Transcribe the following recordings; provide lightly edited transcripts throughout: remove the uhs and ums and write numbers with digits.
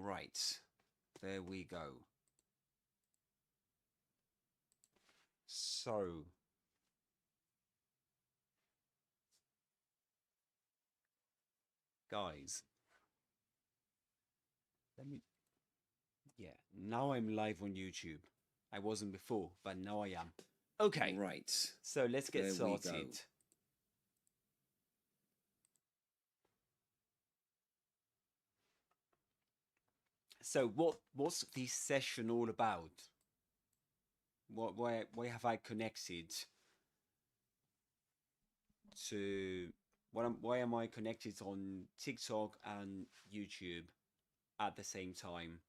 right, there we go. So, guys, now I'm live on YouTube. I wasn't before, but now I am. Okay, Right. So let's get started. So what's this session all about? Why have I connected to why am I connected on TikTok and YouTube at the same time?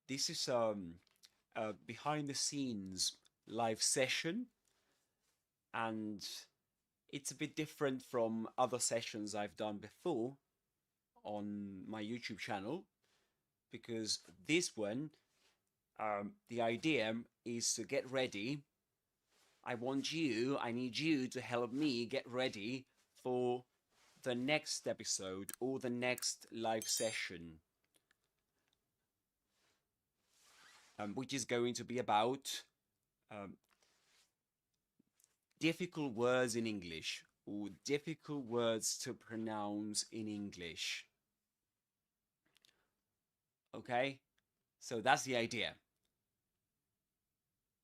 This is a behind the scenes live session, and it's a bit different from other sessions I've done before on my YouTube channel, because this one, the idea is to get ready. I need you to help me get ready for the next episode or the next live session, which is going to be about difficult words in English, or difficult words to pronounce in English. Okay, so that's the idea.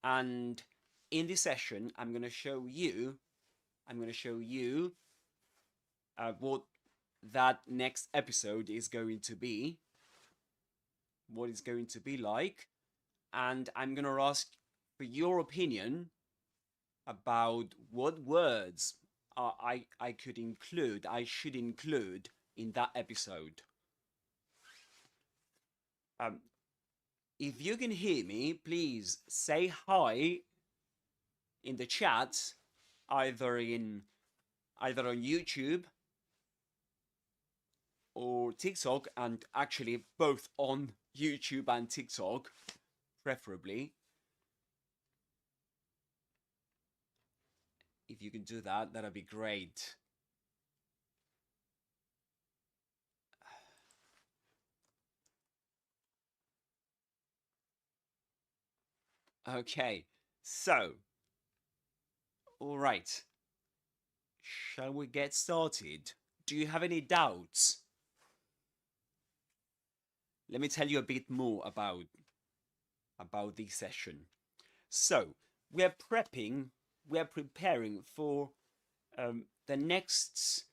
And in this session, I'm going to show you what that next episode is going to be, what it's going to be like, and I'm going to ask for your opinion about what words I should include in that episode. If you can hear me, please say hi in the chat, either on YouTube or TikTok, and actually both on YouTube and TikTok, preferably. If you can do that, that'd be great. Okay, so, all right. Shall we get started? Do you have any doubts? Let me tell you a bit more about this session. So, we're preparing for the next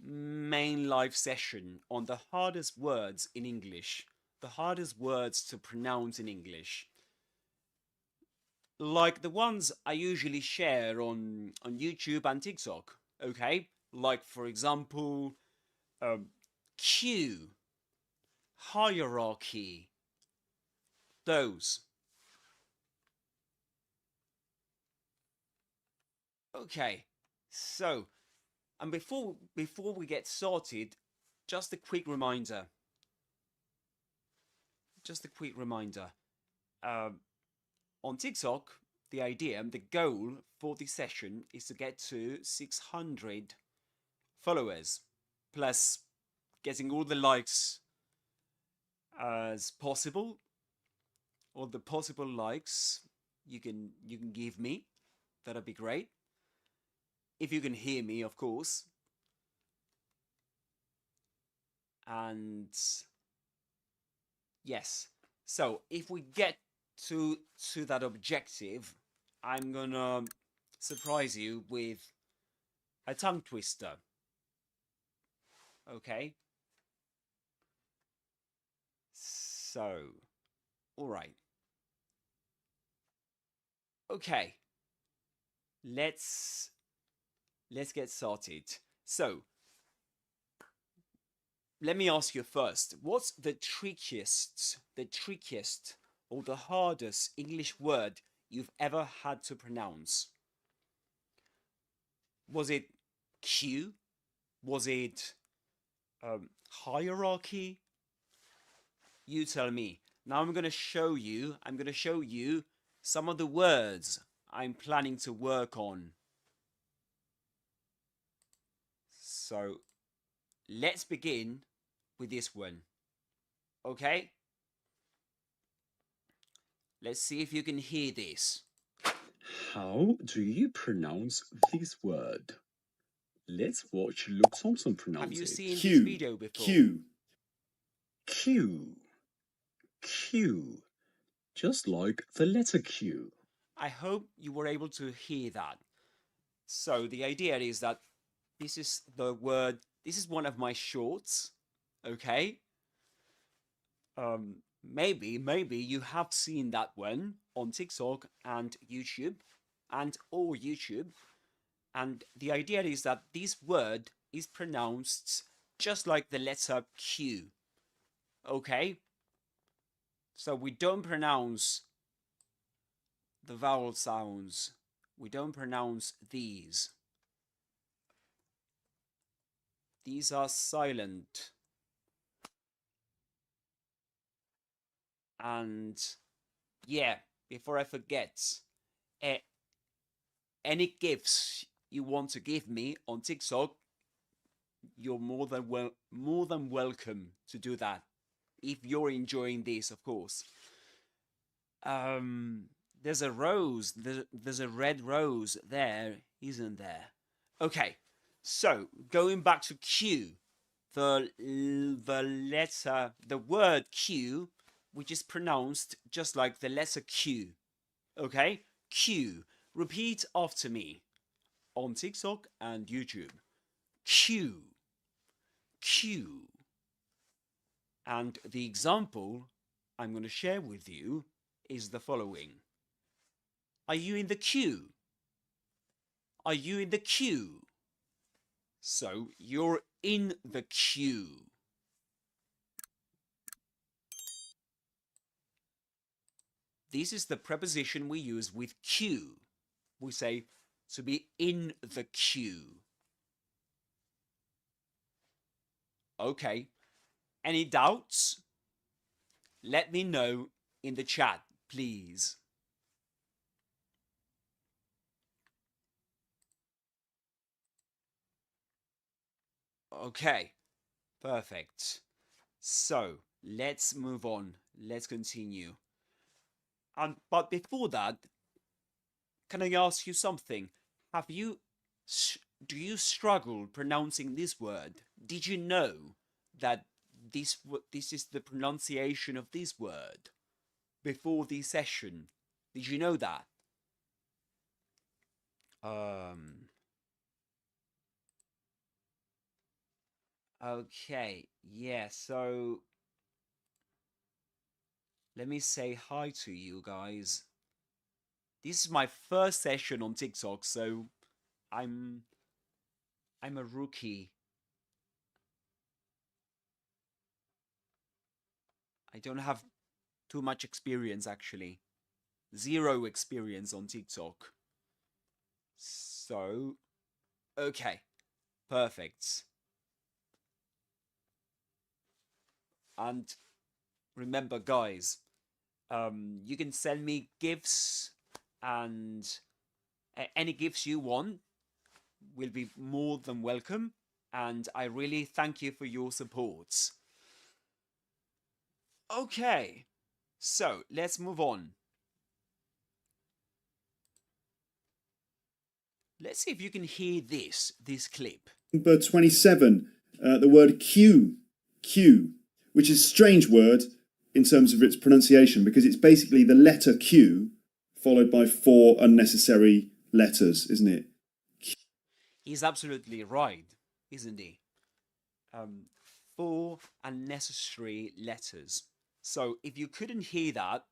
main live session on the hardest words in English, the hardest words to pronounce in English, like the ones I usually share on YouTube and TikTok. Okay, like for example, queue, hierarchy, those. Okay, so, and before we get started, just a quick reminder. On TikTok, the goal for this session is to get to 600 followers, plus getting all the likes as possible, all the possible likes you can give me. That'd be great. If you can hear me, of course. And yes, so if we get to that objective, I'm gonna surprise you with a tongue twister. Okay? So, all right. Okay. Let's get started. So, let me ask you first, what's the trickiest or the hardest English word you've ever had to pronounce? Was it queue? Was it hierarchy? You tell me. Now I'm going to show you some of the words I'm planning to work on. So let's begin with this one. Okay? Let's see if you can hear this. How do you pronounce this word? Let's watch Luke Thompson pronounce it. Have you seen this video before? Q. Q. Just like the letter Q. I hope you were able to hear that. So the idea is that this is the word, this is one of my shorts, okay? Maybe you have seen that one on TikTok and YouTube or YouTube. And the idea is that this word is pronounced just like the letter Q, okay? So we don't pronounce the vowel sounds. We don't pronounce these. These are silent. And yeah, before I forget, any gifts you want to give me on TikTok, you're more than welcome to do that. If you're enjoying this, of course. There's a rose. There's a red rose there, isn't there? Okay, so going back to Q, the word Q, which is pronounced just like the letter Q. Okay, Q. Repeat after me on TikTok and YouTube. Q. Q. And the example I'm going to share with you is the following. Are you in the queue? Are you in the queue? So you're in the queue. This is the preposition we use with Q. We say to be in the queue. Okay. Any doubts? Let me know in the chat, please. Okay, perfect. So let's move on. Let's continue. But before that, can I ask you something? Do you struggle pronouncing this word? Did you know that this is the pronunciation of this word before the session? Did you know that? Okay, yeah, so let me say hi to you guys. This is my first session on TikTok, so I'm a rookie. I don't have too much experience, actually. 0 experience on TikTok. So, okay, perfect. And remember, guys, you can send me gifts, and any gifts you want will be more than welcome. And I really thank you for your support. Okay, so let's move on. Let's see if you can hear this clip. Number 27, the word Q, which is a strange word in terms of its pronunciation because it's basically the letter Q followed by 4 unnecessary letters, isn't it? He's absolutely right, isn't he? 4 unnecessary letters. So if you couldn't hear that,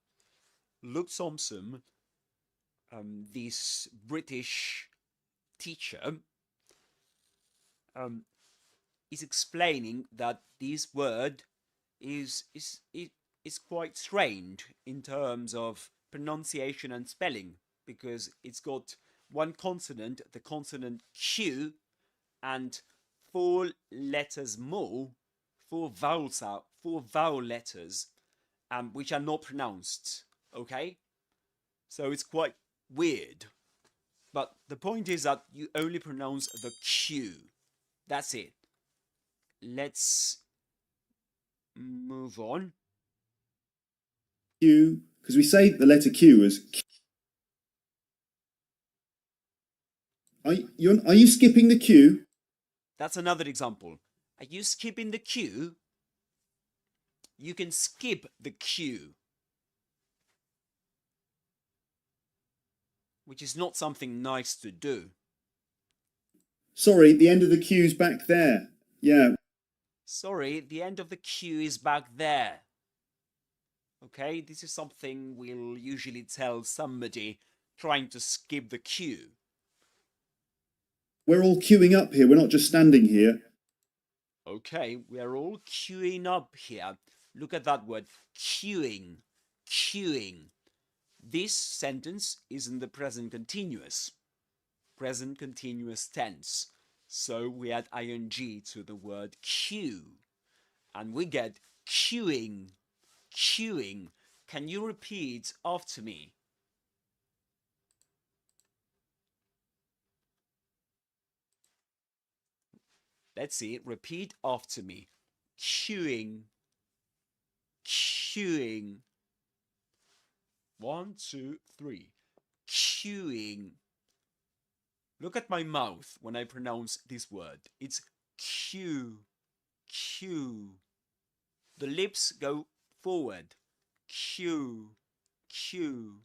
Luke Thompson, this British teacher, is explaining that this word is quite strange in terms of pronunciation and spelling, because it's got one consonant, the consonant Q, and 4 letters more, 4 vowel letters, which are not pronounced. Okay, so it's quite weird. But the point is that you only pronounce the Q. That's it. Let's move on. Q, because we say the letter Q as Q. Are you skipping the Q? That's another example. Are you skipping the Q? You can skip the Q, which is not something nice to do. Sorry, the end of the Q's back there. Yeah. Sorry, the end of the Q is back there. Okay, this is something we'll usually tell somebody trying to skip the Q. We're all queuing up here. We're not just standing here. Okay, we are all queuing up here. Look at that word, queuing, queuing. This sentence is in the present continuous tense. So we add ing to the word queue, and we get queuing, queuing. Can you repeat after me? Let's see, repeat after me. Queuing, queuing. 1, 2, 3. Queuing. Look at my mouth when I pronounce this word. It's Q, Q. The lips go forward. Q, Q.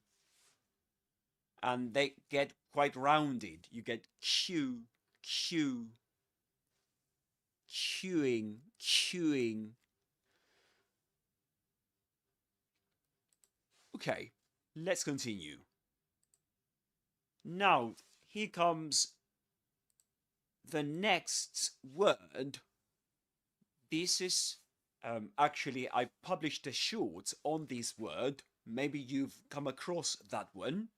And they get quite rounded. You get Q, Q. Queuing, queuing. Okay, let's continue. Now, here comes the next word. This is actually, I published a short on this word. Maybe you've come across that one.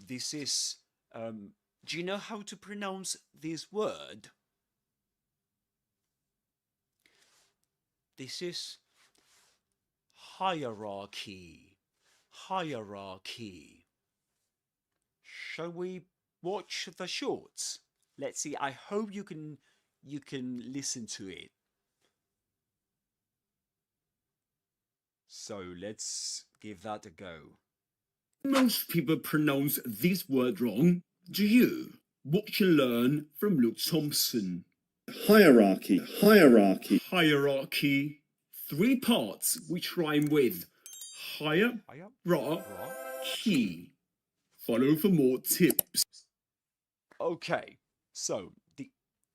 This is, do you know how to pronounce this word? This is hierarchy, hierarchy. Shall we watch the shorts? Let's see. I hope you can listen to it. So let's give that a go. Most people pronounce this word wrong. Do you? Watch and learn from Luke Thompson. Hierarchy, hierarchy. Hierarchy. 3 parts which rhyme with higher, ra, key. Follow for more tips. Okay, so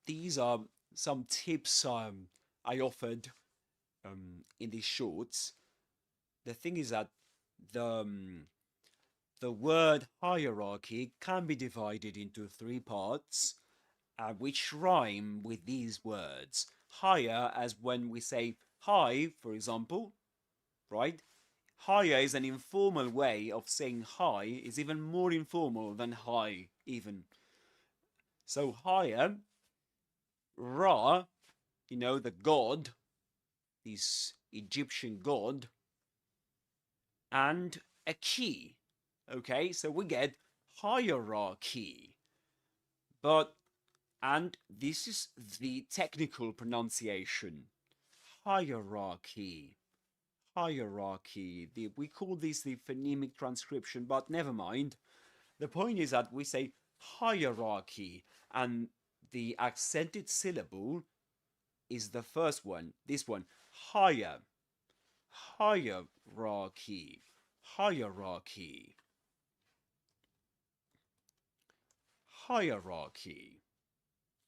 these are some tips I offered in these shorts. The thing is that the word hierarchy can be divided into 3 parts, which rhyme with these words. Higher, as when we say hi, for example, right? Higher is an informal way of saying hi, is even more informal than hi, even. So higher, Ra, you know, the god, this Egyptian god, and a key. Okay, so we get hierarchy. And this is the technical pronunciation. Hierarchy. Hierarchy. We call this the phonemic transcription, but never mind. The point is that we say hierarchy, and the accented syllable is the first one. This one, higher. Hierarchy. Hierarchy. Hierarchy.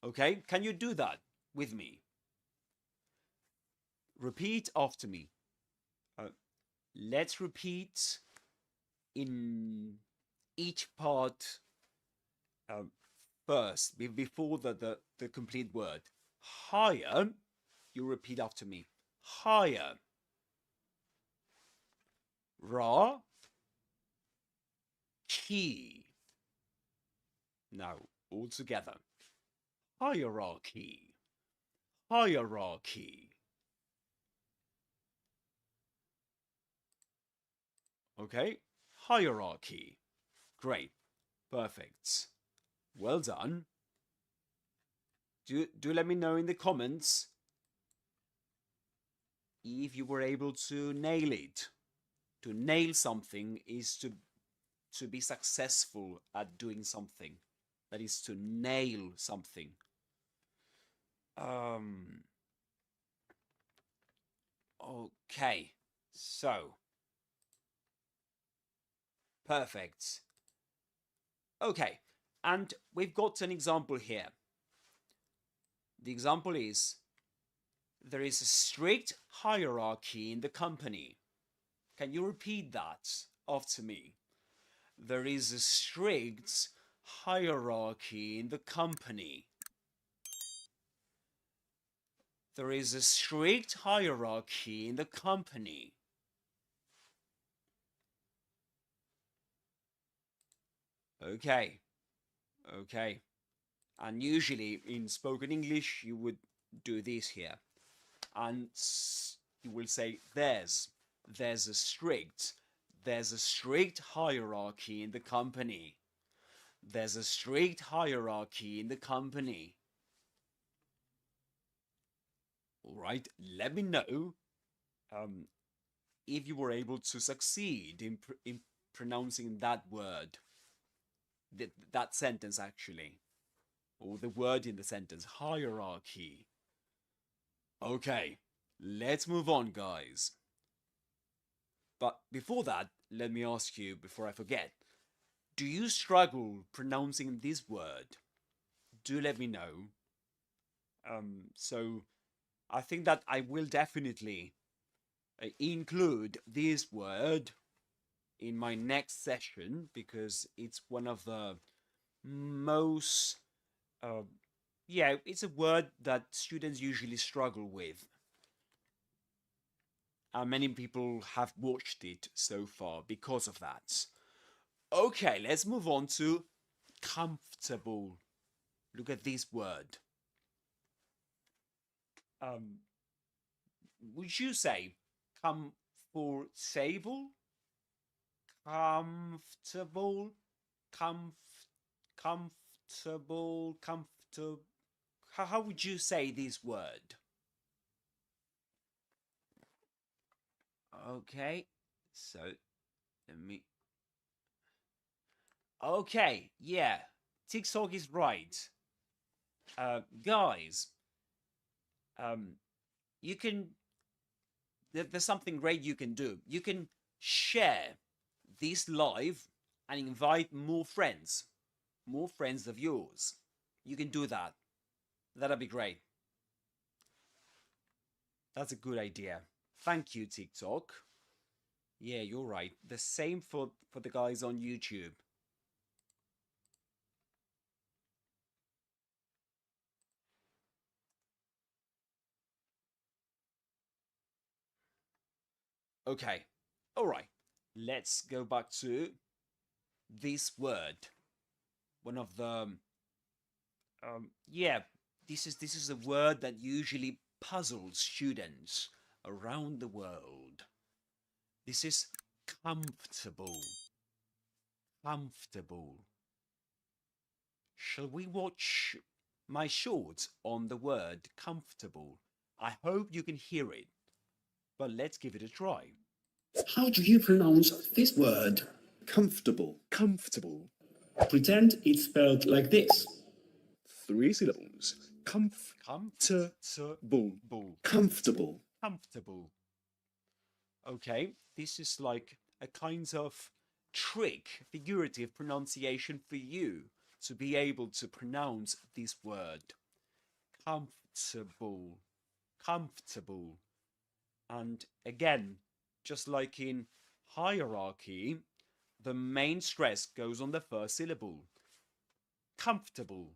Okay, can you do that with me? Repeat after me. Let's repeat in each part first, before the complete word. Higher, you repeat after me. Higher. Ra, key. Now, all together. Hierarchy. Hierarchy. Okay, hierarchy. Great. Perfect. Well done. Do let me know in the comments if you were able to nail it. To nail something is to be successful at doing something. That is to nail something. Okay, so perfect. Okay, and we've got an example here. The example is, there is a strict hierarchy in the company. Can you repeat that after me? There is a strict hierarchy in the company. There is a strict hierarchy in the company. Okay, okay. And usually in spoken English, you would do this here. And you will say, there's a strict hierarchy in the company. There's a strict hierarchy in the company. All right, let me know if you were able to succeed in pronouncing that word, that sentence actually, or the word in the sentence, hierarchy. Okay, let's move on, guys. But before that, let me ask you, before I forget, do you struggle pronouncing this word? Do let me know. So I think that I will definitely include this word in my next session because it's one of the most, yeah, it's a word that students usually struggle with. And many people have watched it so far because of that. Okay, let's move on to comfortable. Look at this word. Would you say comfortable? Comfortable? Comfortable? Comfortable? How would you say this word? Okay, so let me. Okay, yeah, TikTok is right. Guys, you can. There's something great you can do. You can share this live and invite more friends of yours. You can do that. That'd be great. That's a good idea. Thank you, TikTok. Yeah, you're right. The same for the guys on YouTube. Okay. All right. Let's go back to this word. One of the yeah, this is a word that usually puzzles students around the world. This is comfortable. Comfortable. Shall we watch my shorts on the word comfortable? I hope you can hear it, but let's give it a try. How do you pronounce this word? Comfortable. Comfortable. Pretend it's spelled like this. 3 syllables. Comfortable. Comfortable. Comfortable. Okay, this is like a kind of trick, figurative pronunciation for you to be able to pronounce this word. Comfortable. Comfortable. And again, just like in hierarchy, the main stress goes on the first syllable. Comfortable.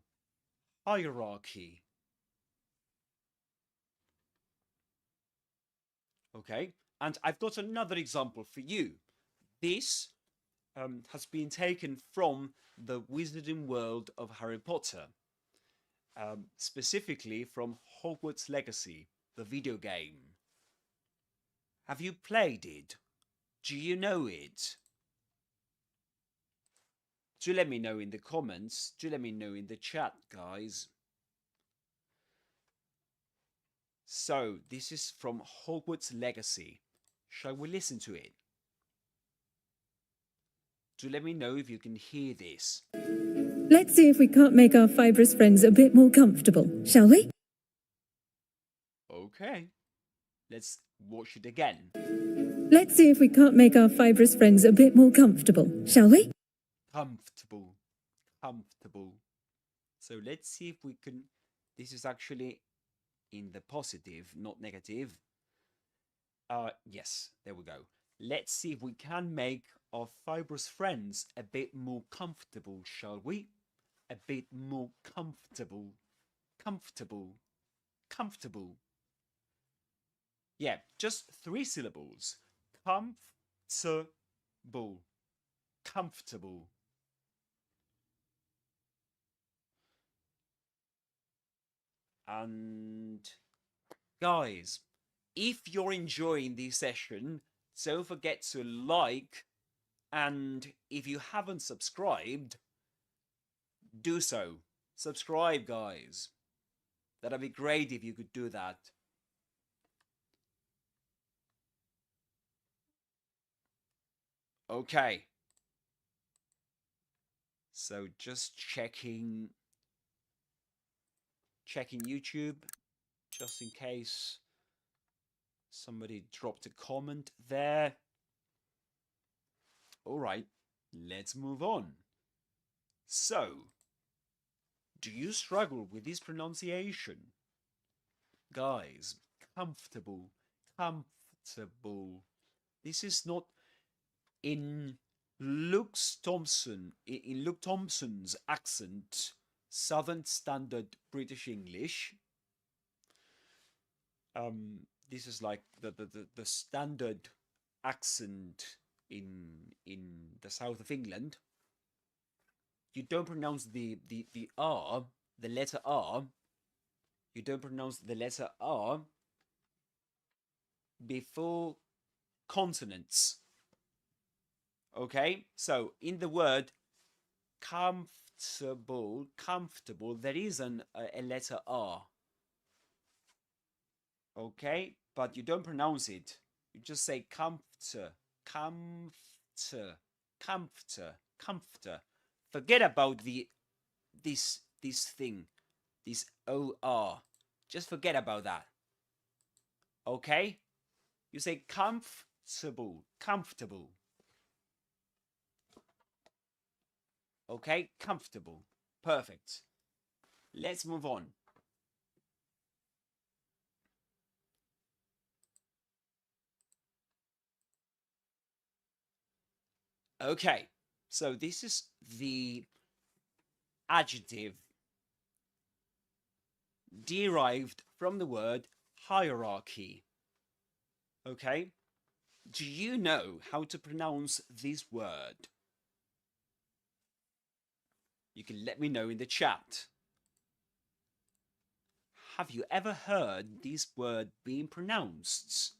Hierarchy. Okay, and I've got another example for you. This has been taken from the Wizarding World of Harry Potter, specifically from Hogwarts Legacy, the video game. Have you played it? Do you know it? Do let me know in the comments. Do let me know in the chat, guys. So, this is from Hogwarts Legacy. Shall we listen to it? Do let me know if you can hear this. Let's see if we can't make our fibrous friends a bit more comfortable, shall we? Okay, let's watch it again. Let's see if we can't make our fibrous friends a bit more comfortable, shall we? Comfortable, comfortable. So let's see if we can. This is actually in the positive, not negative. Yes, there we go. Let's see if we can make our fibrous friends a bit more comfortable, shall we? A bit more comfortable, comfortable, comfortable. Yeah, just 3 syllables. Comfortable, comfortable. And guys, if you're enjoying this session, don't forget to like, and if you haven't subscribed, do so. Subscribe, guys. That'd be great if you could do that. Okay. So just checking YouTube, just in case somebody dropped a comment there. All right, let's move on. So, do you struggle with this pronunciation? Guys, comfortable, comfortable. This is not in Luke Thompson's accent, Southern Standard British English. This is like the standard accent in the south of England. You don't pronounce the R, the letter R. You don't pronounce the letter R before consonants. Okay, so in the word comfortable, there is a letter R. Okay, but you don't pronounce it. You just say comforter, comforter, comforter, comforter. Forget about this thing, this OR. Just forget about that. Okay? You say comfortable, comfortable. Okay, comfortable. Perfect. Let's move on. Okay, so this is the adjective derived from the word hierarchy. Okay, do you know how to pronounce this word? You can let me know in the chat. Have you ever heard this word being pronounced?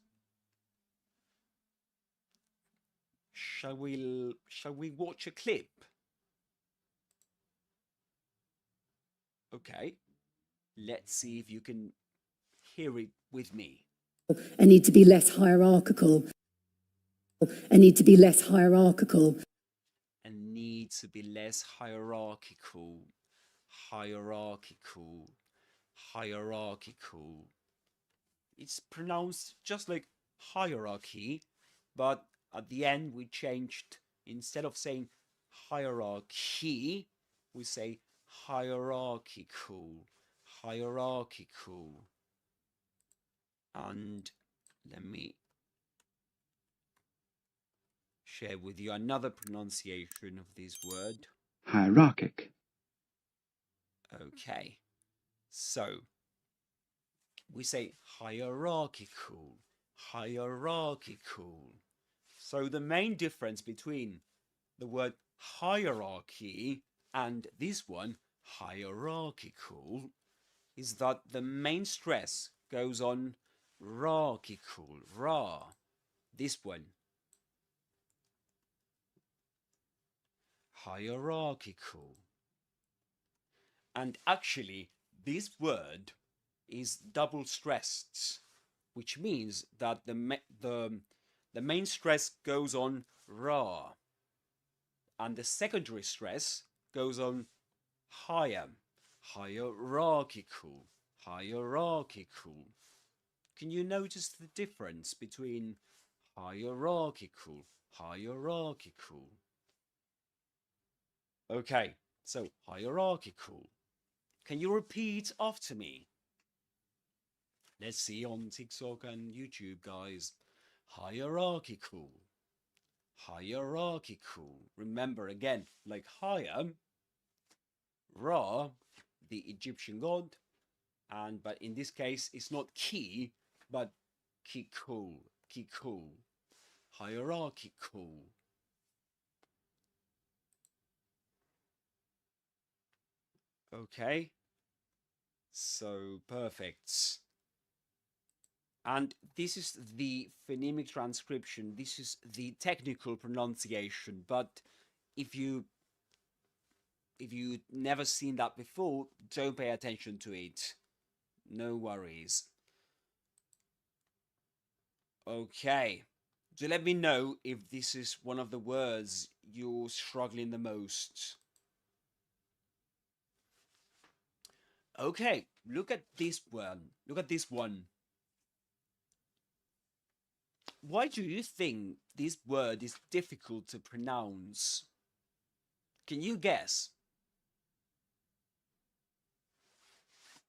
Shall we watch a clip? Okay, let's see if you can hear it with me. I need to be less hierarchical. I need to be less hierarchical. And need to be less hierarchical. Hierarchical. Hierarchical. It's pronounced just like hierarchy, but at the end we changed, instead of saying hierarchy, we say hierarchical. Hierarchical. And let me share with you another pronunciation of this word. Hierarchic. Okay, so we say hierarchical, hierarchical. So the main difference between the word hierarchy and this one, hierarchical, is that the main stress goes on rarchical, ra. This one. Hierarchical. And actually, this word is double stressed, which means that the main stress goes on ra, and the secondary stress goes on higher, hierarchical, hierarchical. Can you notice the difference between hierarchical, hierarchical? Okay, so hierarchical. Can you repeat after me? Let's see on TikTok and YouTube, guys. Hierarchical, hierarchical. Remember again, like higher, Ra, the Egyptian god, but in this case it's not ki, but kikul, kikul, hierarchical. Okay, so perfect. And this is the phonemic transcription. This is the technical pronunciation. But if you never seen that before, don't pay attention to it. No worries. Okay. Do let me know if this is one of the words you're struggling the most. Okay, look at this one. Look at this one. Why do you think this word is difficult to pronounce? Can you guess?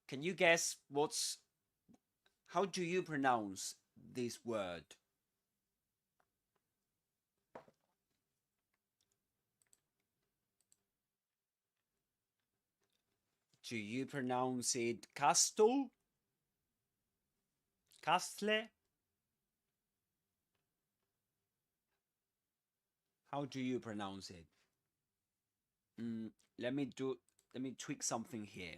Can you guess how do you pronounce this word? Do you pronounce it castle? Castle? How do you pronounce it? Let me tweak something here.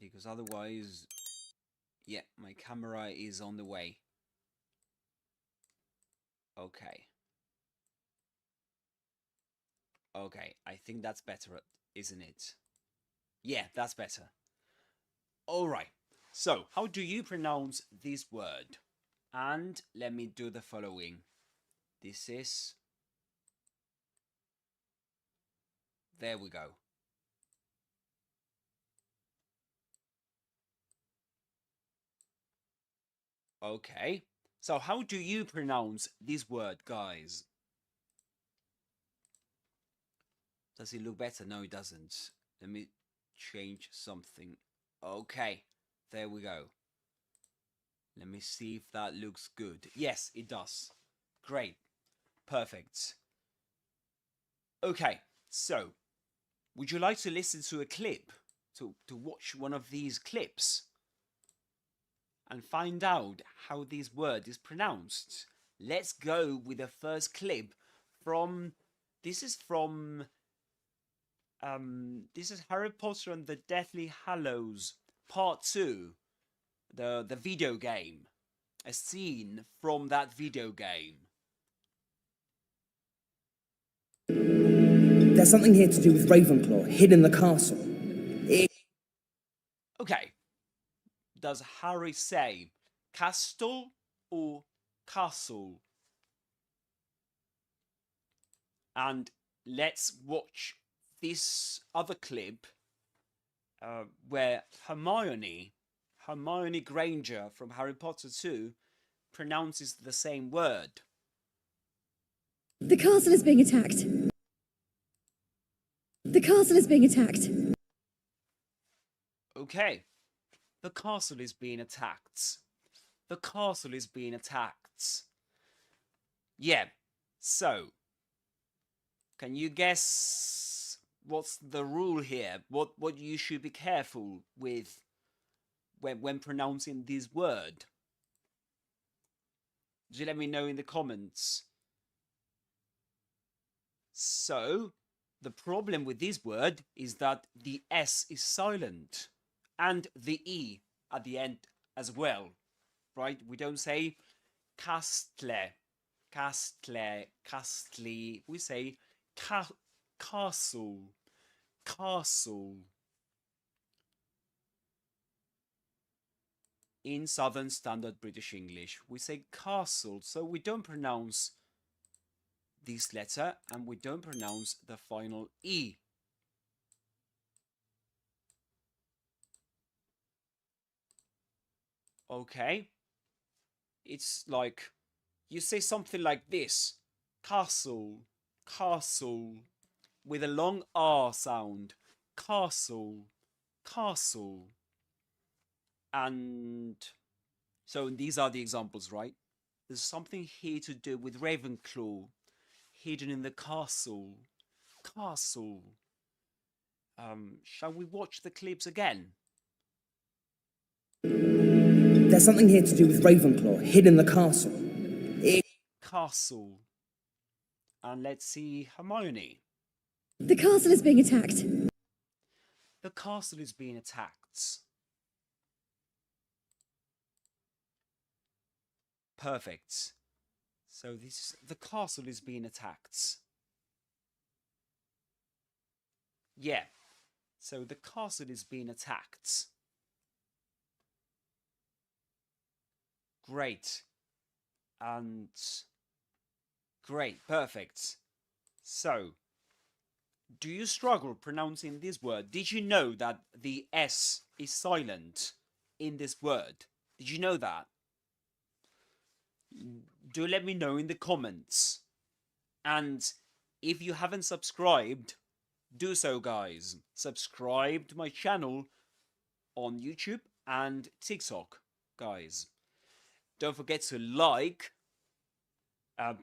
Because otherwise, yeah, my camera is on the way. Okay. Okay, I think that's better, isn't it? Yeah, that's better. All right. So, how do you pronounce this word? And let me do the following. This is... There we go. Okay. So, how do you pronounce this word, guys? Does it look better? No, it doesn't. Let me change something. Okay. There we go. Let me see if that looks good. Yes, it does. Great. Perfect. Okay, so would you like to listen to a clip? To watch one of these clips? And find out how this word is pronounced? Let's go with the first clip from... This is Harry Potter and the Deathly Hallows Part 2. The video game. A scene from that video game. There's something here to do with Ravenclaw, hidden in the castle. Okay. Does Harry say castle or castle? And let's watch this other clip where Hermione Granger from Harry Potter 2 pronounces the same word. The castle is being attacked. The castle is being attacked. Okay. The castle is being attacked. The castle is being attacked. Yeah. So, can you guess what's the rule here? What you should be careful with when pronouncing this word? Do let me know in the comments. So, the problem with this word is that the S is silent and the E at the end as well, right? We don't say castle, castle, castly. We say castle, castle. in Southern Standard British English, we say castle, so we don't pronounce this letter and we don't pronounce the final E. Okay? It's like, you say something like this, castle, castle, with a long R sound, castle, castle. And so these are the examples, right? There's something here to do with Ravenclaw, hidden in the castle, castle. Shall we watch the clips again? There's something here to do with Ravenclaw, hidden in the castle. Castle. And let's see Hermione. The castle is being attacked. The castle is being attacked. Perfect. So the castle is being attacked. Yeah. So the castle is being attacked. Great. And great. Perfect. So, do you struggle pronouncing this word? Did you know that the S is silent in this word? Did you know that? Do let me know in the comments. And if you haven't subscribed, do so, guys. Subscribe to my channel on YouTube and TikTok, guys. Don't forget to like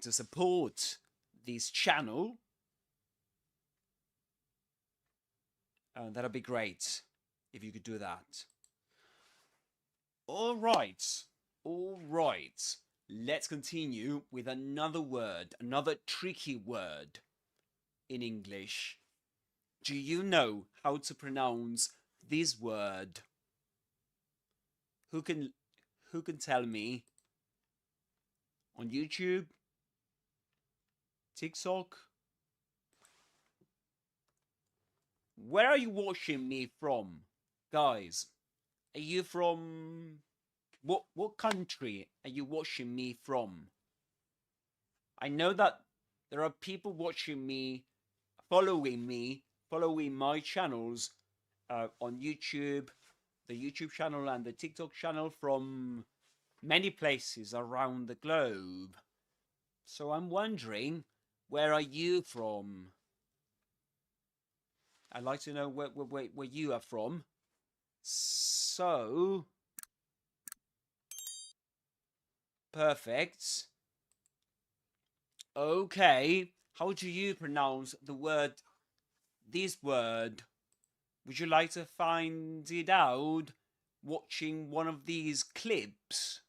to support this channel. That'll be great if you could do that. All right. Let's continue with another word, another tricky word in English. Do you know how to pronounce this word? Who can tell me? On YouTube? TikTok? Where are you watching me from, guys? Are you from what country are you watching me from? I know that there are people watching me, following my channels on YouTube, the YouTube channel and the TikTok channel from many places around the globe. So I'm wondering, where are you from? I'd like to know where you are from. So, perfect. Okay, how do you pronounce this word? Would you like to find it out watching one of these clips?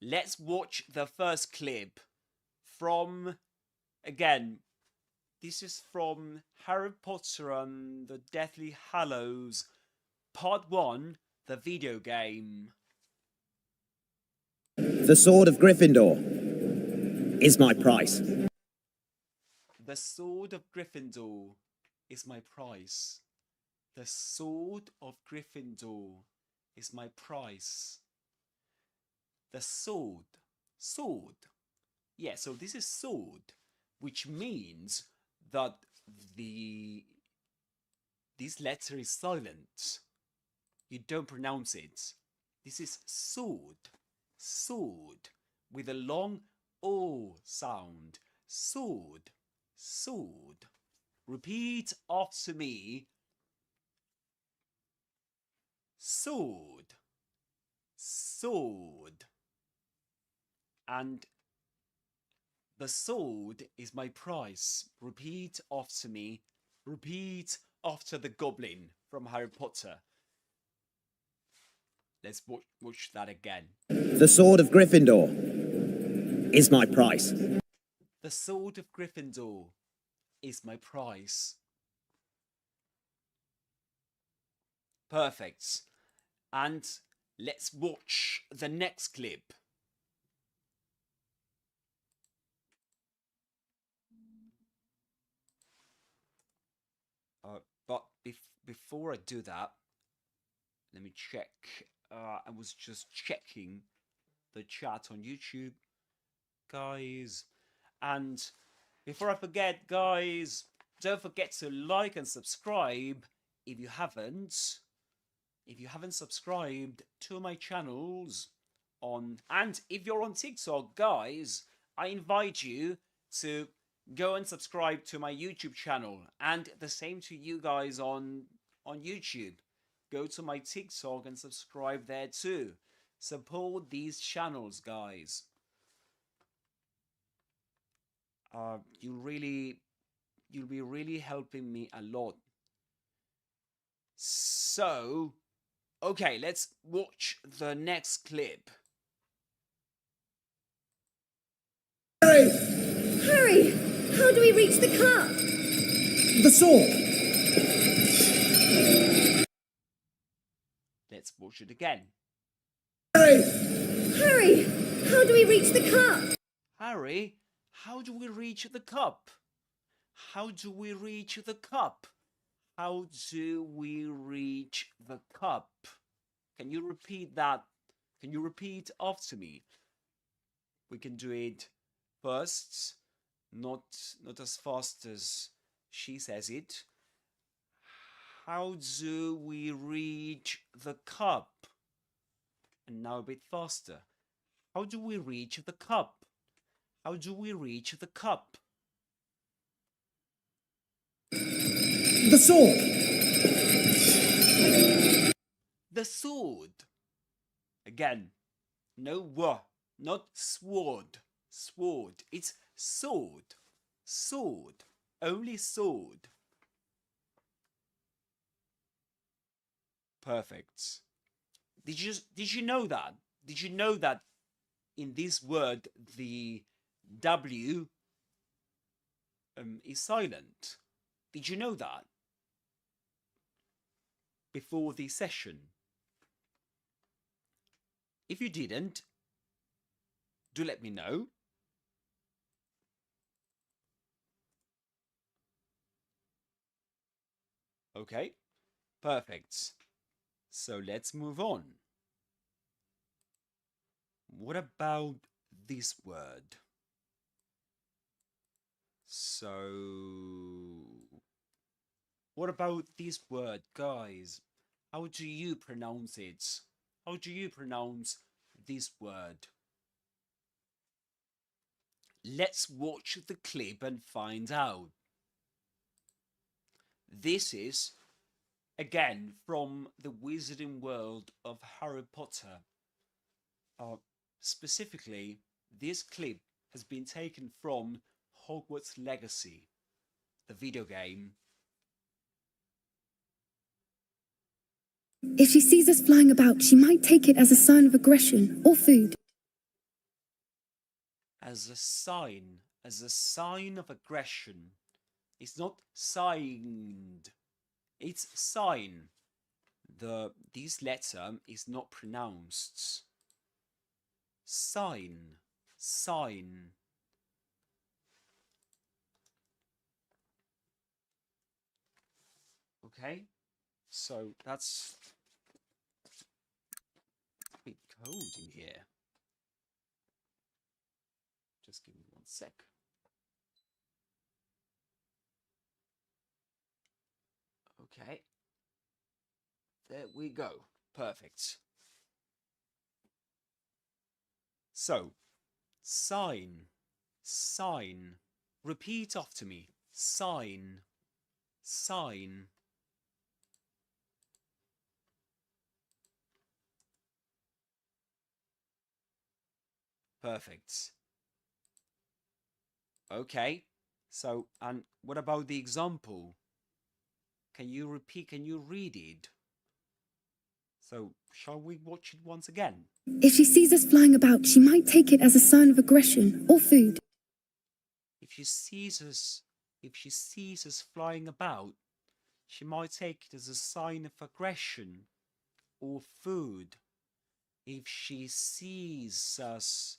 Let's watch the first clip from, again, this is from Harry Potter and the Deathly Hallows, Part 1, the video game. The sword of Gryffindor is my price. The sword of Gryffindor is my price. The sword of Gryffindor is my price. The sword. Sword. Yeah, so this is sword, which means that this letter is silent. You don't pronounce it. This is sword. Sword. With a long O sound. Sword. Sword. Repeat after me. Sword. Sword. And the sword is my price. Repeat after me. Repeat after the goblin from Harry Potter. Let's watch that again. The sword of Gryffindor is my price. The sword of Gryffindor is my price. Perfect. And let's watch the next clip. But before I do that, let me check. I was just checking the chat on YouTube, guys. And before I forget, guys, don't forget to like and subscribe if you haven't. If you haven't subscribed to my channels and if you're on TikTok, guys, I invite you to go and subscribe to my YouTube channel, and the same to you guys on YouTube. Go to my TikTok and subscribe there too. Support these channels, guys. You'll be really helping me a lot. So, okay, let's watch the next clip. Harry, how do we reach the cup? The sword. Let's watch it again. Harry, how do we reach the cup? Harry, how do we reach the cup? How do we reach the cup? How do we reach the cup? Can you repeat that? Can you repeat after me? We can do it first, not as fast as she says it. How do we reach the cup? And now a bit faster. How do we reach the cup? How do we reach the cup? The sword. The sword. Again, no w, not sword. Sword. It's sword. Sword. Only sword. Perfect. Did you know that? Did you know that in this word the W is silent? Did you know that? Before the session. If you didn't, do let me know. Okay, perfect. So let's move on. What about this word? So, what about this word, guys? How do you pronounce it? How do you pronounce this word? Let's watch the clip and find out. This is, again, from the wizarding world of Harry Potter. Specifically, this clip has been taken from Hogwarts Legacy, the video game. If she sees us flying about, she might take it as a sign of aggression or food. As a sign of aggression. It's not signed, it's sign. This letter is not pronounced. Sign. Okay, so that's a bit cold in here. Just give me 1 sec. Okay, there we go. Perfect. So, sign. Repeat after me. Sign. Perfect. Okay, so, and what about the example? Can you repeat, can you read it? So, shall we watch it once again? If she sees us flying about, she might take it as a sign of aggression or food. If she sees us flying about, she might take it as a sign of aggression or food. If she sees us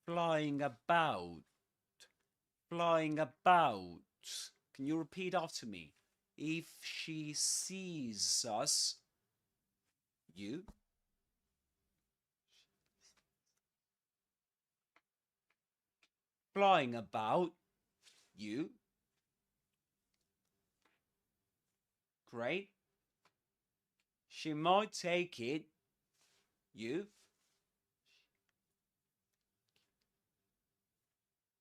flying about. Can you repeat after me? if she sees us, you, flying about, you, great. She might take it, you,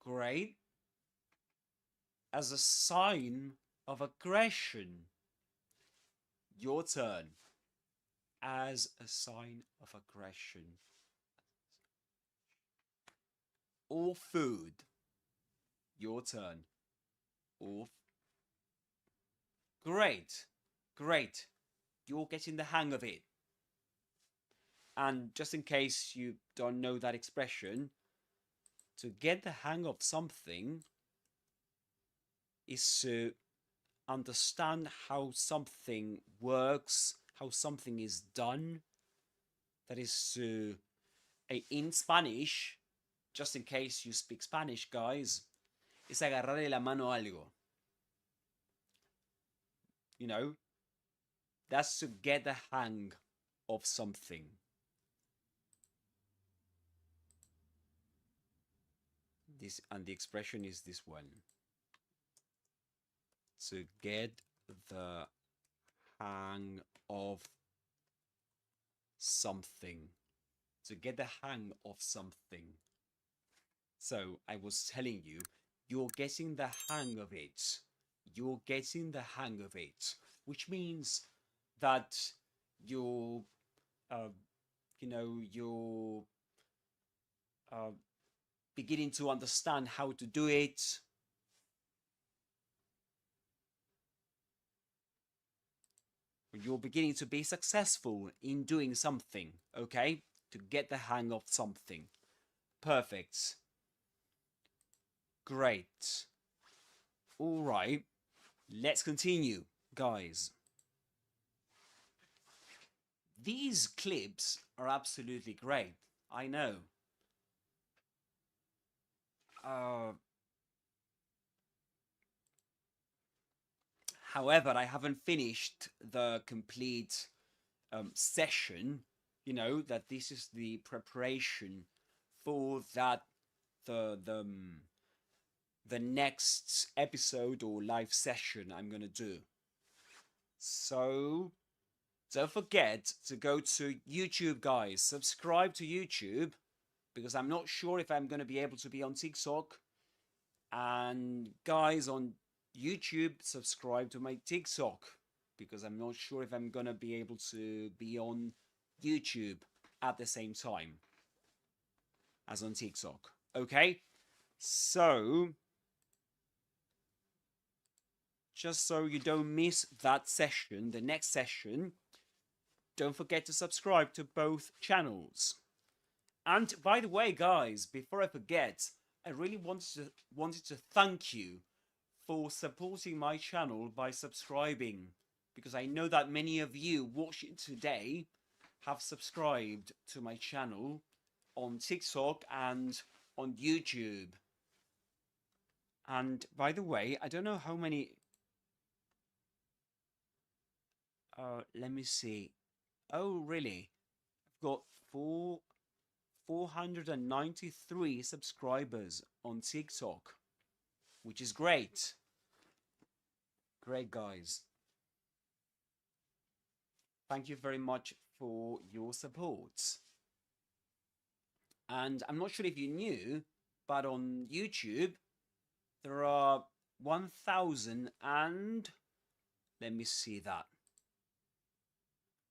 great, as a sign of aggression, your turn, as a sign of aggression. Or food, your turn. Or great, great, you're getting the hang of it. And just in case you don't know that expression, to get the hang of something is to understand how something works, how something is done. That is to, in Spanish, just in case you speak Spanish, guys, es agarrarle la mano a algo. You know, that's to get the hang of something. This, and the expression is this one. To get the hang of something. To get the hang of something. So I was telling you, you're getting the hang of it. You're getting the hang of it, which means that you're, you're beginning to understand how to do it. You're beginning to be successful in doing something, okay? To get the hang of something. Perfect. Great. All right. Let's continue, guys. These clips are absolutely great. I know. However, I haven't finished the complete session. You know that this is the preparation for that the next episode or live session I'm gonna do. So don't forget to go to YouTube, guys. Subscribe to YouTube, because I'm not sure if I'm gonna be able to be on TikTok. And guys on YouTube, subscribe to my TikTok, because I'm not sure if I'm gonna be able to be on YouTube at the same time as on TikTok. Okay, so just so you don't miss that session, the next session, don't forget to subscribe to both channels. And by the way, guys, before I forget, I really wanted to thank you for supporting my channel by subscribing, because I know that many of you watching today have subscribed to my channel on TikTok and on YouTube. And by the way, I don't know how many... let me see. Oh, really? I've got 493 subscribers on TikTok, which is great. Great, guys. Thank you very much for your support. And I'm not sure if you knew, but on YouTube, there are 1,000 and... let me see that.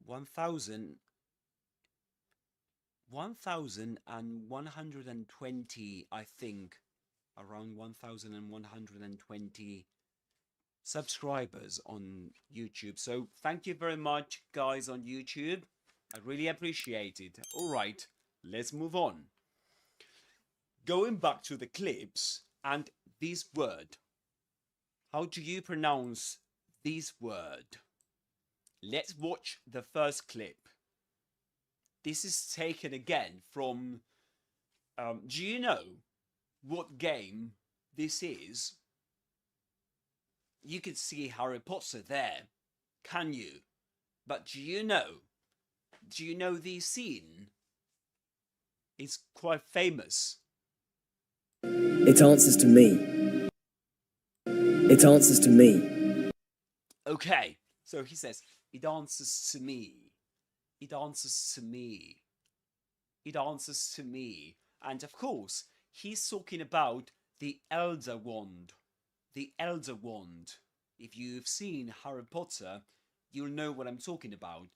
1,120, I think. Around 1,120 subscribers on YouTube. So thank you very much, guys on YouTube. I really appreciate it. All right, let's move on. Going back to the clips and this word. How do you pronounce this word? Let's watch the first clip. This is taken again from... do you know what game this is? you could see Harry Potter there, can you? But do you know this scene? It's quite famous. It answers to me. It answers to me. Okay, so he says, it answers to me. It answers to me. It answers to me. And of course, he's talking about the Elder Wand. The Elder Wand. If you've seen Harry Potter, you'll know what I'm talking about.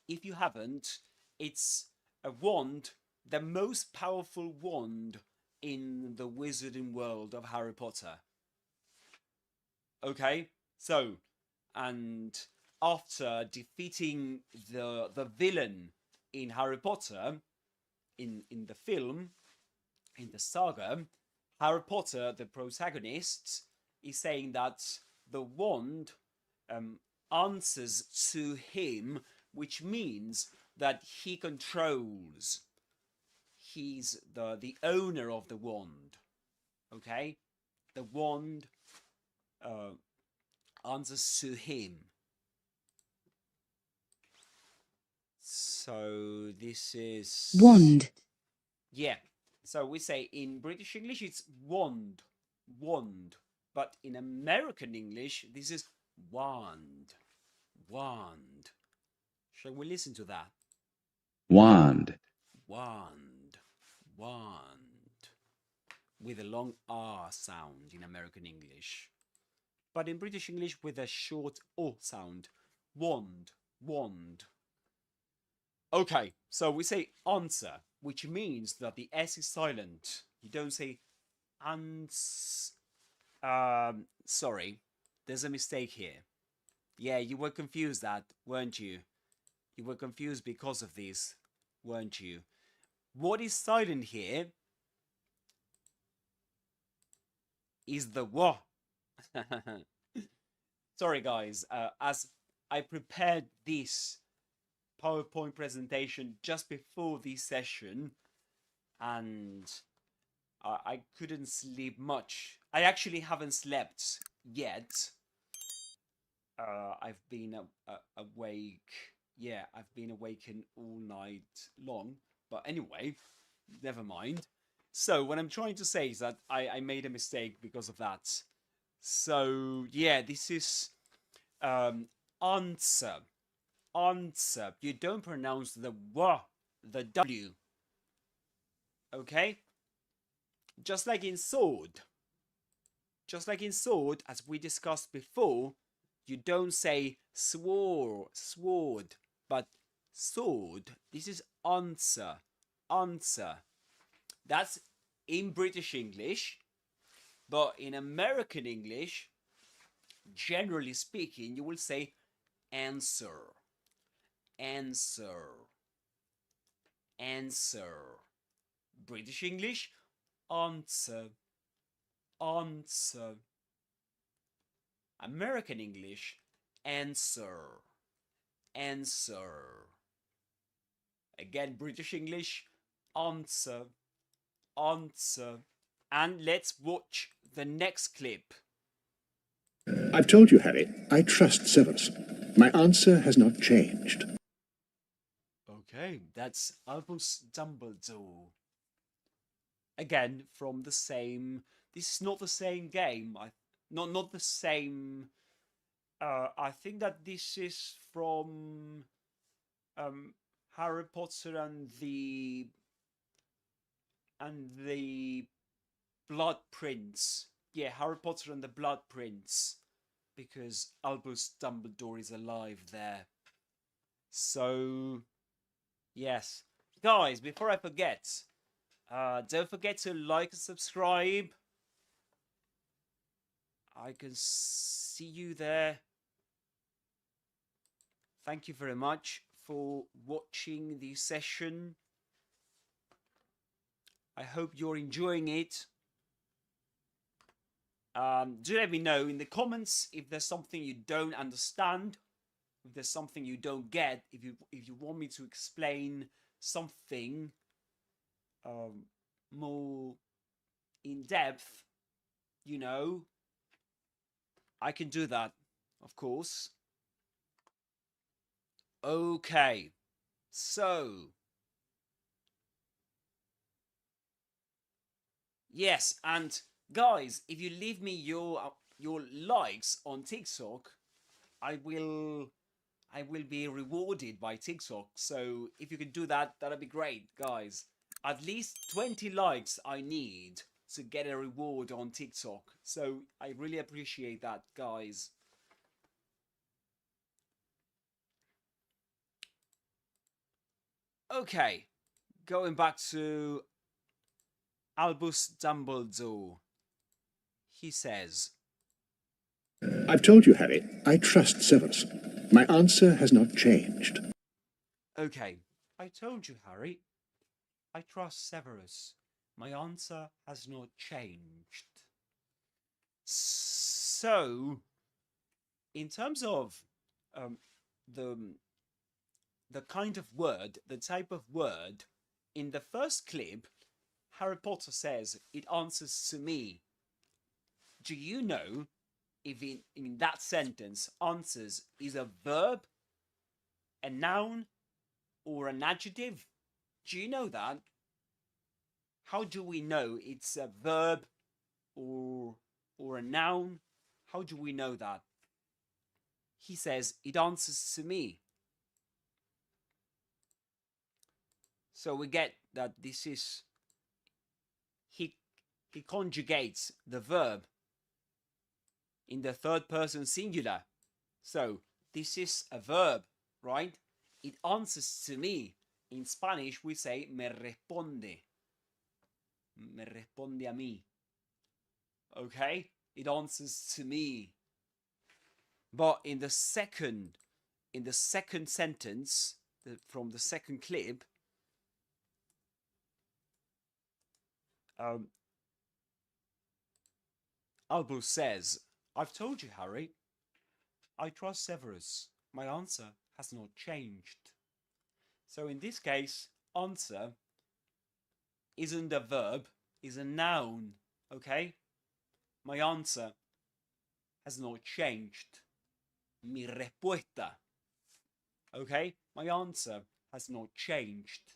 If you haven't, it's a wand, the most powerful wand in the wizarding world of Harry Potter. Okay, so, and after defeating the villain in Harry Potter, in the film, in the saga, Harry Potter, the protagonist, is saying that the wand answers to him, which means that he controls. He's the owner of the wand. Okay, the wand answers to him. So this is Wand. Yeah. So we say in British English it's wand, wand, but in American English this is wand, wand. Shall we listen to that? Wand. Wand, wand, with a long R sound in American English, but in British English with a short O sound. Wand, wand. Okay, so we say answer, which means that the S is silent. You don't say ans. Sorry, there's a mistake here. Yeah, you were confused weren't you? You were confused because of this, weren't you? What is silent here is the wa. Sorry, guys. As I prepared this PowerPoint presentation just before this session, and I couldn't sleep much. I actually haven't slept yet. I've been awake. Yeah, I've been awakened all night long. But anyway, never mind. So what I'm trying to say is that I made a mistake because of that. So yeah, this is answer. Answer. You don't pronounce the w, the w. Okay? Just like in sword. Just like in sword, as we discussed before, you don't say sword, but sword. This is answer. Answer. That's in British English, but in American English, generally speaking, you will say answer. Answer. Answer. British English, answer. Answer. American English, answer. Answer. Again, British English, answer. Answer. And let's watch the next clip. I've told you, Harry, I trust Severus. My answer has not changed. Okay, that's Albus Dumbledore. Again, from the same. This is not the same game. Not the same. I think that this is from Harry Potter and the Blood Prince. Yeah, Harry Potter and the Blood Prince, because Albus Dumbledore is alive there. So yes, guys, before I forget, don't forget to like and subscribe. I can see you there. Thank you very much for watching the session. I hope you're enjoying it. Do let me know in the comments if there's something you don't understand, if there's something you don't get, if you want me to explain something more in depth, you know. I can do that, of course. Okay, so yes, and guys, if you leave me your likes on TikTok, I will be rewarded by TikTok. So if you can do that, that'd be great, guys. At least 20 likes I need to get a reward on TikTok. So I really appreciate that, guys. Okay, going back to Albus Dumbledore. He says, I've told you, Harry, I trust Severus. My answer has not changed. okay, I told you, Harry. I trust Severus. My answer has not changed. So, in terms of the kind of word, the type of word, in the first clip, Harry Potter says it answers to me. Do you know if in that sentence answers is a verb, a noun, or an adjective? Do you know that? How do we know it's a verb or a noun? How do we know that? He says it answers to me. So we get that this is he conjugates the verb in the third person singular. So this is a verb, right? It answers to me. In Spanish we say me responde. Me responde a mí. Okay? It answers to me. But in the second sentence from the second clip, Albus says, I've told you, Harry. I trust Severus. My answer has not changed. So in this case, answer isn't a verb, is a noun. Okay? My answer has not changed. Mi respuesta. Okay? My answer has not changed.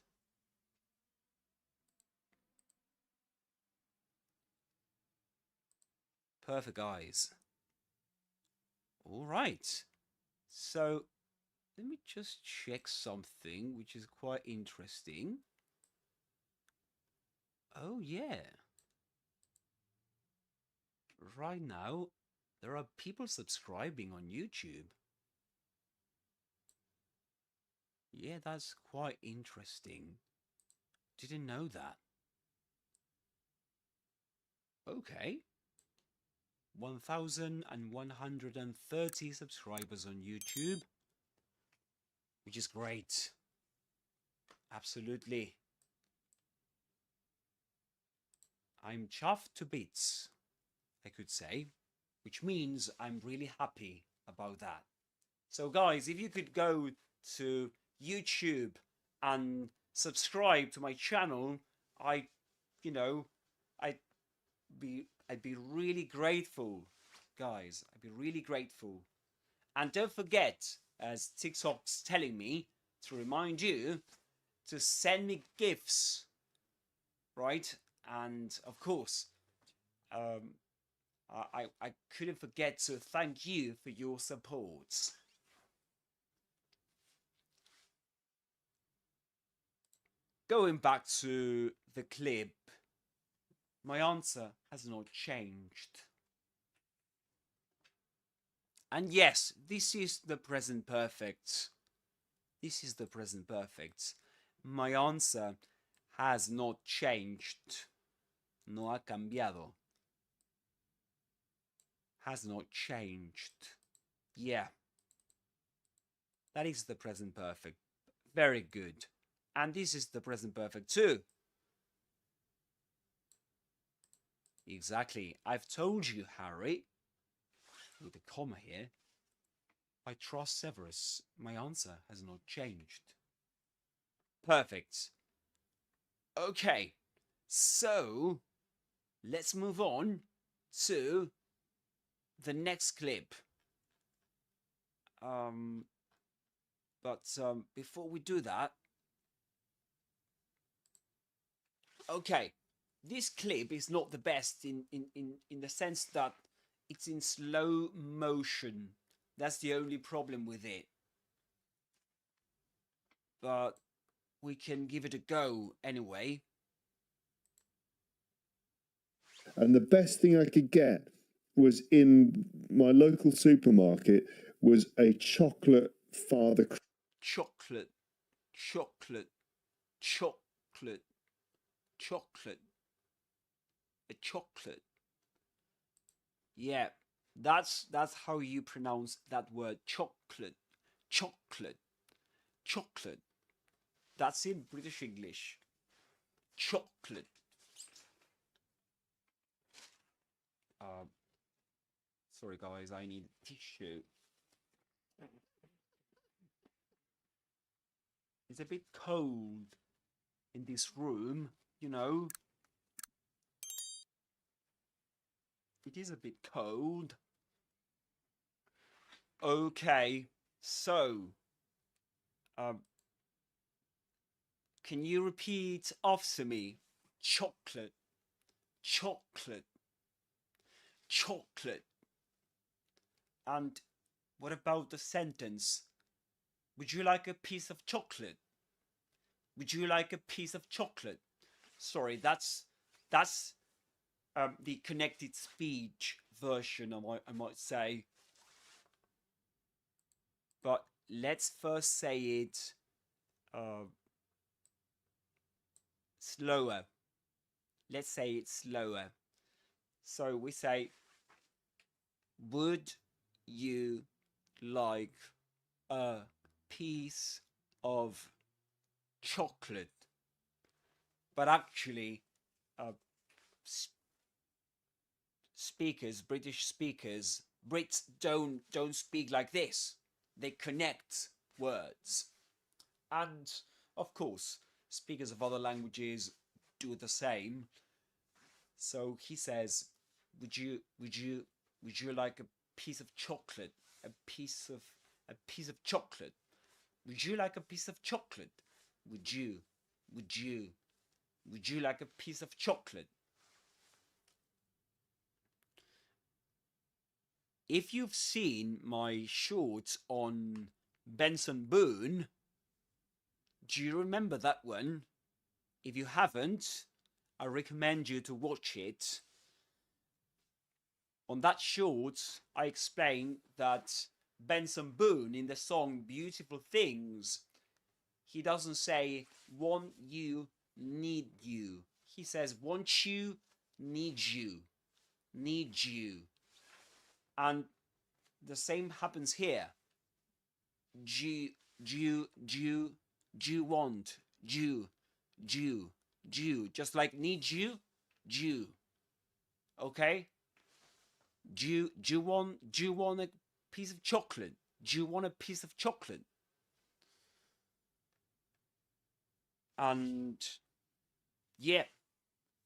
Perfect, guys. All right. So let me just check something which is quite interesting. Oh, yeah. Right now, there are people subscribing on YouTube. Yeah, that's quite interesting. Didn't know that. Okay. 1,130 subscribers on YouTube, which is great. Absolutely. I'm chuffed to bits, I could say, which means I'm really happy about that. So guys, if you could go to YouTube and subscribe to my channel, I'd be really grateful, guys. I'd be really grateful. And don't forget, as TikTok's telling me, to remind you to send me gifts, right? And of course, I couldn't forget to thank you for your support. Going back to the clip, my answer has not changed. And yes, this is the present perfect. This is the present perfect. My answer has not changed. No ha cambiado. Has not changed. Yeah. That is the present perfect. Very good. And this is the present perfect too. Exactly. I've told you, Harry, with a comma here, I trust Severus. My answer has not changed. Perfect. Okay, so let's move on to the next clip. But before we do that, okay, this clip is not the best in the sense that it's in slow motion. That's the only problem with it. But we can give it a go anyway. And the best thing I could get was in my local supermarket was a chocolate Father Chocolate, chocolate, chocolate, chocolate, a chocolate. Yeah, that's how you pronounce that word, chocolate, chocolate, chocolate. That's in British English. Chocolate. Sorry guys, I need tissue. It's a bit cold in this room, you know. It is a bit cold. Okay, so can you repeat after me? Chocolate, chocolate, chocolate. And what about the sentence? Would you like a piece of chocolate? Would you like a piece of chocolate? Sorry, that's the connected speech version, I might say. But let's first say it slower. Let's say it slower. So we say, would you like a piece of chocolate? But actually, British speakers, Brits don't speak like this. They connect words. And of course, speakers of other languages do the same. So he says, would you like a piece of chocolate? A piece of chocolate. Would you like a piece of chocolate? Would you like a piece of chocolate? If you've seen my shorts on Benson Boone, do you remember that one? If you haven't, I recommend you to watch it. On that short, I explained that Benson Boone in the song Beautiful Things, he doesn't say want you, need you. He says want you, need you, need you. And the same happens here. Do you want, do, just like need you, do. Okay? Do you want a piece of chocolate? Do you want a piece of chocolate? And yeah,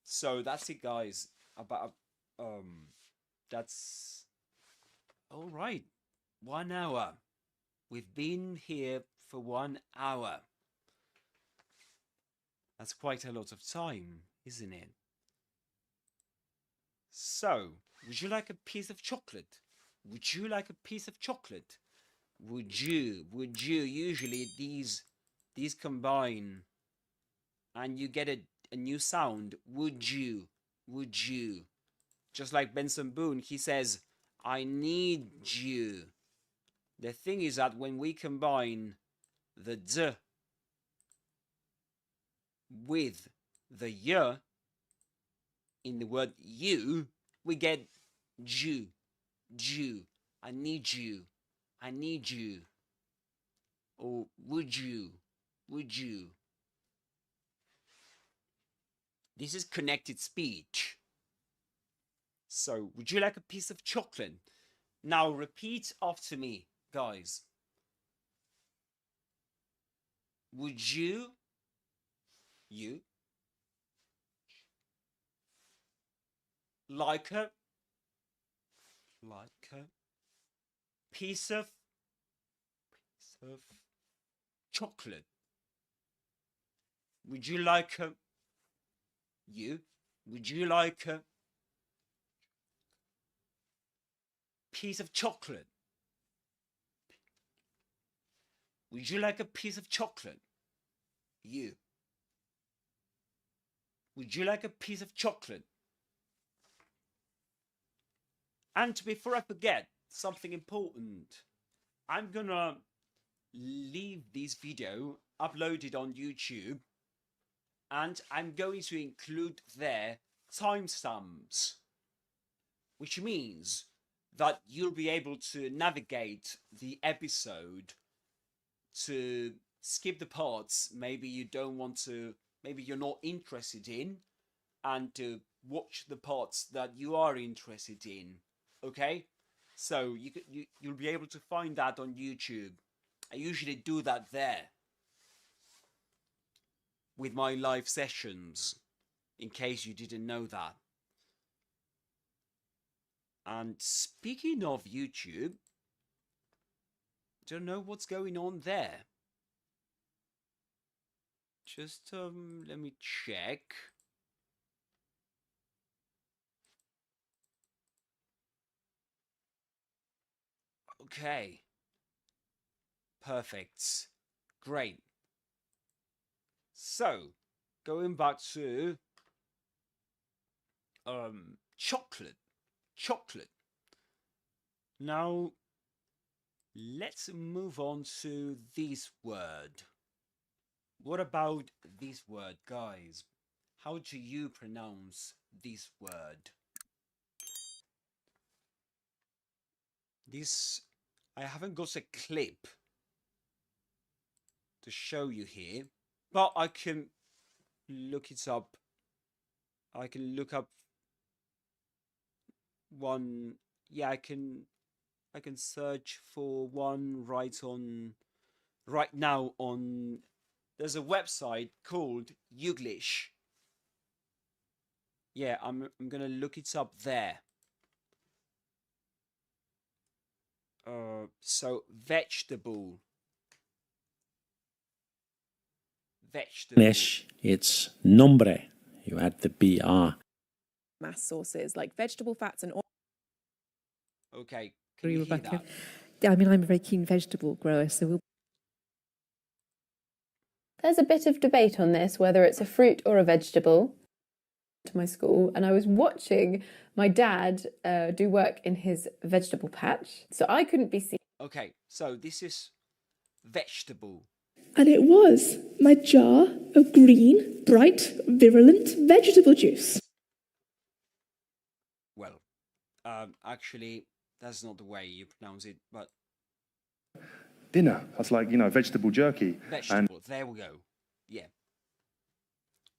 so that's it, guys. About that's all right. 1 hour. We've been here for 1 hour. That's quite a lot of time, isn't it? So, would you like a piece of chocolate? Would you like a piece of chocolate? Would you? Usually these combine and you get a new sound. Would you? Just like Benson Boone, he says, I need you. The thing is that when we combine the d with the y in the word you, we get ju. I need you. I need you. Or would you? This is connected speech. So, would you like a piece of chocolate? Now repeat after me, guys. Would you like a like a piece of chocolate? Would you like a would you like a piece of chocolate? Would you like a piece of chocolate? You. Would you like a piece of chocolate? And before I forget something important, I'm gonna leave this video uploaded on YouTube, and I'm going to include there timestamps, which means that you'll be able to navigate the episode to skip the parts maybe you don't want to, maybe you're not interested in, and to watch the parts that you are interested in. Okay, so you'll be able to find that on YouTube. I usually do that there with my live sessions, in case you didn't know that. And speaking of YouTube, don't know what's going on there. Just let me check. Okay. Perfect. Great. So, going back to chocolate. Now, let's move on to this word. What about this word, guys? How do you pronounce this word? I haven't got a clip to show you here, but I can look it up. I can look up one. Yeah, I can search for one right now on. There's a website called Youglish. Yeah, I'm gonna look it up there. So vegetable. Spanish, it's nombre. You add the BR. Mass sources like vegetable fats and oil. Okay, can you hear that? I mean, I'm a very keen vegetable grower, so we'll... There's a bit of debate on this, whether it's a fruit or a vegetable. To my school, and I was watching my dad do work in his vegetable patch, so I couldn't be seen. Okay, so this is vegetable. And it was my jar of green, bright, virulent vegetable juice. Well, actually, that's not the way you pronounce it, but... Dinner. That's like, vegetable jerky. Vegetable, there we go. Yeah.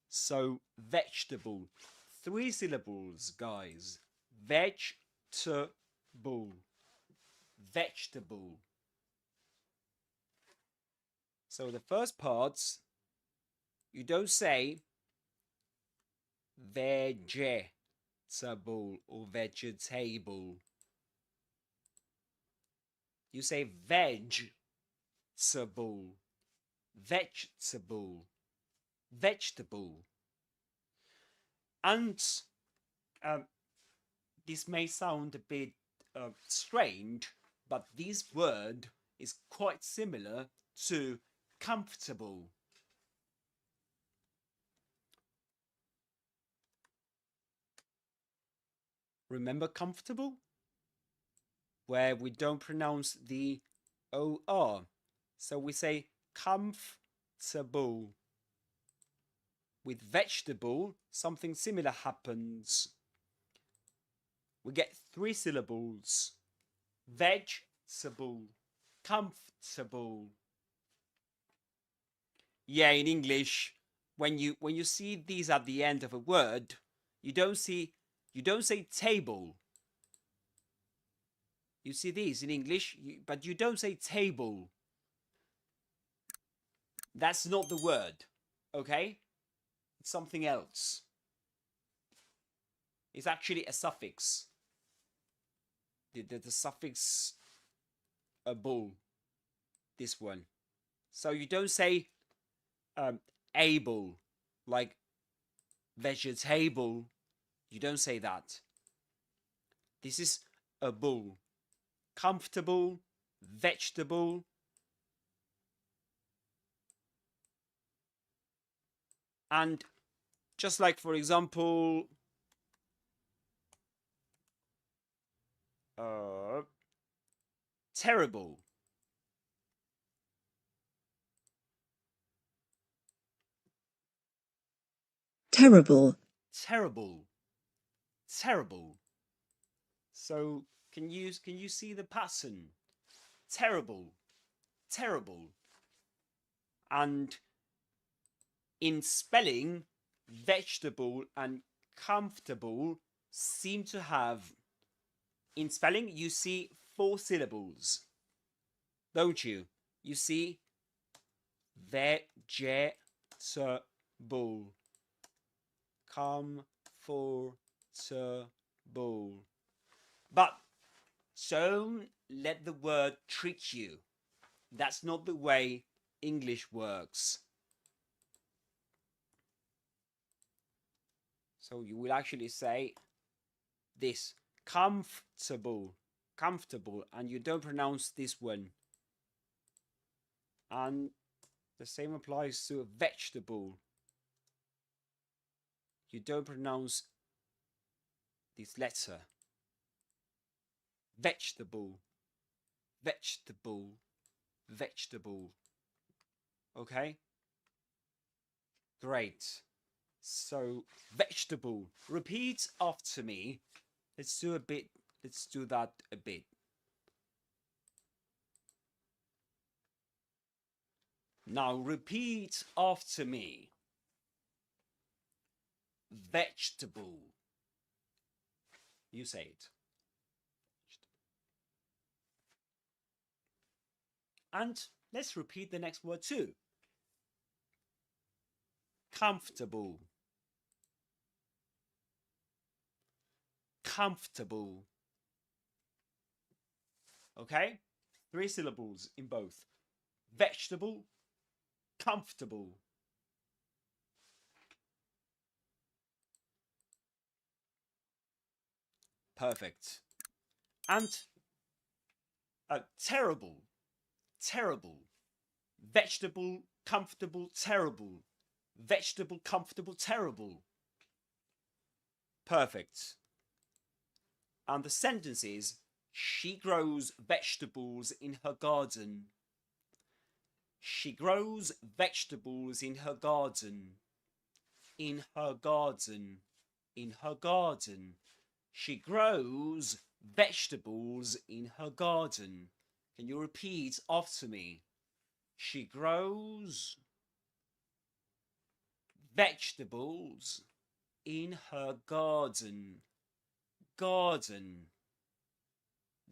So, vegetable. 3 syllables, guys. Vegetable. Vegetable. So, the first parts, you don't say vegetable or vegetable. You say vegetable. Vegetable. Vegetable. And this may sound a bit strange, but this word is quite similar to comfortable. Remember comfortable? Where we don't pronounce the OR. So we say comfortable. With vegetable, something similar happens. We get 3 syllables. Vegetable. Comfortable. Yeah, in English, when you see these at the end of a word, you don't say table. You see these in English, but you don't say table. That's not the word, okay? It's something else. It's actually a suffix. the suffix able, this one. So you don't say able, like vegetable. You don't say that. This is able. Comfortable, vegetable. And just like, for example, terrible. Terrible. Terrible. Terrible. So can you see the pattern? Terrible. Terrible. And in spelling, vegetable and comfortable seem to have, in spelling, you see 4 syllables, don't you? You see vegetable, comfortable. But don't let the word trick you. That's not the way English works. So you will actually say this, comfortable, comfortable, and you don't pronounce this one. And the same applies to a vegetable. You don't pronounce this letter. Vegetable, vegetable, vegetable. Okay? Great. So, vegetable. Repeat after me. Let's do that a bit. Now repeat after me. Vegetable. You say it. And let's repeat the next word too. Comfortable. Comfortable. Okay? 3 syllables in both. Vegetable, comfortable. Perfect. And terrible, terrible. Vegetable, comfortable, terrible. Vegetable, comfortable, terrible. Perfect. And the sentence is, she grows vegetables in her garden. She grows vegetables in her garden. In her garden. In her garden. She grows vegetables in her garden. Can you repeat after me? She grows vegetables in her garden. Garden.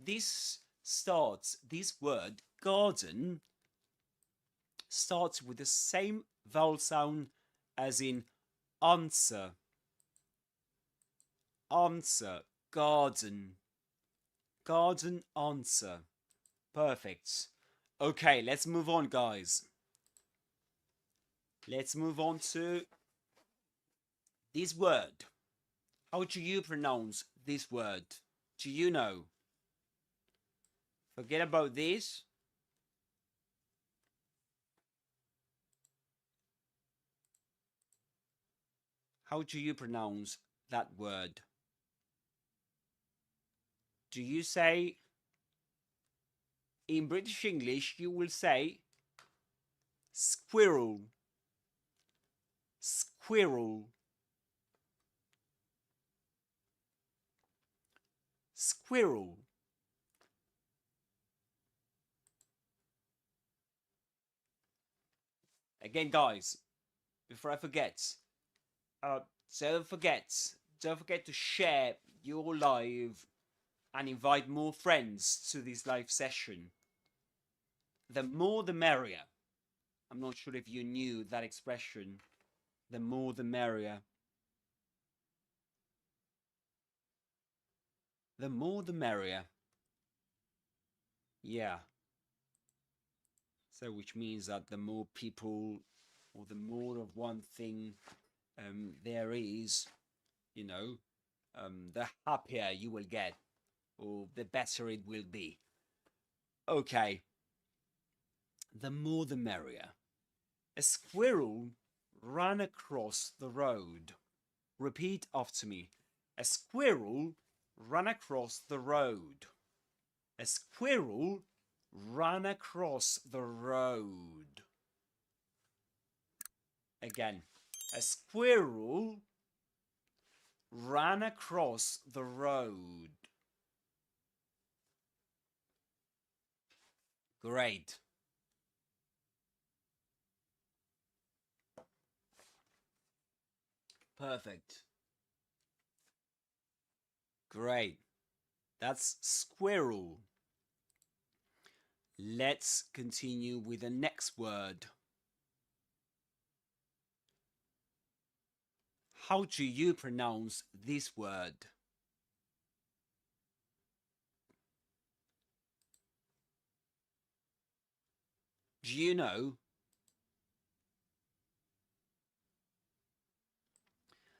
This word, garden, starts with the same vowel sound as in answer. Answer, garden. Garden, answer. Perfect. Okay, let's move on, guys. Let's move on to this word. How do you pronounce this word? Do you know? Forget about this. How do you pronounce that word? Do you say, in British English, you will say squirrel. Squirrel. Squirrel. Again, guys, before I forget, don't forget to share your live and invite more friends to this live session. The more the merrier. I'm not sure if you knew that expression. The more the merrier. The more the merrier. Yeah. So which means that the more people or the more of one thing there is, you know, the happier you will get or the better it will be. Okay. The more the merrier. A squirrel ran across the road. Repeat after me. A squirrel ran across the road. A squirrel ran across the road. Again. A squirrel ran across the road. Great. Perfect. Great. That's squirrel. Let's continue with the next word. How do you pronounce this word? Do you know?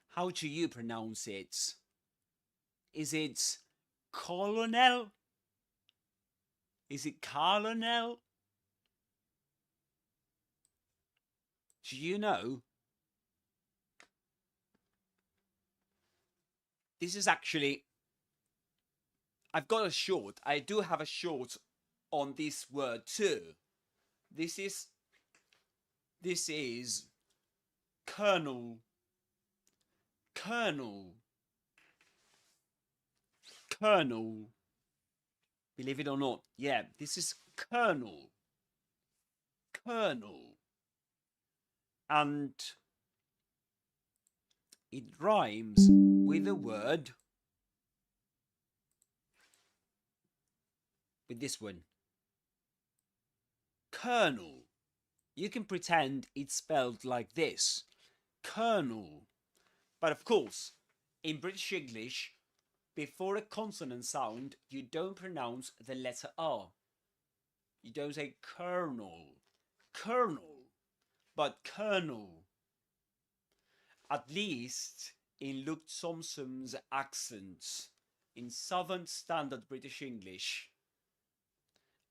How do you pronounce it? Is it colonel? Is it colonel? Do you know? This is actually, I've got a short. I do have a short on this word too. This is colonel. Colonel. Colonel. Believe it or not. Yeah, this is colonel. Colonel. And it rhymes with the word, with this one. Colonel. You can pretend it's spelled like this. Colonel. But of course, in British English, before a consonant sound, you don't pronounce the letter R. You don't say colonel. Colonel. But colonel. At least in Luke Thompson's accent, in Southern Standard British English,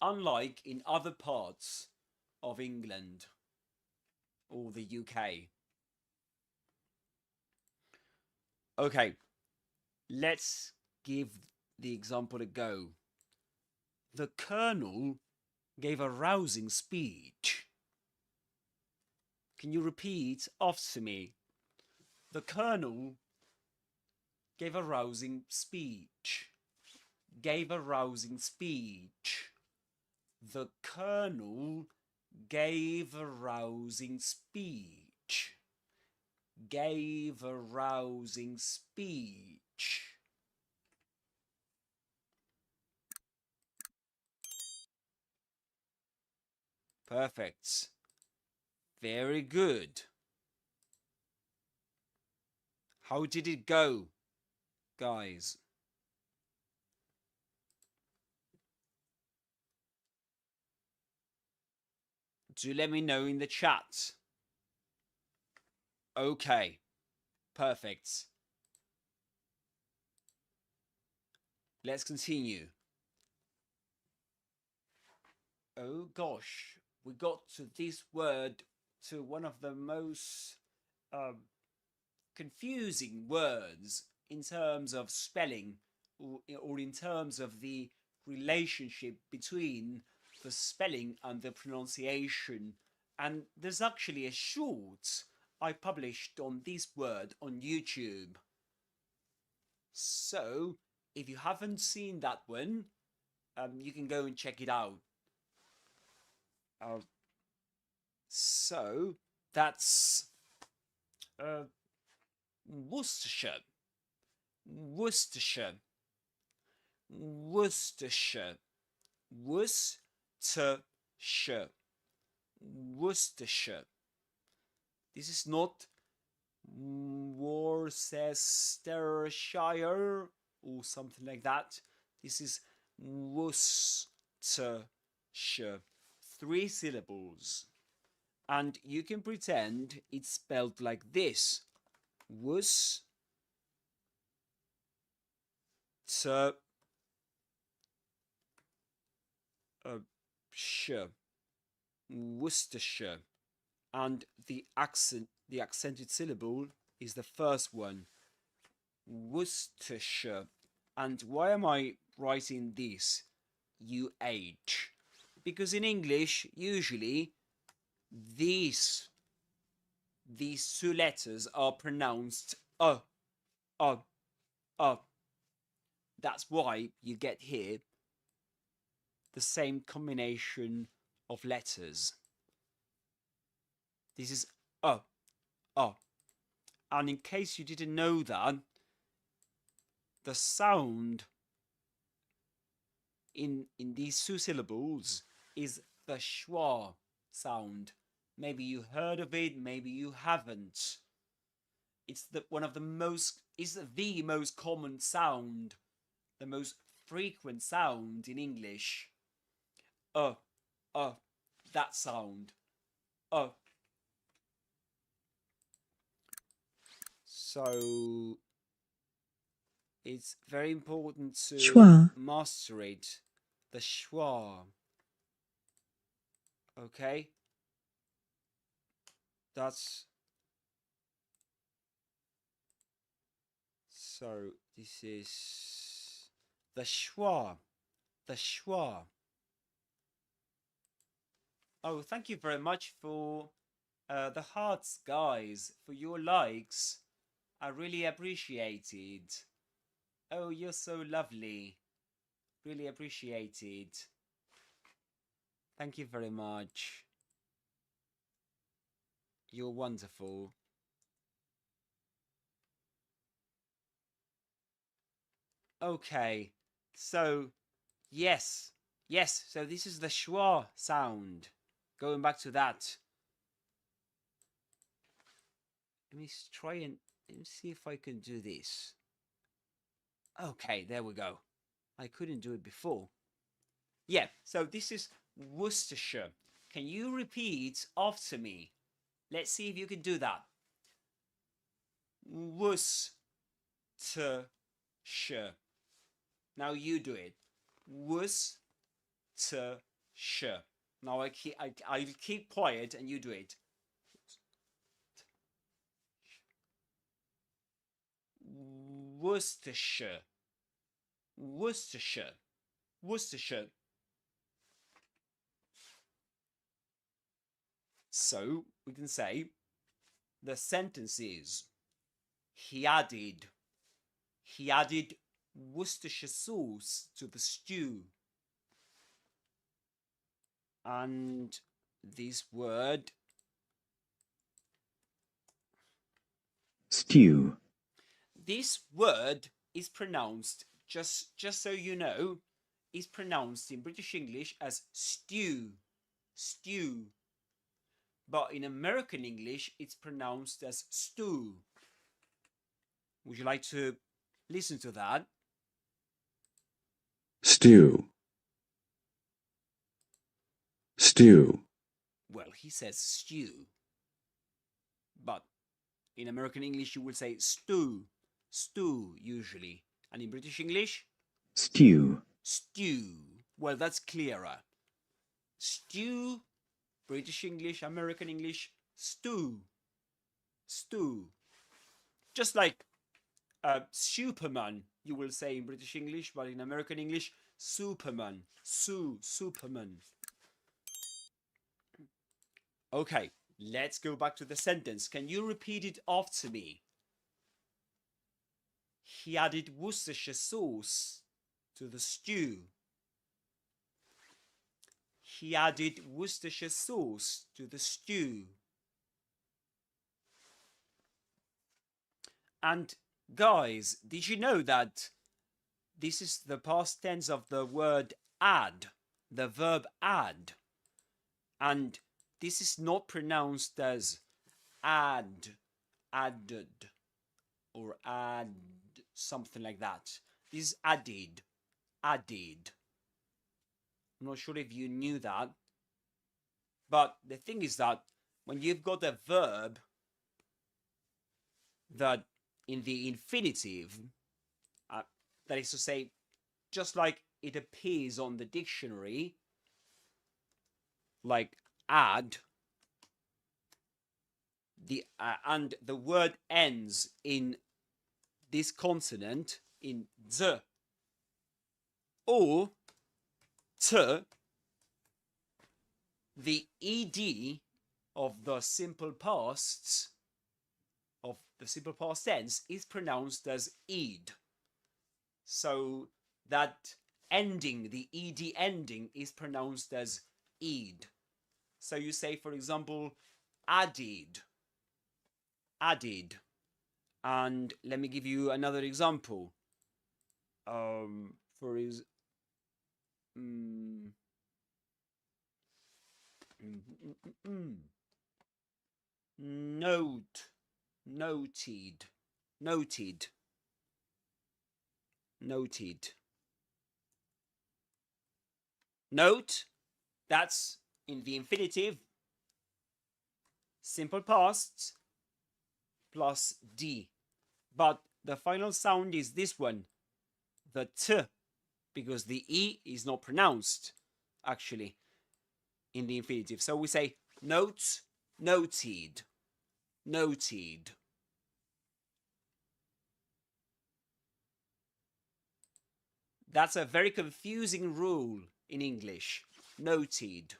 unlike in other parts of England or the UK. Okay, let's give the example a go. The Colonel gave a rousing speech. Can you repeat after me? The Colonel gave a rousing speech. Gave a rousing speech. The Colonel gave a rousing speech. Gave a rousing speech. Perfect. Very good. How did it go, guys? Do let me know in the chat. Okay. Perfect. Let's continue. Oh gosh, we got to this word, to one of the most confusing words in terms of spelling or in terms of the relationship between the spelling and the pronunciation. And there's actually a short I published on this word on YouTube. So if you haven't seen that one, you can go and check it out. So that's Worcestershire. Worcestershire. Worcestershire. Worcestershire. Worcestershire. This is not Worcestershire or something like that. This is Worcestershire. Worcestershire. 3 syllables. And you can pretend it's spelled like this. Worcestershire. Worcestershire. And the accented syllable is the first one. Worcestershire. And why am I writing this? UH. Because in English, usually, these 2 letters are pronounced That's why you get here the same combination of letters. This is and in case you didn't know that, the sound in these 2 syllables is the schwa sound. Maybe you heard of it, maybe you haven't. It's the most common sound, the most frequent sound in English. That sound. So it's very important to Schwa. master it. The schwa. Okay? That's... So this is the schwa. The schwa. Oh, thank you very much for the hearts, guys, for your likes. I really appreciate it. Oh, you're so lovely. Really appreciate it. Thank you very much. You're wonderful. Okay, so yes, so this is the schwa sound. Going back to that. Let me try and see if I can do this. Okay, there we go. I couldn't do it before. Yeah, so this is Worcestershire. Can you repeat after me? Let's see if you can do that. Worcestershire. Now you do it. Worcestershire. Now I'll keep quiet and you do it. Worcestershire. Worcestershire. Worcestershire. So we can say the sentence is he added Worcestershire sauce to the stew. And this word stew. This word is pronounced, just so you know, is pronounced in British English as stew. Stew. But in American English, it's pronounced as stew. Would you like to listen to that? Stew. Stew. Well, he says stew. But in American English, you will say stew. Stew, usually. And in British English? Stew. Stew. Well, that's clearer. Stew, British English, American English, stew. Stew. Just like Superman, you will say in British English, but in American English, Superman. Superman. Okay, let's go back to the sentence. Can you repeat it after me? He added Worcestershire sauce to the stew. He added Worcestershire sauce to the stew. And guys, did you know that this is the past tense of the word add, the verb add? And this is not pronounced as add, added, or add, something like that. This is added, added. I'm not sure if you knew that. But the thing is that when you've got a verb that in the infinitive, that is to say, just like it appears on the dictionary, like add, and the word ends in this consonant, in z or t, the ed of the simple past tense is pronounced as ed. So that ending, the ed ending, is pronounced as ed. So you say, for example, added. And let me give you another example. Noted. Note, that's in the infinitive, simple past plus d. But the final sound is this one, the t, because the e is not pronounced, actually, in the infinitive. So we say note, noted. That's a very confusing rule in English. Noted.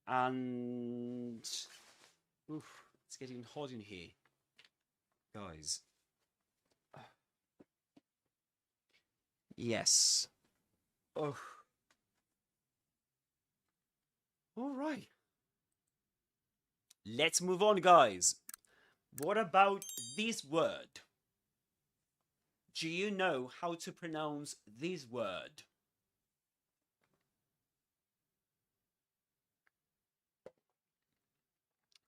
And it's getting hot in here, guys. Yes. All right. Let's move on, guys. What about this word? Do you know how to pronounce this word?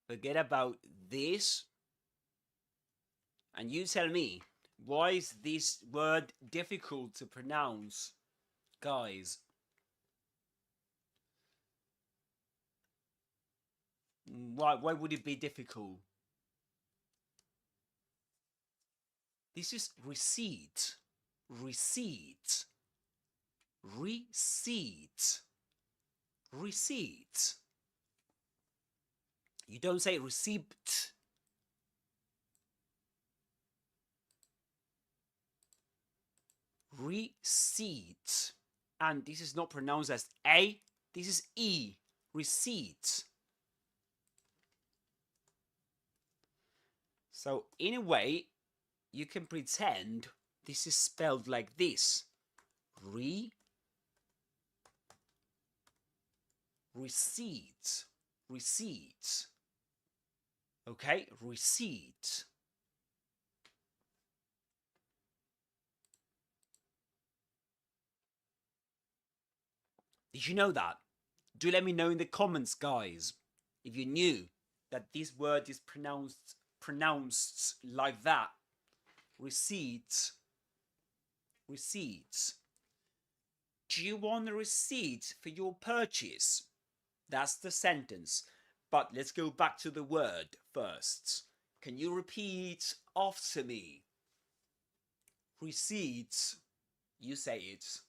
Forget about this. And you tell me, why is this word difficult to pronounce, guys? Why would it be difficult? This is receipt. You don't say receipt. Receipt. And this is not pronounced as A, this is E. Receipt. So in a way, you can pretend this is spelled like this. Receipt. Okay, receipt. Did you know that? Do let me know in the comments, guys, if you knew that this word is pronounced like that. Receipt. Do you want a receipt for your purchase? That's the sentence. But let's go back to the word first. Can you repeat after me? Receipt. You say it.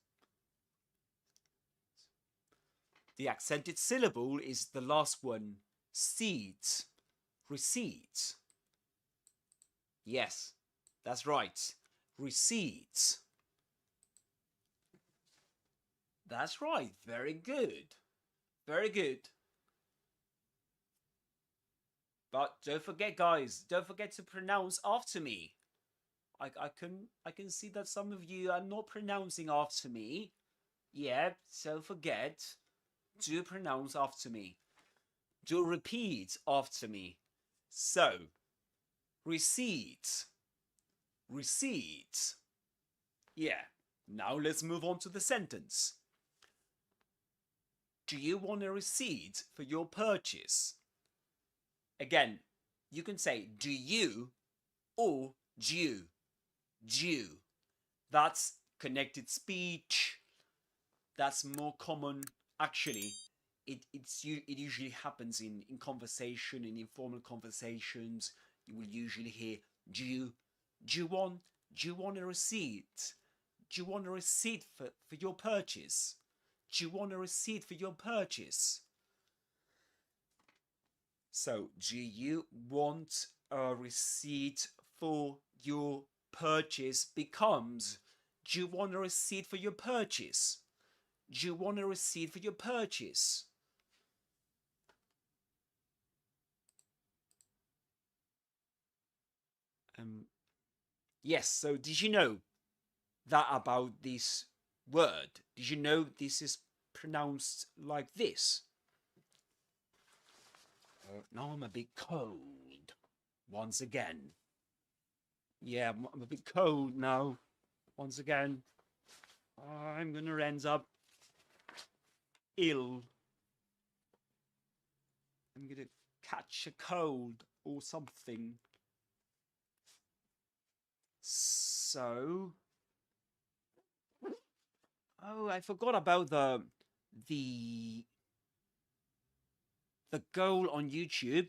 The accented syllable is the last one. Seat. Receipt. Yes, that's right. Receipt. That's right. Very good. But don't forget, guys, don't forget to pronounce after me. I can see that some of you are not pronouncing after me. Yeah, so forget. Do pronounce after me. Do repeat after me. So, receipt. Yeah, now let's move on to the sentence. Do you want a receipt for your purchase? Again, you can say do you or due. That's connected speech. That's more common. Actually, it usually happens in conversation, in informal conversations. You will usually hear, do you want a receipt? Do you want a receipt for your purchase? Do you want a receipt for your purchase? So, do you want a receipt for your purchase becomes, do you want a receipt for your purchase? Do you want a receipt for your purchase? Yes, so did you know that about this word? Did you know this is pronounced like this? Now I'm a bit cold. Once again. Yeah, I'm a bit cold now. Once again. I'm gonna end up ill. I'm gonna catch a cold or something. So, oh, I forgot about the goal on YouTube.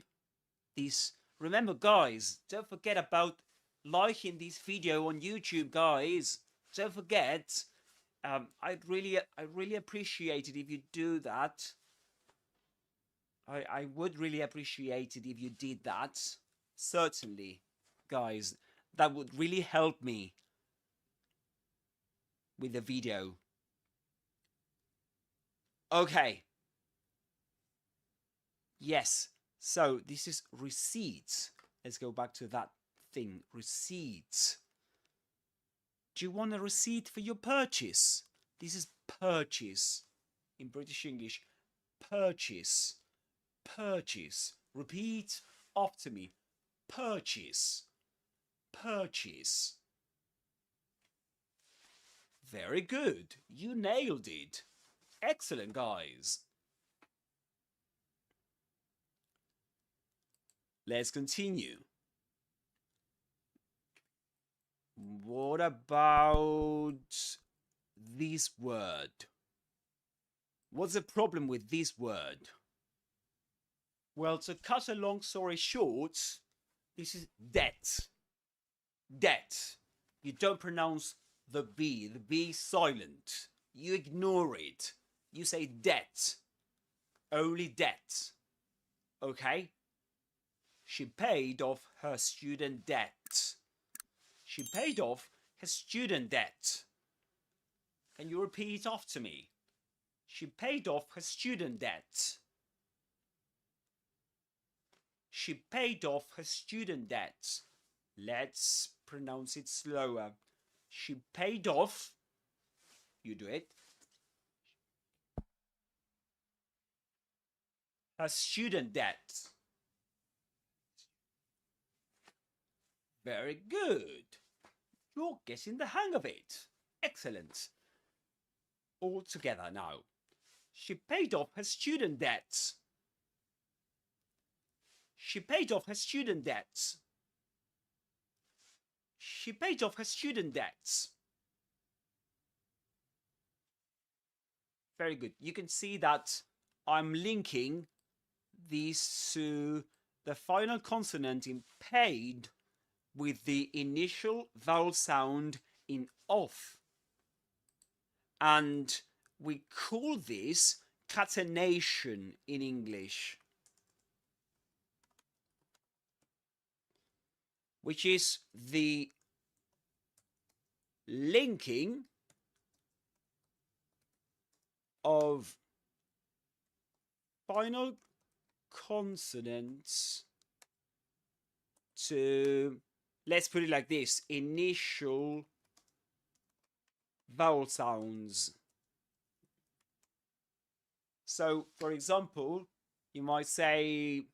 Remember, guys, don't forget about liking this video on YouTube, guys. Don't forget. I'd really appreciate it if you do that. I would really appreciate it if you did that. Certainly, guys. That would really help me with the video. Okay. Yes. So this is receipts. Let's go back to that thing. Receipts. Do you want a receipt for your purchase? This is purchase. In British English, purchase. Purchase. Repeat after me. Purchase. Purchase. Very good. You nailed it. Excellent, guys. Let's continue. What about this word? What's the problem with this word? Well, to cut a long story short, this is debt. Debt. You don't pronounce the B. The B is silent. You ignore it. You say debt. Only debt. Okay? She paid off her student debt. She paid off her student debt. Can you repeat after me? She paid off her student debt. She paid off her student debt. Let's pronounce it slower. She paid off. You do it. Her student debt. Very good. You're getting the hang of it. Excellent. All together now. She paid off her student debt. She paid off her student debt. She paid off her student debts. Very good. You can see that I'm linking these to the final consonant in paid with the initial vowel sound in off. And we call this catenation in English, which is the linking of final consonants to, let's put it like this, initial vowel sounds. So, for example, you might say,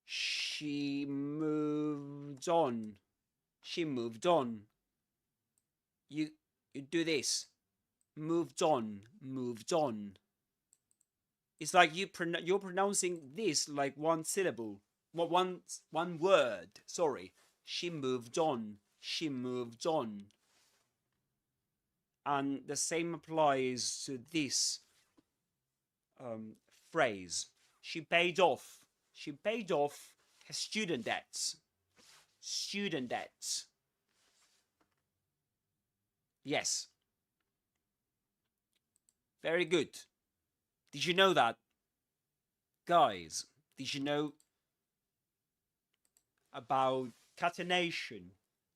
she moved on. She moved on. You do this. Moved on. Moved on. It's like you're pronouncing this like one syllable. One word. Sorry. She moved on. she moved on. And the same applies to this phrase. She paid off. She paid off her student debts. Student debts. Yes. Very good. Did you know that? Guys, did you know about catenation?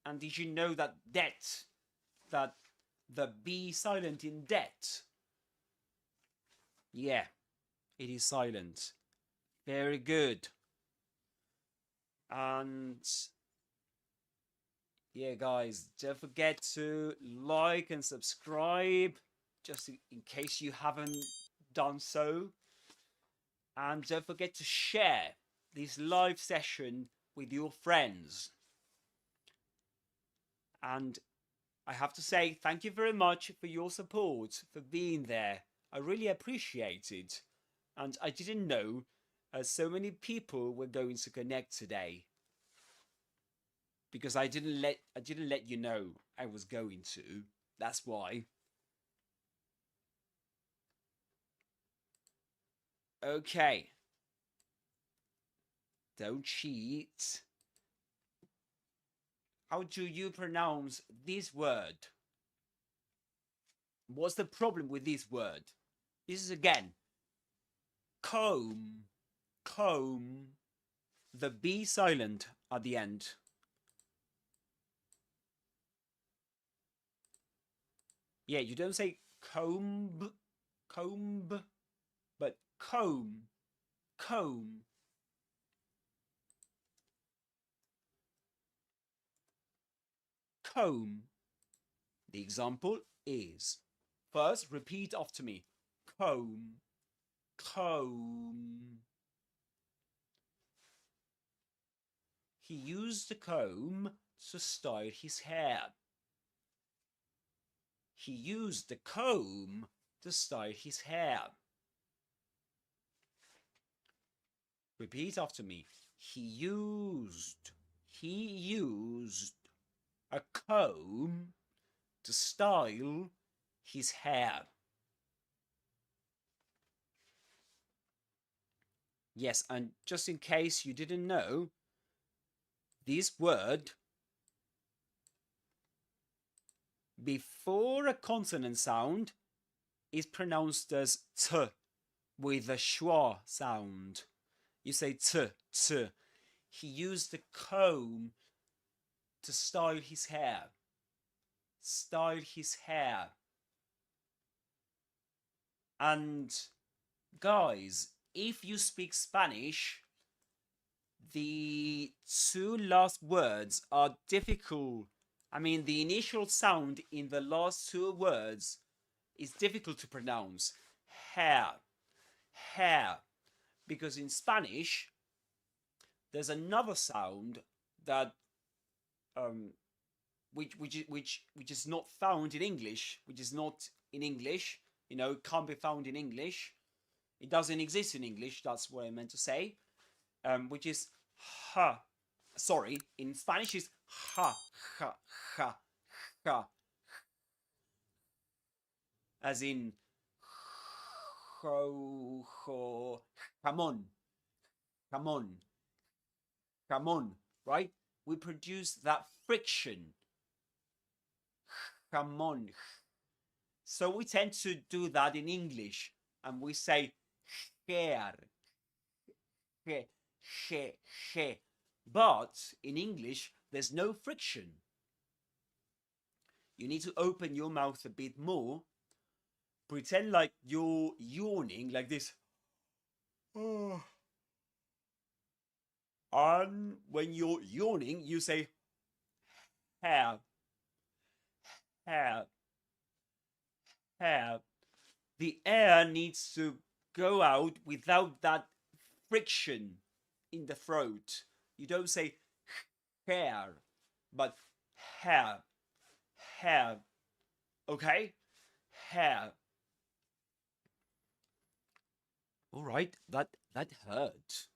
And did you know that debt, that the B silent in debt? Yeah, it is silent. Very good. And yeah, guys, don't forget to like and subscribe, just in case you haven't done so. And don't forget to share this live session with your friends. And I have to say thank you very much for your support, for being there. I really appreciate it. And I didn't know so many people were going to connect today, because I didn't let you know I was going to. That's why. Okay. Don't cheat. How do you pronounce this word? What's the problem with this word? This is again comb. Comb. The B silent at the end. Yeah, you don't say comb, comb, but comb, comb. Comb. The example is, first repeat after me. Comb, comb. He used the comb to style his hair. He used the comb to style his hair. Repeat after me. He used a comb to style his hair. Yes, and just in case you didn't know, this word before a consonant sound is pronounced as t with a schwa sound. You say t, t. He used the comb to style his hair. Style his hair. And guys, if you speak Spanish, the two last words are difficult. I mean, the initial sound in the last two words is difficult to pronounce. Hair. Hair. Because in Spanish, there's another sound that which is not found in English, which is not in English, you know, can't be found in English. It doesn't exist in English, that's what I meant to say. Which is ha. Sorry, in Spanish is ha, ha, ha, ha. As in jamón, jamón, jamón, right? We produce that friction. Jamón. So we tend to do that in English, and we say hair, hair. But in English, there's no friction. You need to open your mouth a bit more. Pretend like you're yawning like this. And when you're yawning, you say hair, hair, hair. The air needs to go out without that friction in the throat. You don't say hair, but hair, hair. Okay? Hair. All right, that hurt.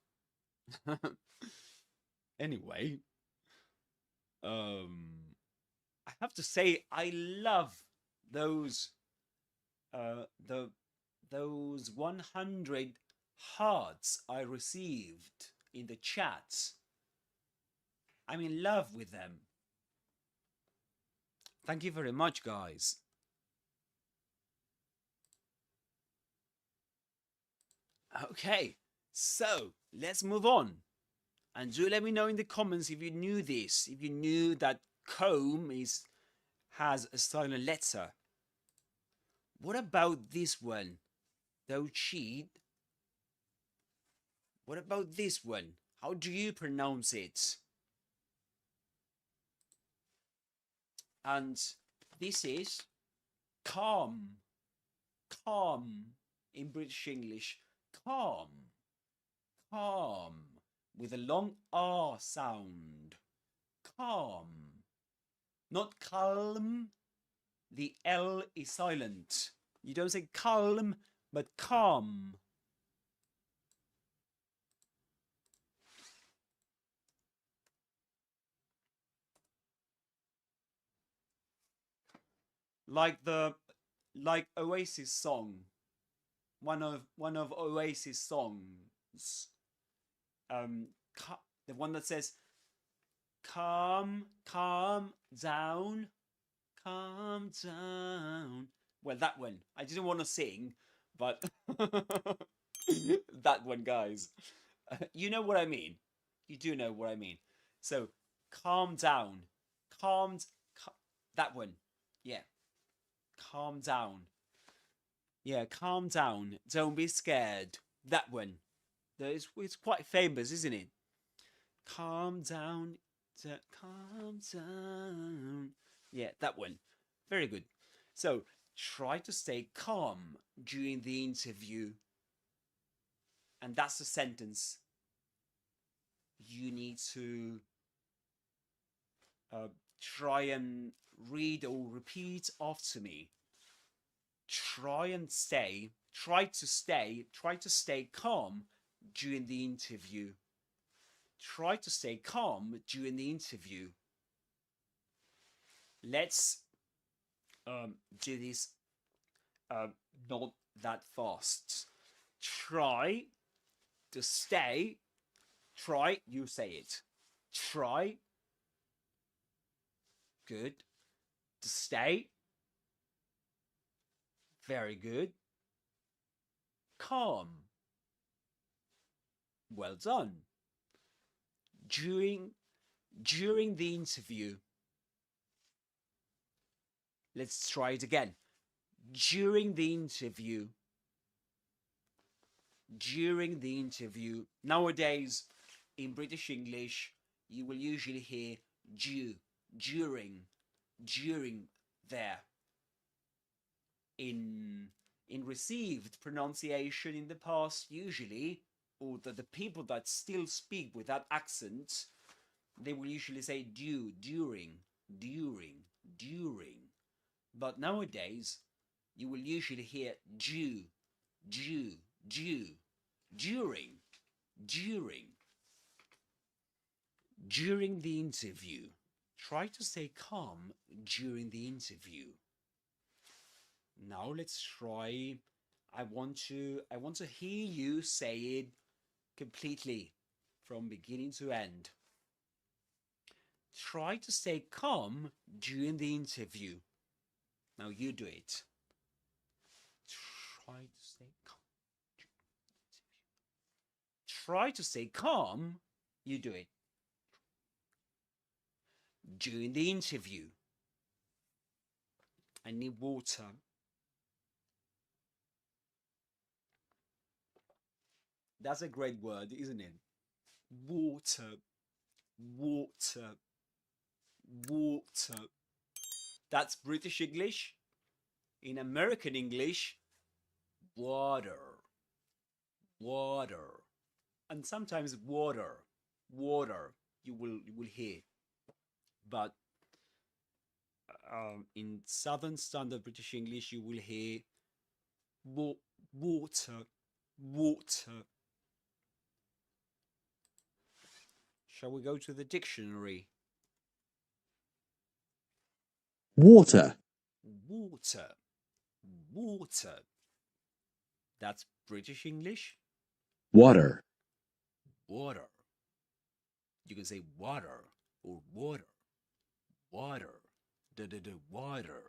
Anyway, I have to say, I love those those 100 hearts I received in the chat. I'm in love with them. Thank you very much, guys. Okay, so let's move on. And do let me know in the comments if you knew this, if you knew that comb has a silent letter. What about this one? Though cheat. What about this one? How do you pronounce it? And this is calm. Calm in British English. Calm. Calm. With a long R sound. Calm. Not calm. The L is silent. You don't say calm, but calm. Like Oasis song. One of Oasis songs. The one that says calm down. Calm down. Well, that one. I didn't want to sing, but that one, guys. You know what I mean. You do know what I mean. So, calm down. That one. Yeah. Calm down. Yeah, calm down. Don't be scared. That one. It's quite famous, isn't it? Calm down. Calm down. Yeah, that one. Very good. So, try to stay calm during the interview. And that's the sentence. You need to try and read or repeat after me. Try to stay calm during the interview. Try to stay calm during the interview. Let's do this not that fast. Try to stay. Try, you say it. Try. Good. To stay. Very good. Calm. Well done. During the interview. Let's try it again. During the interview. During the interview. Nowadays, in British English, you will usually hear during there. In received pronunciation in the past, usually, or the people that still speak with that accent, they will usually say during. But nowadays, you will usually hear during. During the interview. Try to stay calm during the interview. Now let's try. I want to hear you say it completely from beginning to end. Try to stay calm during the interview. Now you do it. Try to stay calm. Try to stay calm. You do it. During the interview. I need water. That's a great word, isn't it? Water. That's British English. In American English, water. And sometimes water. You will hear. But in Southern Standard British English, you will hear water. Shall we go to the dictionary? Water. Water. Water. That's British English. Water. Water. You can say water or water. Water. Water.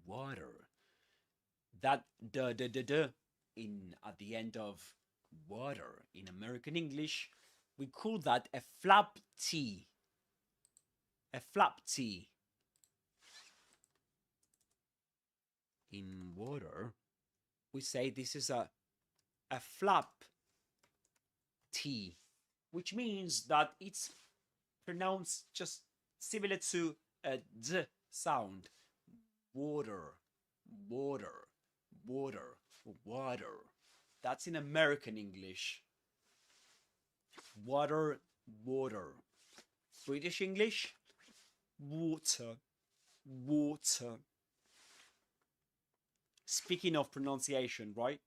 Water. That in at the end of water in American English, we call that a flap T. A flap T. In water, we say this is a flap T, which means that it's pronounced just similar to a D sound. Water, water, water, water. That's in American English. Water, water. British English, water, water. Speaking of pronunciation, right?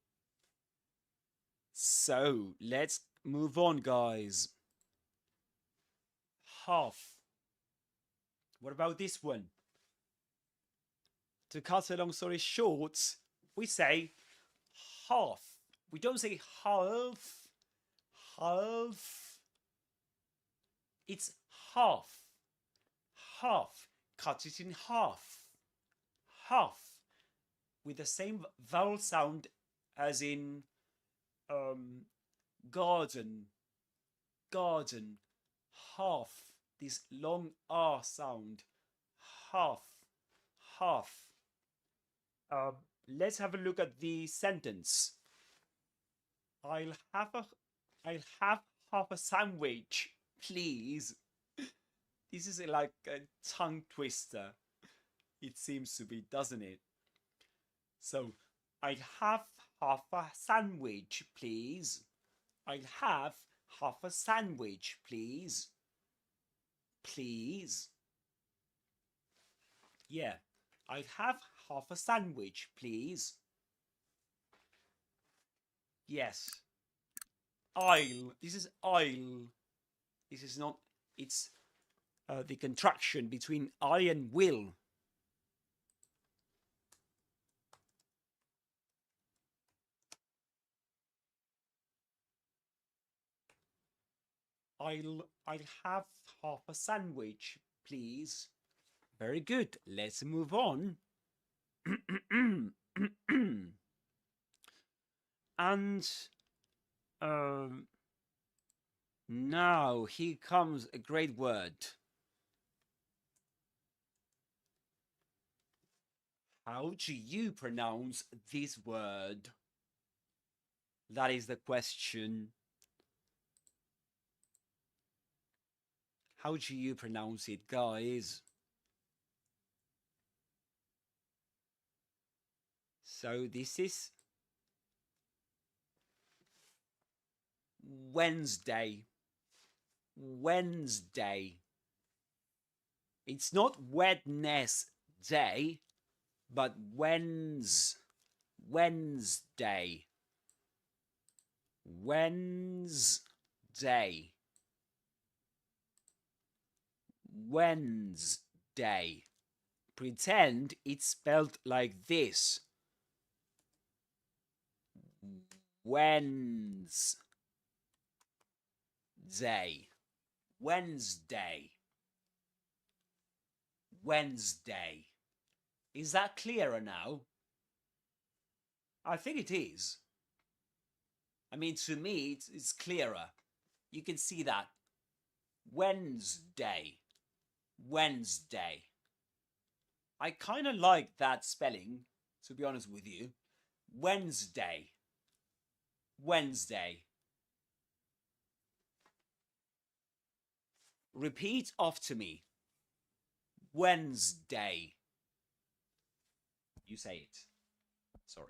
So let's move on, guys. Half. What about this one? To cut a long story short, we say half. We don't say half. Half. It's half. Half. Cut it in half. Half. With the same vowel sound as in garden. Garden. Half. This long R sound. Half. Half. Let's have a look at the sentence. I'll have half a sandwich, please. This is like a tongue twister. It seems to be, doesn't it? So, I'll have half a sandwich, please. I'll have half a sandwich, please. Please. Yeah. I'll have half a sandwich, please. Yes. I'll. This is I'll. This is not. It's the contraction between I and will. I'll have half a sandwich, please. Very good. Let's move on. And now here comes a great word. How do you pronounce this word? That is the question. How do you pronounce it, guys? So this is Wednesday. Wednesday. It's not Wednesday, but Wednesday. Wednesday. Wednesday. Pretend it's spelled like this. Wednesday. Wednesday. Wednesday. Is that clearer now? I think it is. I mean, to me, it's clearer. You can see that. Wednesday. Wednesday. I kind of like that spelling, to be honest with you. Wednesday. Wednesday. Repeat after me. Wednesday. You say it. Sorry.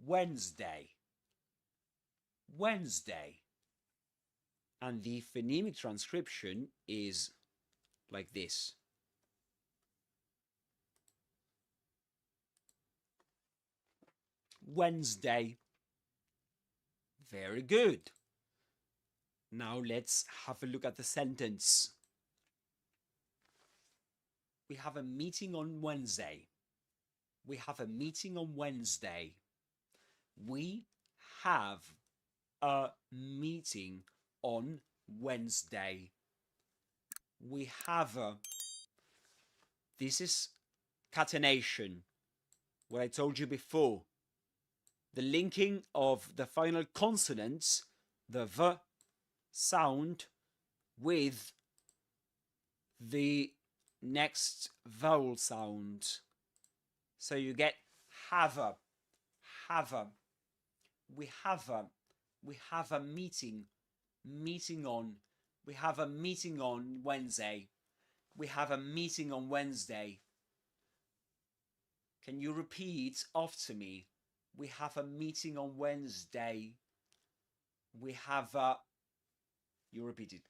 Wednesday. Wednesday. And the phonemic transcription is like this. Wednesday. Very good. Now let's have a look at the sentence. We have a meeting on Wednesday. We have a meeting on Wednesday. We have a meeting on Wednesday. We have a... This is catenation. What I told you before. The linking of the final consonants, the V sound, with the next vowel sound. So you get have a. We have a meeting on. We have a meeting on Wednesday. We have a meeting on Wednesday. Can you repeat after me? We have a meeting on Wednesday. We have a... You repeat it.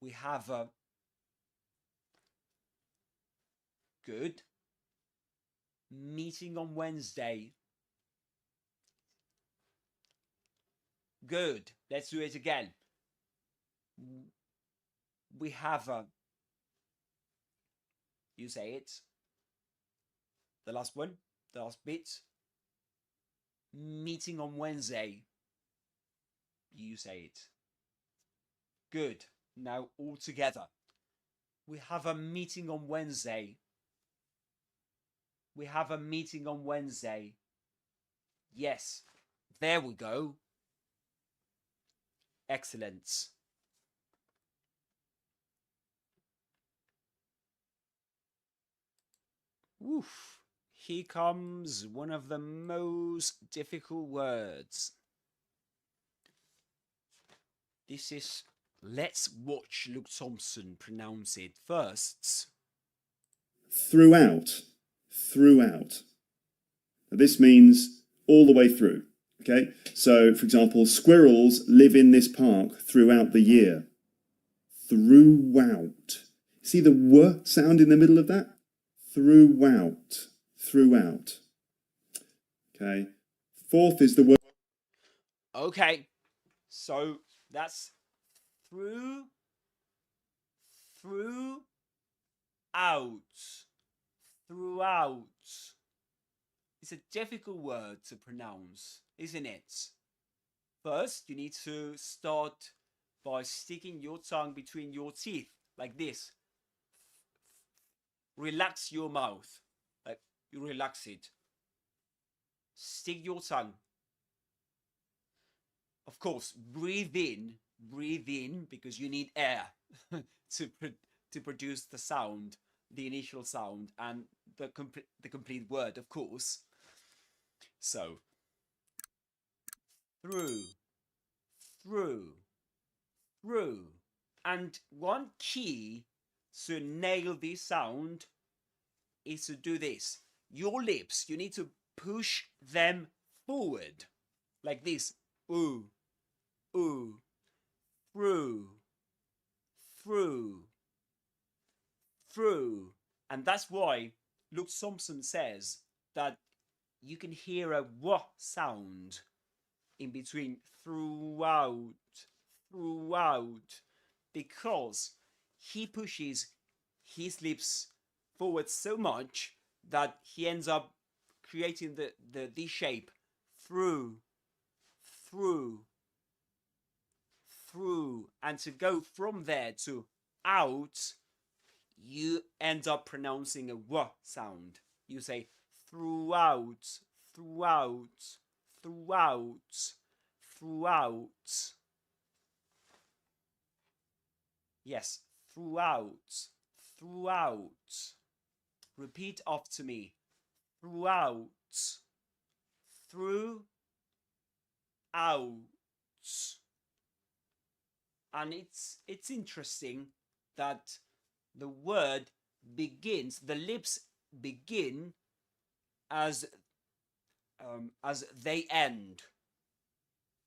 We have a... Good. Meeting on Wednesday. Good. Let's do it again. We have a... You say it. The last one. The last bit. Meeting on Wednesday. You say it. Good. Now all together. We have a meeting on Wednesday. We have a meeting on Wednesday. Yes. There we go. Excellent. Woof. Here comes one of the most difficult words. This is... Let's watch Luke Thompson pronounce it first. Throughout. Throughout. Now, this means all the way through. Okay? So, for example, squirrels live in this park throughout the year. Throughout. See the W sound in the middle of that? Throughout. Throughout. Okay. Fourth is the word. Okay. So that's throughout. Throughout. It's a difficult word to pronounce, isn't it? First, you need to start by sticking your tongue between your teeth, like this. Relax your mouth, like you relax it. Stick your tongue. Of course, breathe in, because you need air to produce the sound, the initial sound, and the complete word, of course. So, through. And one key to nail this sound is to do this. Your lips, you need to push them forward, like this. Ooh, ooh, through. And that's why Luke Thompson says that you can hear a W sound in between throughout, because he pushes his lips forward so much that he ends up creating the shape through. And to go from there to out, you end up pronouncing a W sound. You say throughout. Yes, throughout. Repeat after me. Throughout. And it's interesting that the word begins, the lips begin as they end.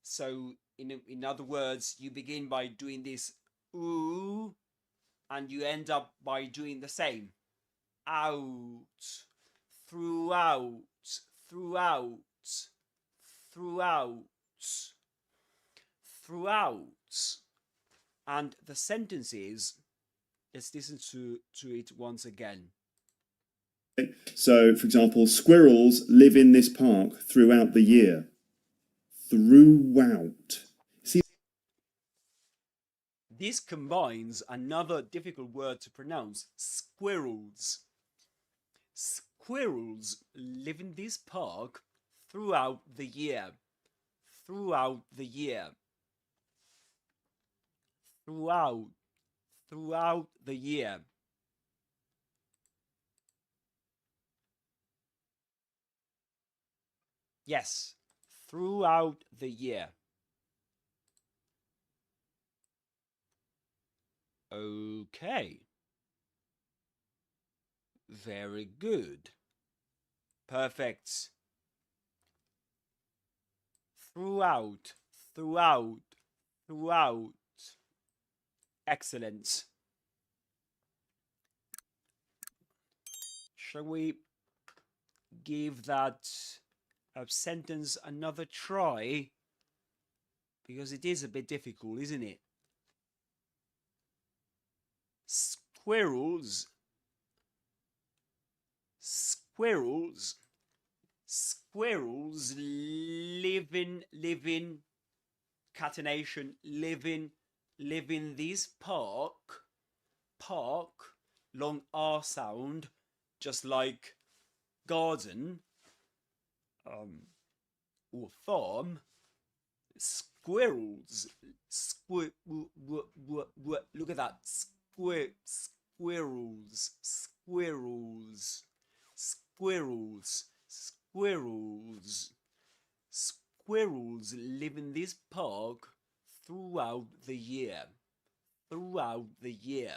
So in other words, you begin by doing this ooh, and you end up by doing the same. Out, throughout. And the sentences, let's listen to it once again. So, for example, squirrels live in this park throughout the year. Throughout. See, this combines another difficult word to pronounce, squirrels. Squirrels live in this park throughout the year. Throughout the year. Throughout the year. Yes, throughout the year. Okay. Very good. Perfect. Throughout. Excellent. Shall we give that sentence another try? Because it is a bit difficult, isn't it? Squirrels live in catenation, live in this park, long R sound, just like garden or farm. Squirrels, look at that, squirrels live in this park throughout the year. Throughout the year.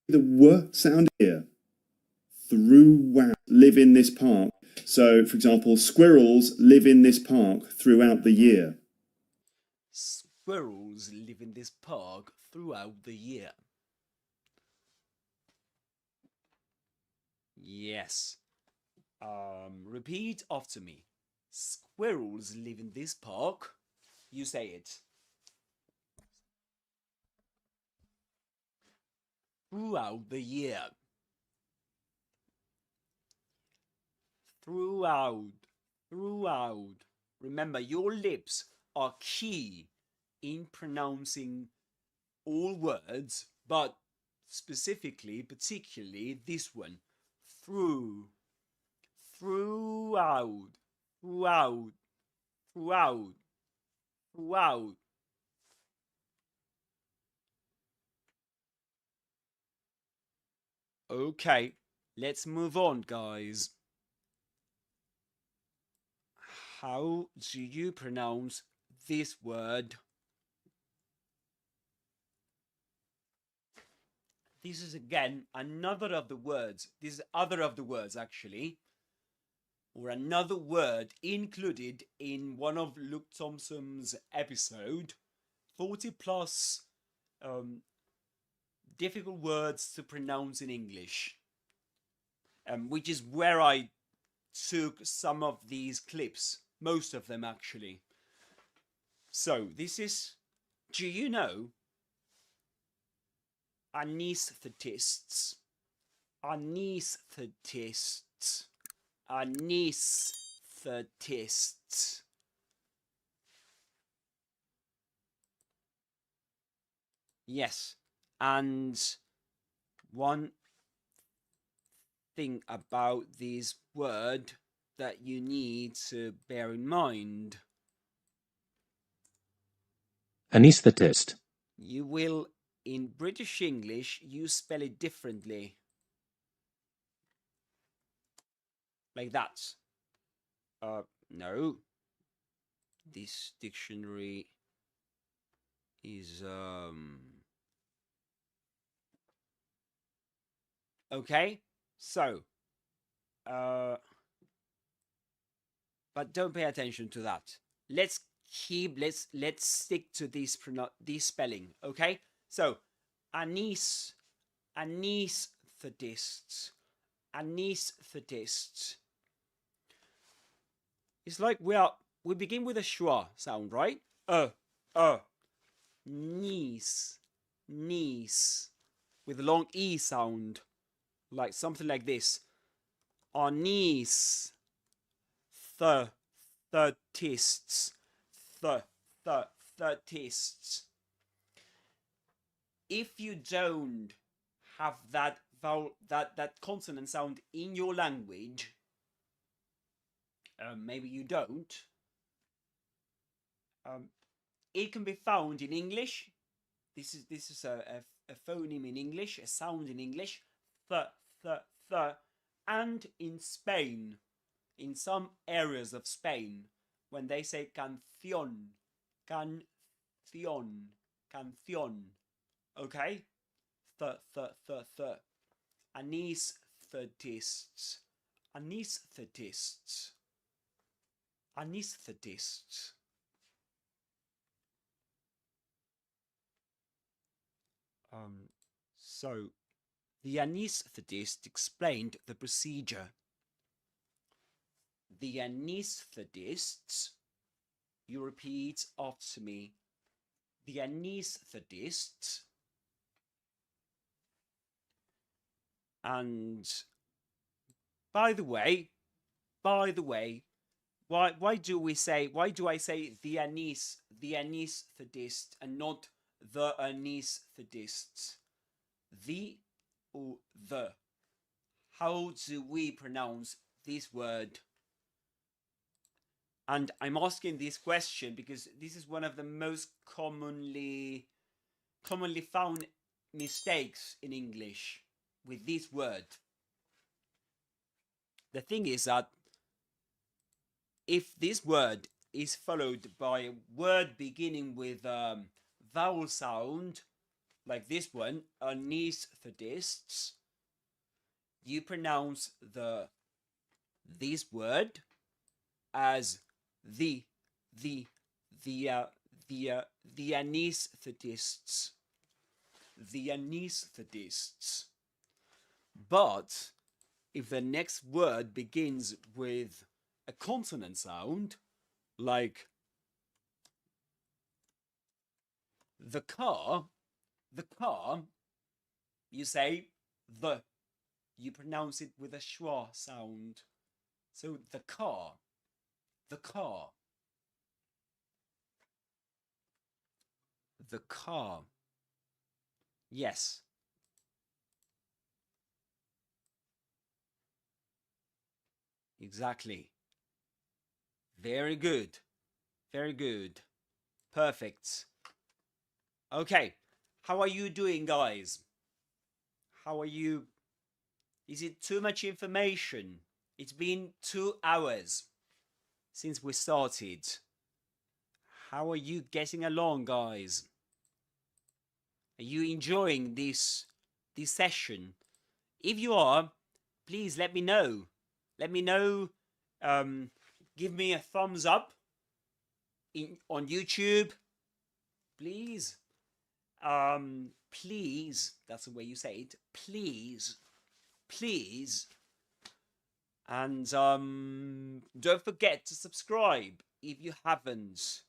the w sound here. Throughout. Live in this park. So, for example, squirrels live in this park throughout the year. Squirrels live in this park throughout the year. Yes. Repeat after me. Squirrels live in this park. You say it. Throughout the year. Throughout. Remember, your lips are key in pronouncing all words, but particularly this one. Throughout. Okay, let's move on, guys. How do you pronounce this word? This is again another of the words. This is other of the words actually, or another word included in one of Luke Thompson's episode, 40 plus difficult words to pronounce in English, which is where I took some of these clips, most of them actually. So this is, do you know, anesthetists. Yes, and one thing about this word that you need to bear in mind. Anaesthetist. You will, in British English, you spell it differently. Like that. No. This dictionary is okay, so but don't pay attention to that. Let's stick to this spelling, okay? So anesthetists. It's like we begin with a schwa sound, right? Knees. niece, with a long E sound, like something like this. Anesthetists, thetists. If you don't have that vowel, that consonant sound in your language, maybe you don't. It can be found in English. This is a phoneme in English, a sound in English, and in Spain, in some areas of Spain, when they say canción, okay? Anaesthetists, anaesthetists, anaesthetists. So the anaesthetist explained the procedure. The anaesthetists, you repeat after me. The anaesthetists, and by the way, why do I say the anaesthetist and not the anaesthetists? The or the? How do we pronounce this word? And I'm asking this question because this is one of the most commonly found mistakes in English with this word. The thing is that if this word is followed by a word beginning with a vowel sound, like this one, anaesthetists, you pronounce this word as the anaesthetists. The anaesthetists. But if the next word begins with a consonant sound, like the car, you say the. You pronounce it with a schwa sound. So the car. The car. The car. Yes. Exactly. Very good. Very good. Perfect. Okay. How are you doing, guys? How are you? Is it too much information? It's been 2 hours since we started. How are you getting along, guys? Are you enjoying this session? If you are, please let me know. Let me know. Give me a thumbs up on YouTube, please. Please, that's the way you say it. Please. And don't forget to subscribe if you haven't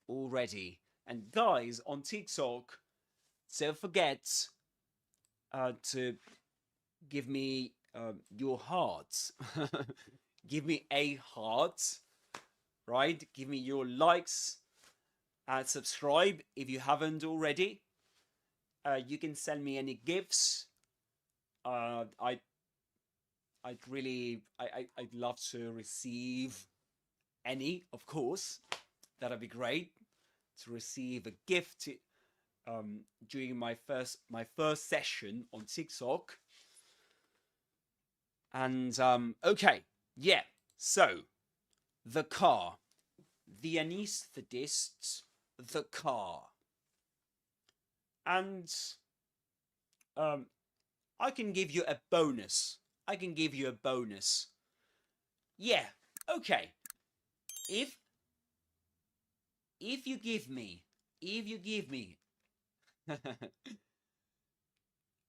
already. And guys on TikTok, don't forget to give me your hearts. Give me a heart, right? Give me your likes and subscribe if you haven't already. You can send me any gifts. I'd love to receive any, of course. That'd be great to receive a gift during my first session on TikTok. And okay, yeah. So the car, the anaesthetists, the car, and I can give you a bonus. Yeah, okay. If you give me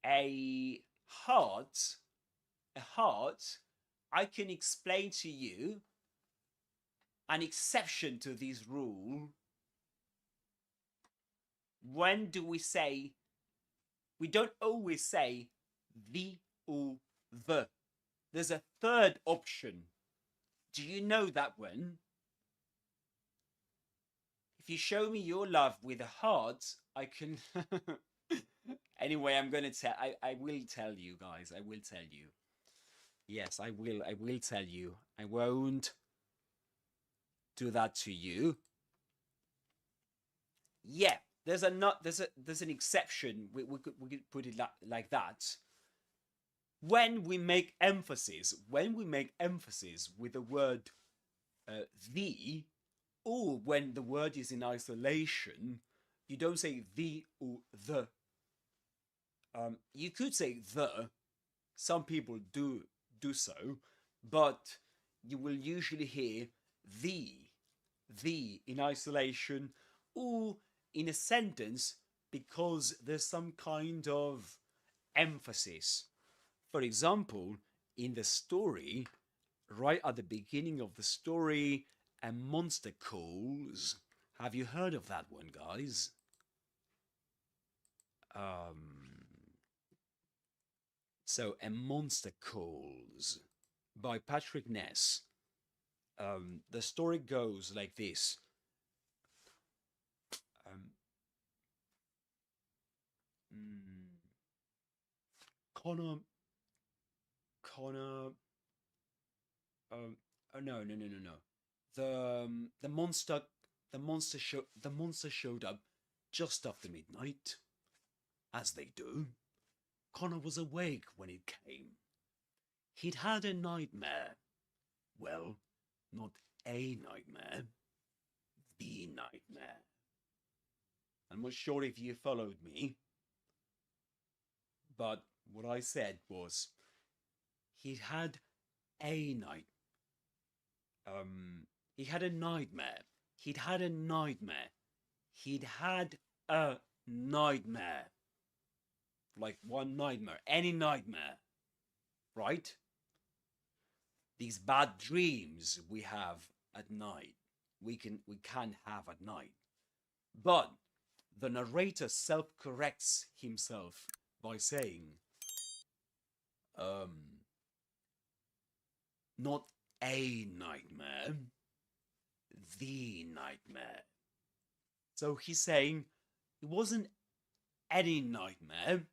a heart, I can explain to you an exception to this rule when do we say, we don't always say the or the. There's a third option. Do you know that one? If you show me your love with a heart, I can... Anyway, I'm going to tell... I will tell you, guys. I will tell you. Yes, I will tell you. I won't do that to you. Yeah, there's an exception. We could put it like that. When we make emphasis with the word the, or when the word is in isolation, you don't say the or the. You could say the. Some people do so, but you will usually hear the in isolation or in a sentence because there's some kind of emphasis. For example, in the story, right at the beginning of the story, a monster calls. Have you heard of that one, guys? So, A Monster Calls by Patrick Ness. The story goes like this. Connor. Oh no. The monster showed up just after midnight, as they do. Connor was awake when it came. He'd had a nightmare. Well, not a nightmare, the nightmare. I'm not sure if you followed me, but what I said was he had a night. He had a nightmare. He'd had a nightmare. He'd had a nightmare. Like one nightmare, any nightmare, right? These bad dreams we have at night, we can have at night. But the narrator self-corrects himself by saying, not a nightmare, the nightmare. So he's saying it wasn't any nightmare,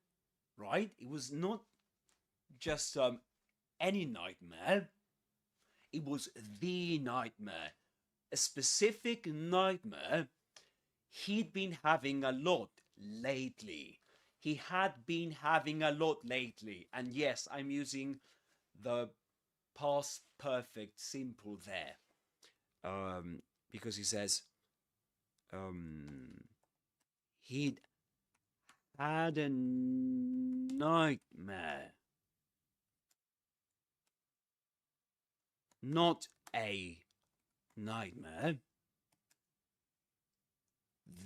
right? It was not just any nightmare. It was the nightmare, a specific nightmare he'd been having a lot lately. He had been having a lot lately. And yes, I'm using the past perfect simple there. Because he says, he'd had a nightmare. Not a nightmare.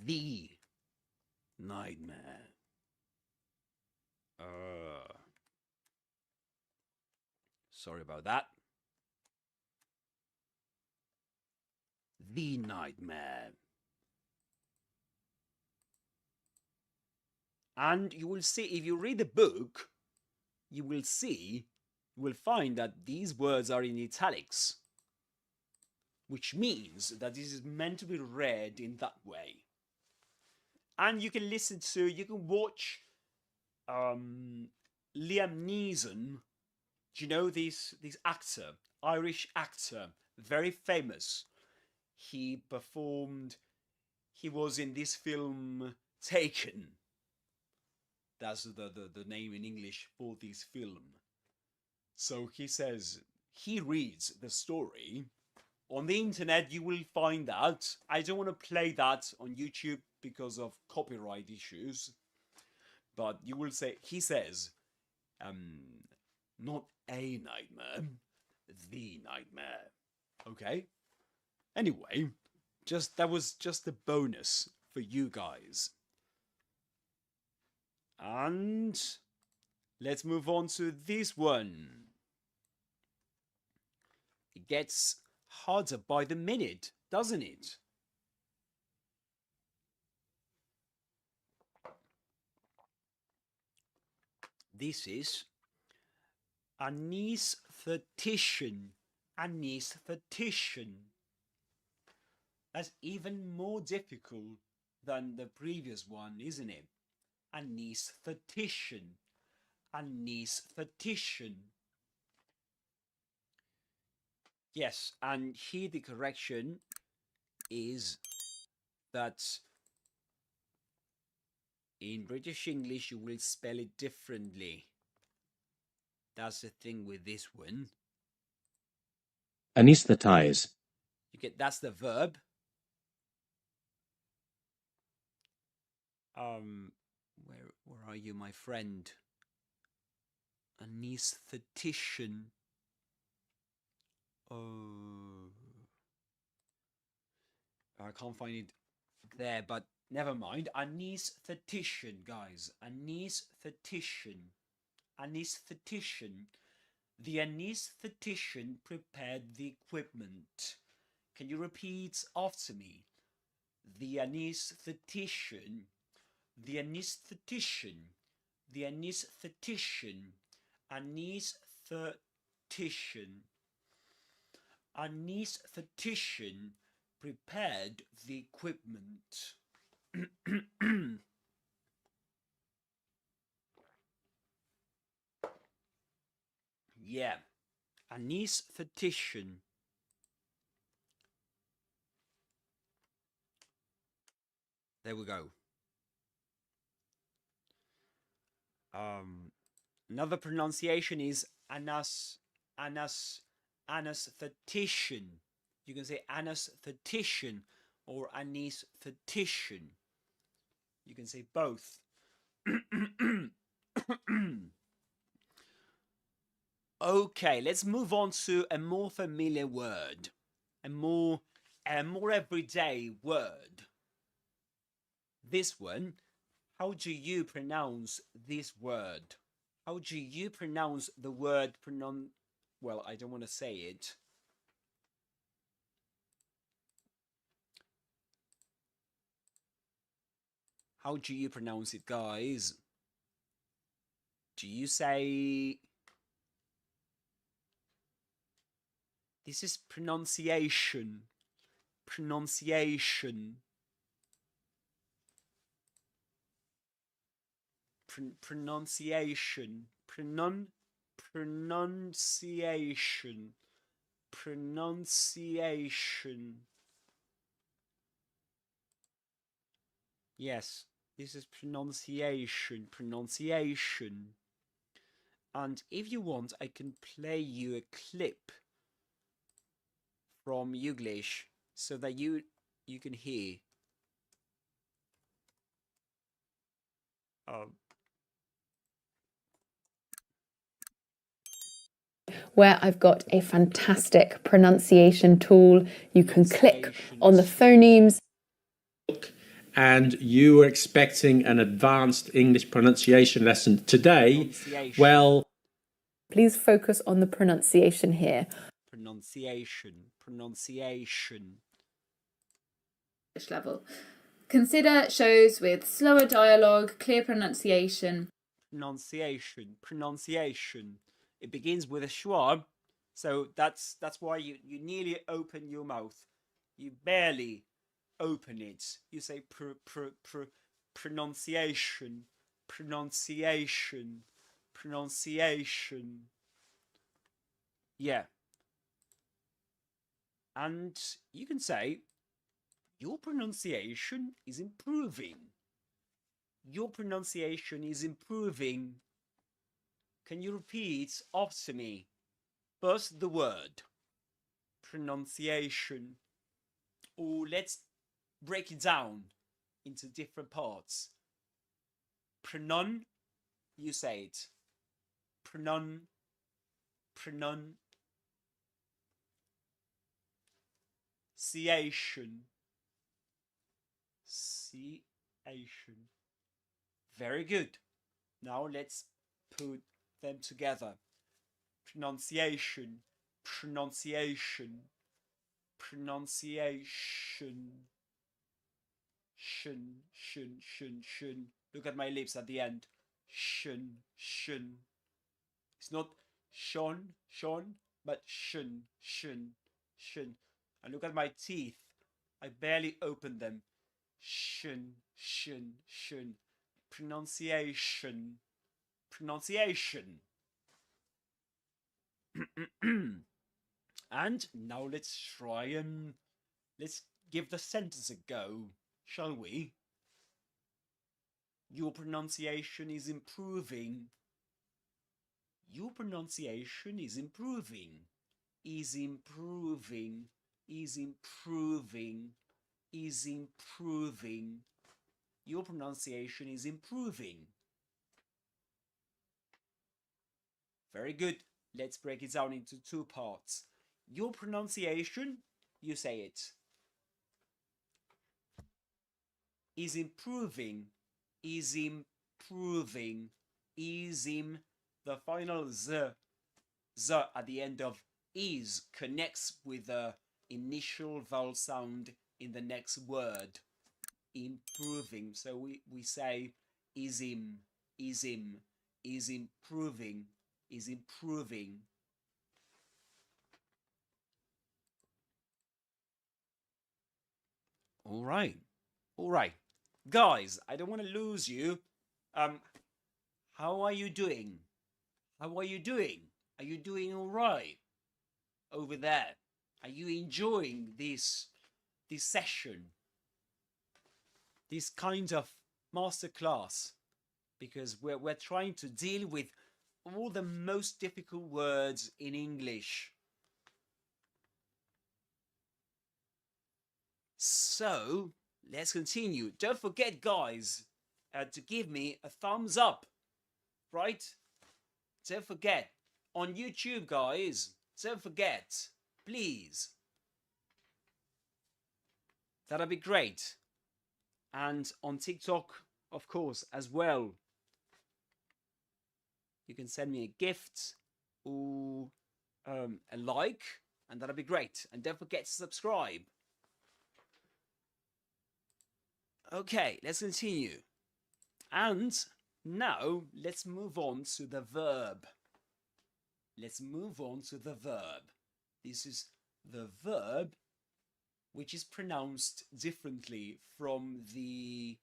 The nightmare. Sorry about that. The nightmare. And you will see, if you read the book, you will find that these words are in italics, which means that this is meant to be read in that way. And you can watch Liam Neeson. Do you know this actor, Irish actor, very famous? He was in this film Taken. That's the name in English for this film. So he says, he reads the story. On the internet, you will find that. I don't want to play that on YouTube because of copyright issues. But you will say, he says, not a nightmare, the nightmare. Okay? Anyway, that was just a bonus for you guys. And let's move on to this one. It gets harder by the minute, doesn't it? This is anaesthetician. Anaesthetician. That's even more difficult than the previous one, isn't it? Anaesthetician. Anaesthetician. Yes, and here the correction is that in British English you will spell it differently. That's the thing with this one. Anesthetize. You get, that's the verb. Where are you, my friend? Anaesthetician. Oh, I can't find it there, but never mind. Anaesthetician, guys. Anaesthetician. Anaesthetician. The anaesthetician prepared the equipment. Can you repeat after me? The anaesthetician. The anaesthetician. The anaesthetician. Anaesthetician. Anaesthetician prepared the equipment. Yeah, anaesthetician. There we go. Another pronunciation is anaesthetician. You can say anaesthetician or anaesthetician. You can say both. Okay, let's move on to a more familiar word, a more everyday word. This one, how do you pronounce this word? How do you pronounce the word well, I don't want to say it. How do you pronounce it, guys? Do you say... This is pronunciation. Pronunciation. Pronunciation. Pronunciation. Pronunciation. Yes, this is pronunciation. Pronunciation. And if you want, I can play you a clip from English so that you can hear. Where I've got a fantastic pronunciation tool. You can click on the phonemes. And you were expecting an advanced English pronunciation lesson today. Well, please focus on the pronunciation here. Pronunciation. Pronunciation. Level. Consider shows with slower dialogue, clear pronunciation. Pronunciation. Pronunciation. It begins with a schwa, so that's why you nearly open your mouth. You barely open it. You say pronunciation. Pronunciation. Pronunciation. Yeah. And you can say, your pronunciation is improving. Your pronunciation is improving. Can you repeat after me? First the word. Pronunciation. Or let's break it down into different parts. Pronon, you say it. Pronon. Pronunciation. Very good. Now let's put them together. Pronunciation. Pronunciation. Pronunciation. Shun. Look at my lips at the end. shun, shun. It's not shon, shon, but shun, shun, shun. And look at my teeth. I barely opened them. Shun, shun, shun. Pronunciation, pronunciation. And now let's try and let's give the sentence a go, shall we? Your pronunciation is improving. Your pronunciation is improving. Is improving. Is improving. Is improving. Your pronunciation is improving. Very good. Let's break it down into two parts. Your pronunciation, you say it, is improving, is improving, is im. The final z at the end of is connects with the initial vowel sound in the next word. Improving. So we say is im, is im, is improving, is improving. All right. All right. Guys, I don't want to lose you. How are you doing? How are you doing? Are you doing all right over there? Are you enjoying this session? This kind of masterclass? Because we're trying to deal with all the most difficult words in English. So let's continue. Don't forget, guys, to give me a thumbs up, right? Don't forget. On YouTube, guys, don't forget, please. That'll be great. And on TikTok, of course, as well. You can send me a gift or a like, and that'll be great. And don't forget to subscribe. Okay, let's continue. And now let's move on to the verb. Let's move on to the verb. This is the verb which is pronounced differently from the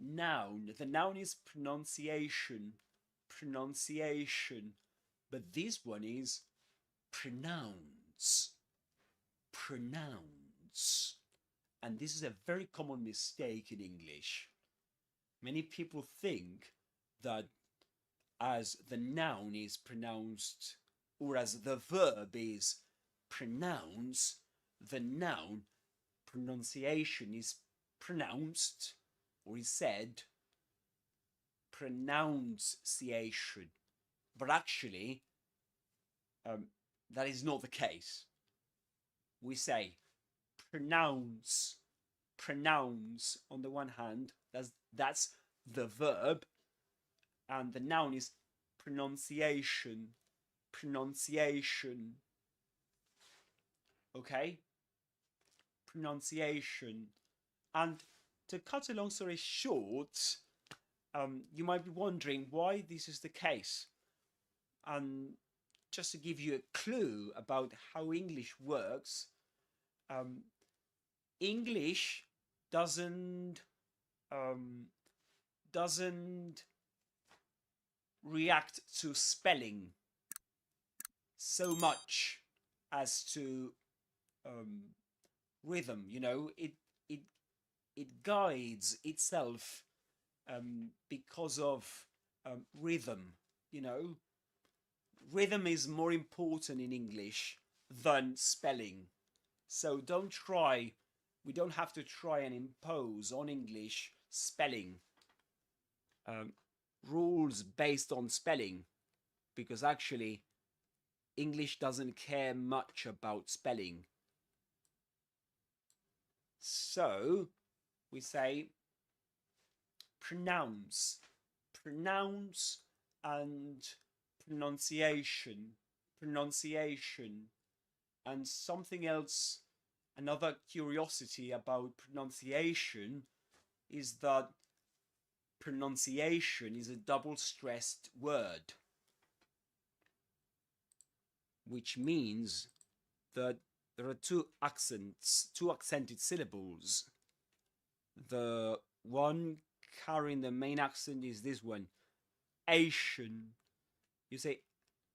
noun. The noun is pronunciation, pronunciation, but this one is pronounce, pronounce. And this is a very common mistake in English. Many people think that as the noun is pronounced, or as the verb is pronounce, the noun pronunciation is pronounced, or is said pronunciation. But actually, that is not the case. We say pronounce, pronounce on the one hand, that's the verb, and the noun is pronunciation, pronunciation. Okay? Pronunciation. And to cut a long story short, you might be wondering why this is the case. And just to give you a clue about how English works, English doesn't react to spelling so much as to rhythm. You know, it guides itself because of rhythm. You know, rhythm is more important in English than spelling. So we don't have to try and impose on English spelling rules based on spelling, because actually English doesn't care much about spelling. So we say pronounce, pronounce, and pronunciation, pronunciation. And something else, another curiosity about pronunciation is that pronunciation is a double-stressed word, which means that there are two accented syllables. The one carrying the main accent is this one, Asian. You say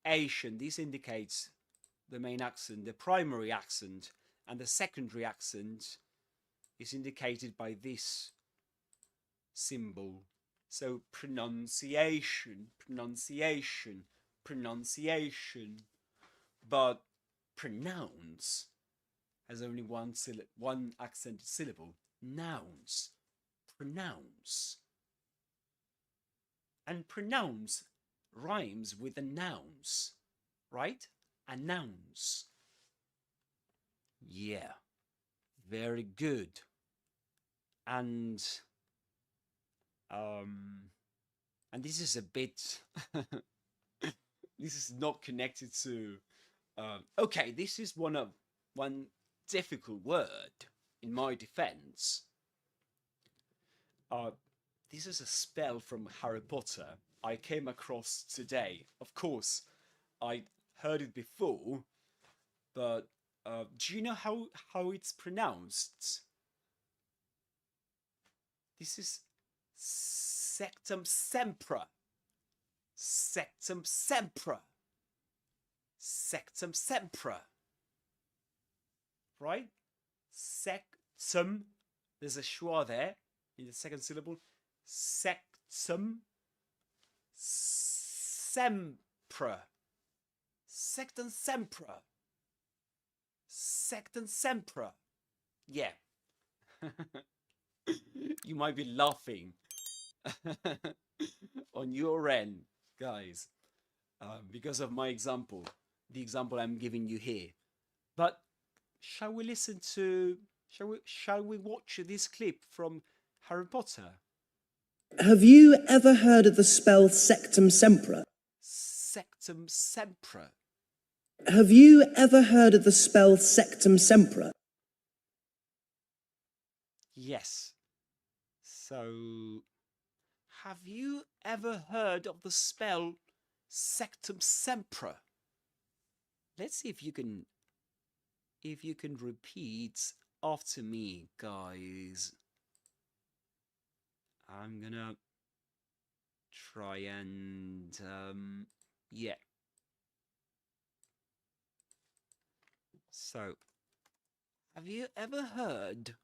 Asian. This indicates the main accent, the primary accent, and the secondary accent is indicated by this symbol. So pronunciation, pronunciation, pronunciation. But pronounce has only one accented syllable. Nouns, pronounce. And pronounce rhymes with the nouns, right? And nouns. Yeah, very good. And this is a bit this is not connected to okay, this is one difficult word in my defense. This is a spell from Harry Potter I came across today. Of course, I heard it before, but do you know how it's pronounced? This is Sectumsempra. Sectumsempra. Sectumsempra. Right? Sectum. There's a schwa there in the second syllable. Sectumsempra. Sectumsempra. Sectumsempra. Yeah. You might be laughing on your end, guys, because of my example, the example I'm giving you here. But shall we listen to? Shall we watch this clip from Harry Potter? Have you ever heard of the spell Sectumsempra? Sectumsempra. Have you ever heard of the spell Sectumsempra? Yes. So, have you ever heard of the spell Sectumsempra? Let's see if you can repeat after me, guys. I'm gonna try and yeah. So, have you ever heard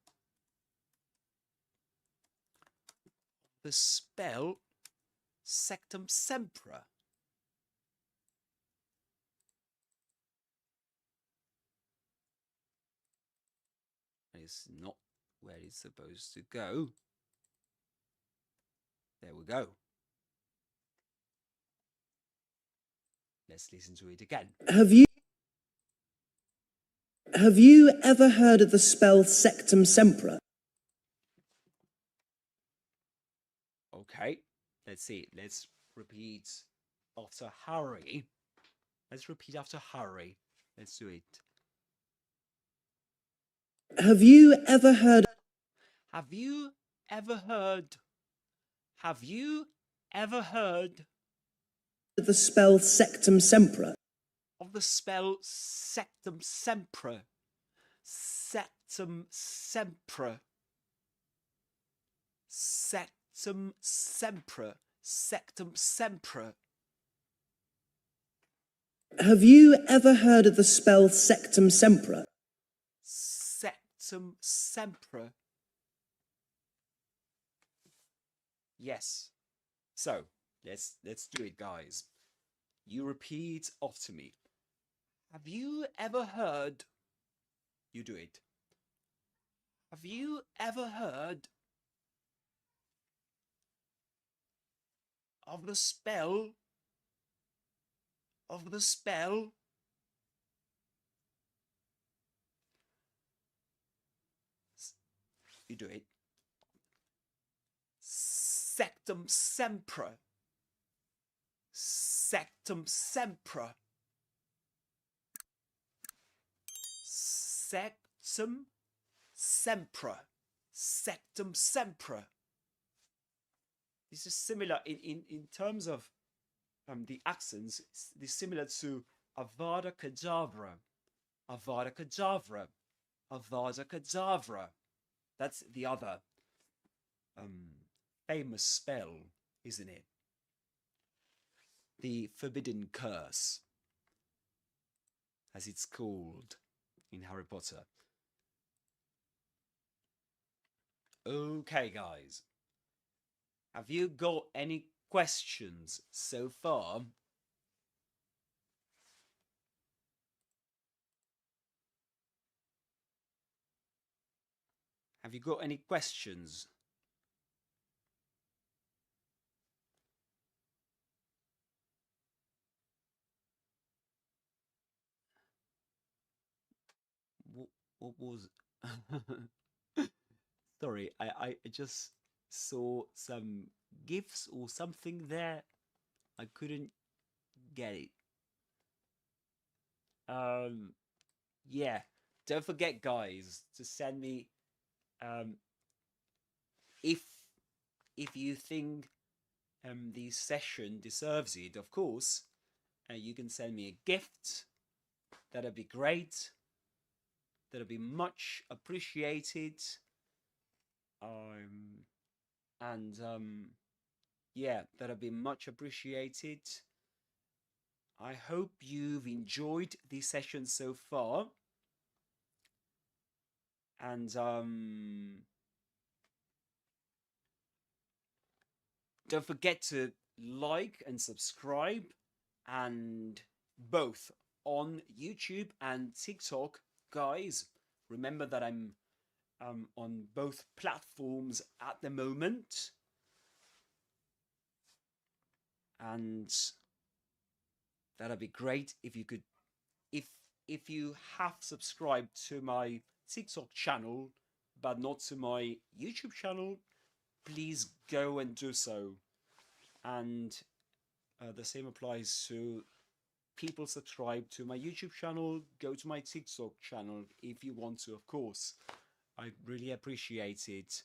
the spell Sectumsempra? It's not where it's supposed to go. There we go. Let's listen to it again. Have you ever heard of the spell Sectumsempra? Okay, let's see. Let's repeat after Harry. Let's repeat after Harry. Let's do it. Have you ever heard? Have you ever heard? Have you ever heard of the spell Sectumsempra? Of the spell Sectumsempra. Sectumsempra. Sectumsempra. Sectumsempra. Have you ever heard of the spell Sectumsempra? Sectumsempra. Yes. So, let's do it, guys. You repeat after me. Have you ever heard? You do it. Have you ever heard of the spell? Of the spell? You do it. Sectumsempra. Sectumsempra. Sectumsempra. Sectumsempra. this is similar in terms of the accents. It's similar to Avada Kedavra, Avada Kedavra, Avada Kedavra. That's the other famous spell, isn't it? The forbidden curse, as it's called in Harry Potter. Okay, guys. Have you got any questions so far? Have you got any questions? What was... Sorry, I just saw some GIFs or something there. I couldn't get it. Yeah, don't forget, guys, to send me if you think the session deserves it, of course. You can send me a gift. That'd be great. That'll be much appreciated. Yeah, that'll be much appreciated. I hope you've enjoyed this session so far. And don't forget to like and subscribe, and both on YouTube and TikTok, guys. Remember that I'm on both platforms at the moment, and that'd be great if you could, if you have subscribed to my TikTok channel but not to my YouTube channel, please go and do so. And the same applies to people subscribe to my YouTube channel. Go to my TikTok channel if you want to, of course. I really appreciate it.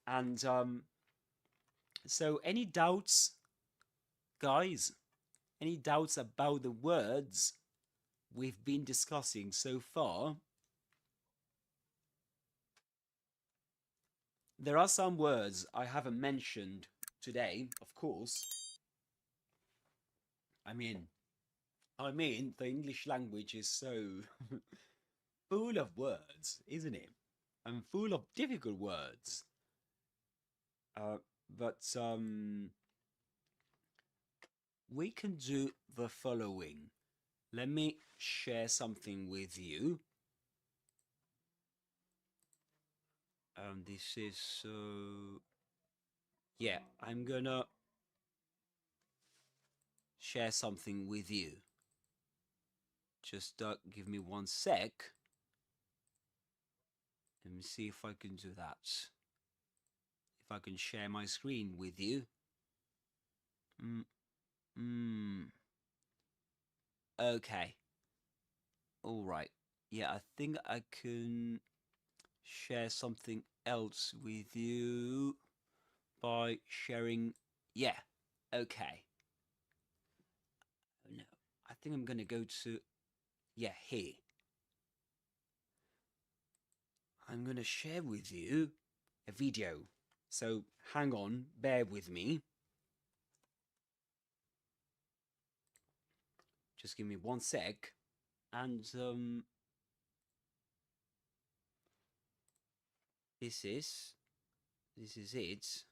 And so any doubts, guys? Any doubts about the words we've been discussing so far? There are some words I haven't mentioned today, of course. I mean, the English language is so full of words, isn't it? And full of difficult words. But we can do the following. Let me share something with you. This is yeah, I'm gonna share something with you. Just give me 1 sec. Let me see if I can do that. If I can share my screen with you. Okay. All right. Yeah, I think I can share something else with you by sharing. Yeah. Okay. No, I think I'm gonna go to, yeah, here. I'm gonna share with you a video. So hang on, bear with me. Just give me 1 sec. And this is it.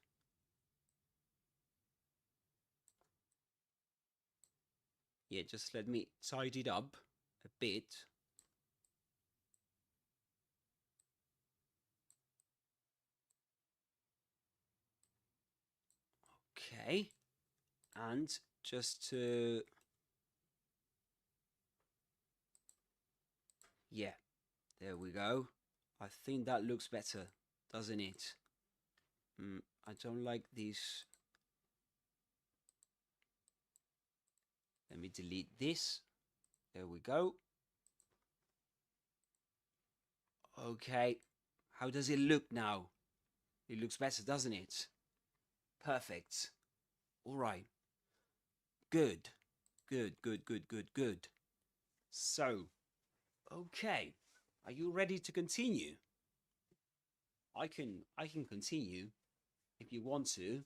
Yeah, just let me tidy it up a bit. Okay. And just to, yeah, there we go. I think that looks better, doesn't it? I don't like this. Let me delete this. There we go. Okay. How does it look now? It looks better, doesn't it? Perfect. All right. Good. Good. So, okay. Are you ready to continue? I can continue if you want to.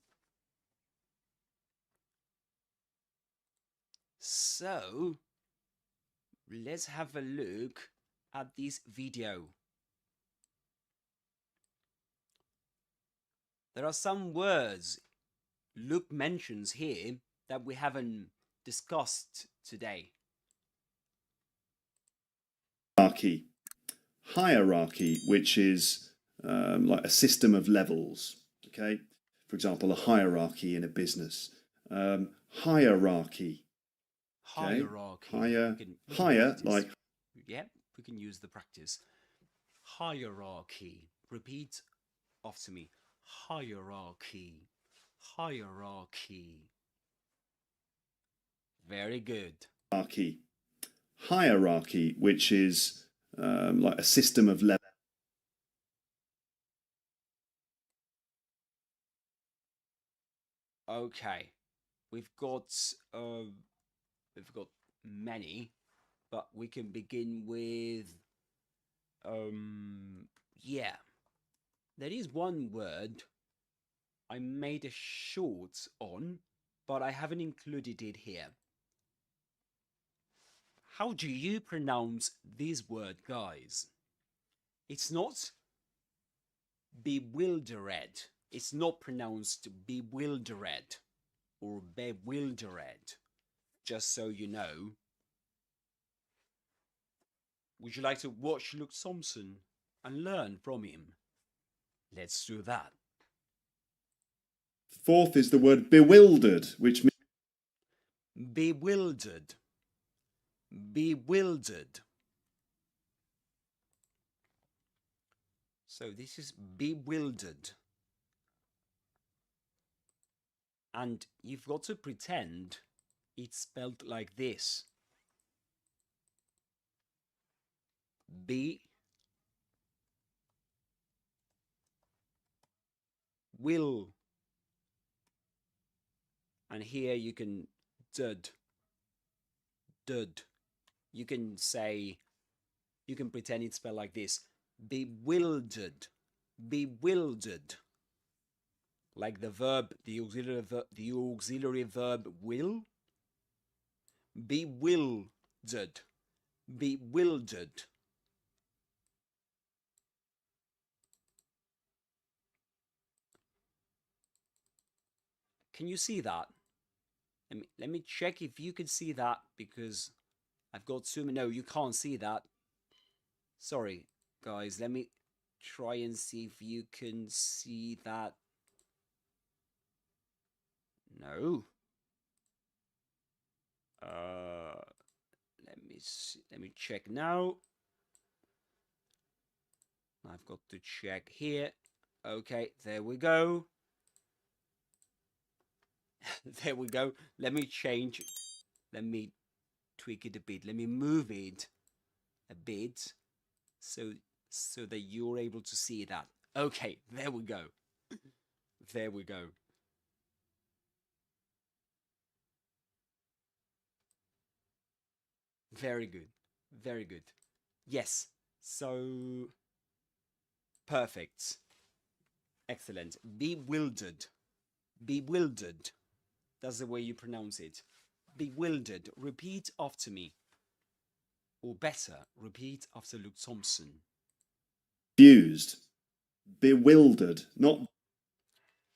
So, let's have a look at this video. There are some words Luke mentions here that we haven't discussed today. Hierarchy, which is like a system of levels. Okay, for example, a hierarchy in a business. Hierarchy. Okay? Hierarchy. Higher, like. Yeah, we can use the practice. Hierarchy. Repeat after me. Hierarchy. Hierarchy. Very good. Hierarchy, which is like a system of levels. Okay, we've got many, but we can begin with yeah. There is one word I made a short on, but I haven't included it here. How do you pronounce this word, guys? It's not bewildered. It's not pronounced bewildered or bewildered, just so you know. Would you like to watch Luke Thompson and learn from him? Let's do that. Fourth is the word bewildered, which means bewildered. Bewildered. So this is bewildered. And you've got to pretend it's spelled like this. Be will. And here you can dud. You can say, you can pretend it's spelled like this. Bewildered. Bewildered. Like the verb, the auxiliary verb will. Bewildered. Bewildered. Can you see that? Let me check if you can see that, because I've got so many. No, you can't see that. Sorry, guys. Let me try and see if you can see that. No. Let me see. Let me check now. I've got to check here. Okay, there we go. There we go. Let me change. Let me tweak it a bit. Let me move it a bit so that you're able to see that. Okay, there we go. There we go. Very good. Very good. Yes. So perfect. Excellent. Bewildered. Bewildered. That's the way you pronounce it. Bewildered. Repeat after me. Or better, repeat after Luke Thompson. confused. Bewildered. Not.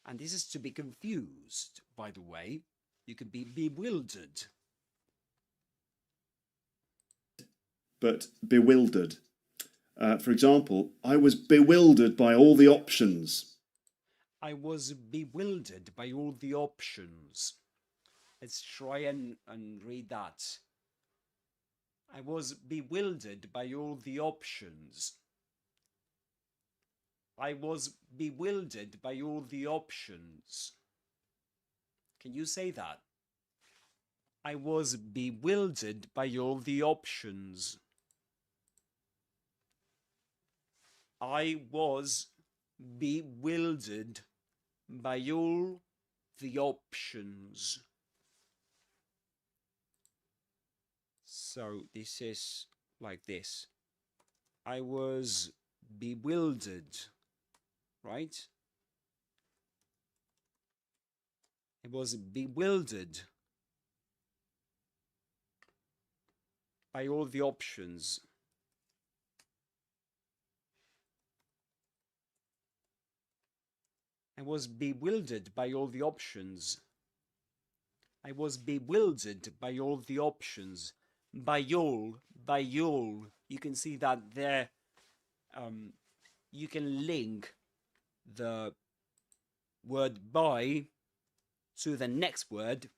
And this is to be confused, by the way. You could be bewildered. But bewildered. For example, I was bewildered by all the options. I was bewildered by all the options. Let's try and read that. I was bewildered by all the options. I was bewildered by all the options. Can you say that? I was bewildered by all the options. I was bewildered by all the options. So this is like this. I was bewildered, right? I was bewildered by all the options. I was bewildered by all the options. I was bewildered by all the options. By all. You can see that there, you can link the word by to the next word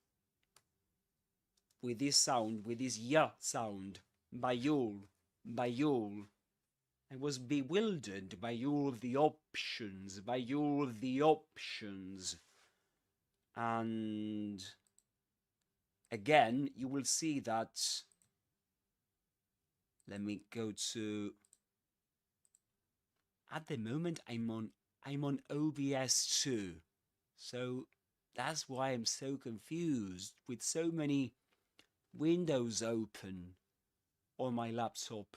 with this sound, with this ya sound. By all. I was bewildered by all the options, And again, you will see that, let me go to, at the moment I'm on OBS 2. So that's why I'm so confused with so many windows open on my laptop.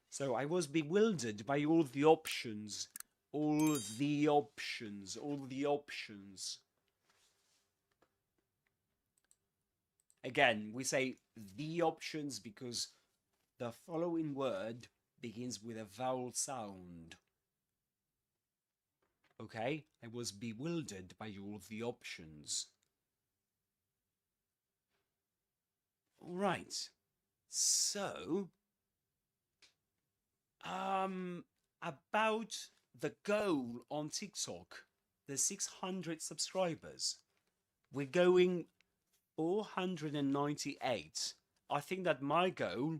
So I was bewildered by all the options. Again, we say the options because the following word begins with a vowel sound. Okay? I was bewildered by all the options. All right. So, about the goal on TikTok, the 600 subscribers. We're going 498. I think that my goal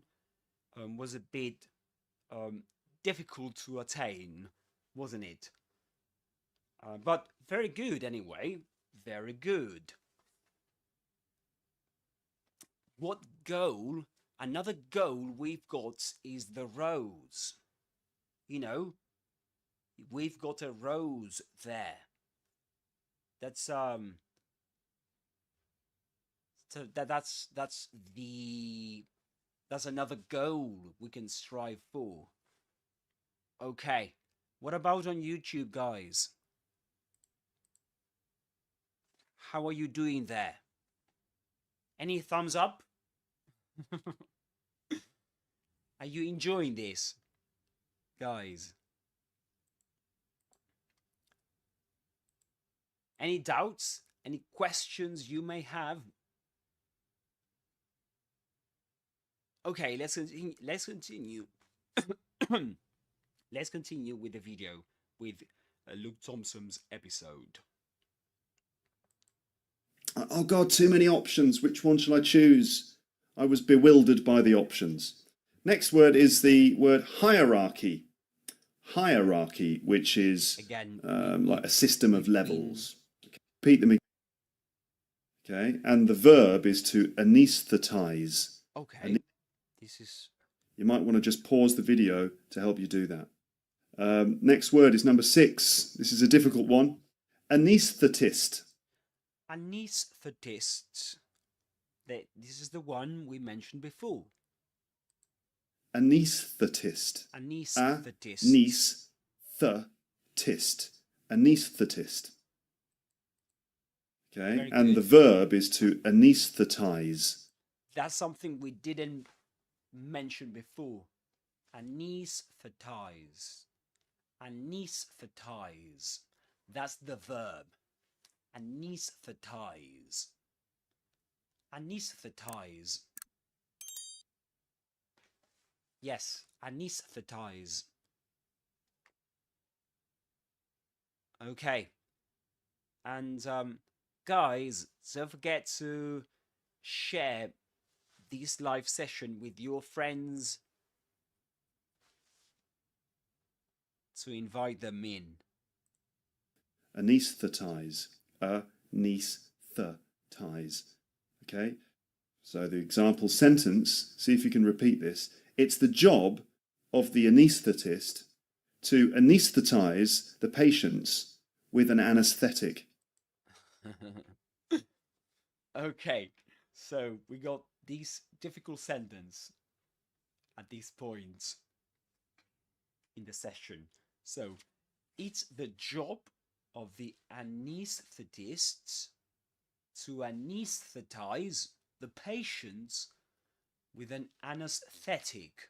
was a bit difficult to attain, wasn't it? But very good anyway. Very good. What goal? Another goal we've got is the rose. You know, we've got a rose there. That's so that's another goal we can strive for. Okay, what about on YouTube, guys? How are you doing there? Any thumbs up? Are you enjoying this, guys? Any doubts? Any questions you may have? Okay, let's continue. Let's continue with the video with Luke Thompson's episode. Oh God, too many options. Which one shall I choose? I was bewildered by the options. Next word is the word hierarchy. Hierarchy, which is again like a system of levels. Repeat them again. Okay, and the verb is to anesthetize. Okay, this is... You might want to just pause the video to help you do that. Next word is number 6. This is a difficult one. Anaesthetist. Anaesthetist. This is the one we mentioned before. Anaesthetist. Anaesthetist. Anaesthetist. Anaesthetist. Okay, Very and good. the verb is to anesthetize. That's something we didn't mention before. Anesthetize. Anesthetize. That's the verb. Anesthetize. Anesthetize. Yes, anesthetize. Okay. And guys, don't forget to share this live session with your friends to invite them in. Anesthetize. Anesthetize. Okay? So the example sentence, see if you can repeat this. It's the job of the anaesthetist to anesthetize the patients with an anesthetic. Okay, so we got these difficult sentence at this point in the session. So it's the job of the anaesthetists to anesthetize the patients with an anesthetic.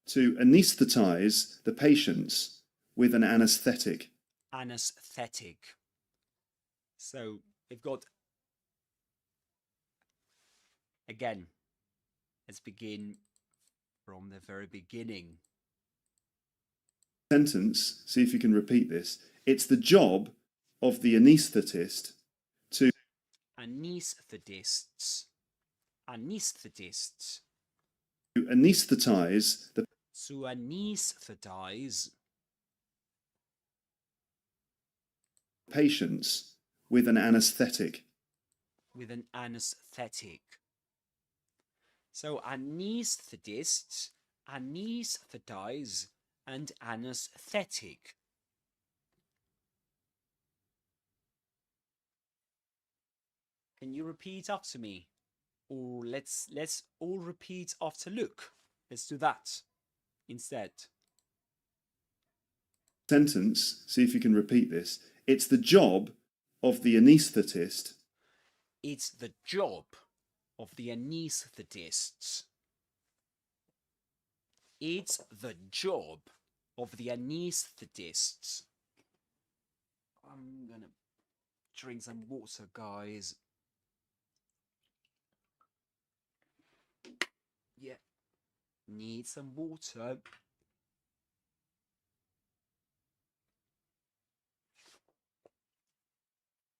To anaesthetize the patients with an anaesthetic. Anesthetic. So we've got, again, let's begin from the very beginning. Sentence, see if you can repeat this. It's the job of the anaesthetist to Anaesthetists. Anaesthetists. to anaesthetize the To anesthetize patients with an anaesthetic. with an anesthetic. So anaesthetists, anesthetize, and anesthetic. Can you repeat after me? Or let's all repeat after Luke. Let's do that instead. Sentence, see if you can repeat this. It's the job of the anaesthetist. It's the job of the anaesthetists. It's the job of the anaesthetists. I'm gonna drink some water, guys. Yeah, need some water.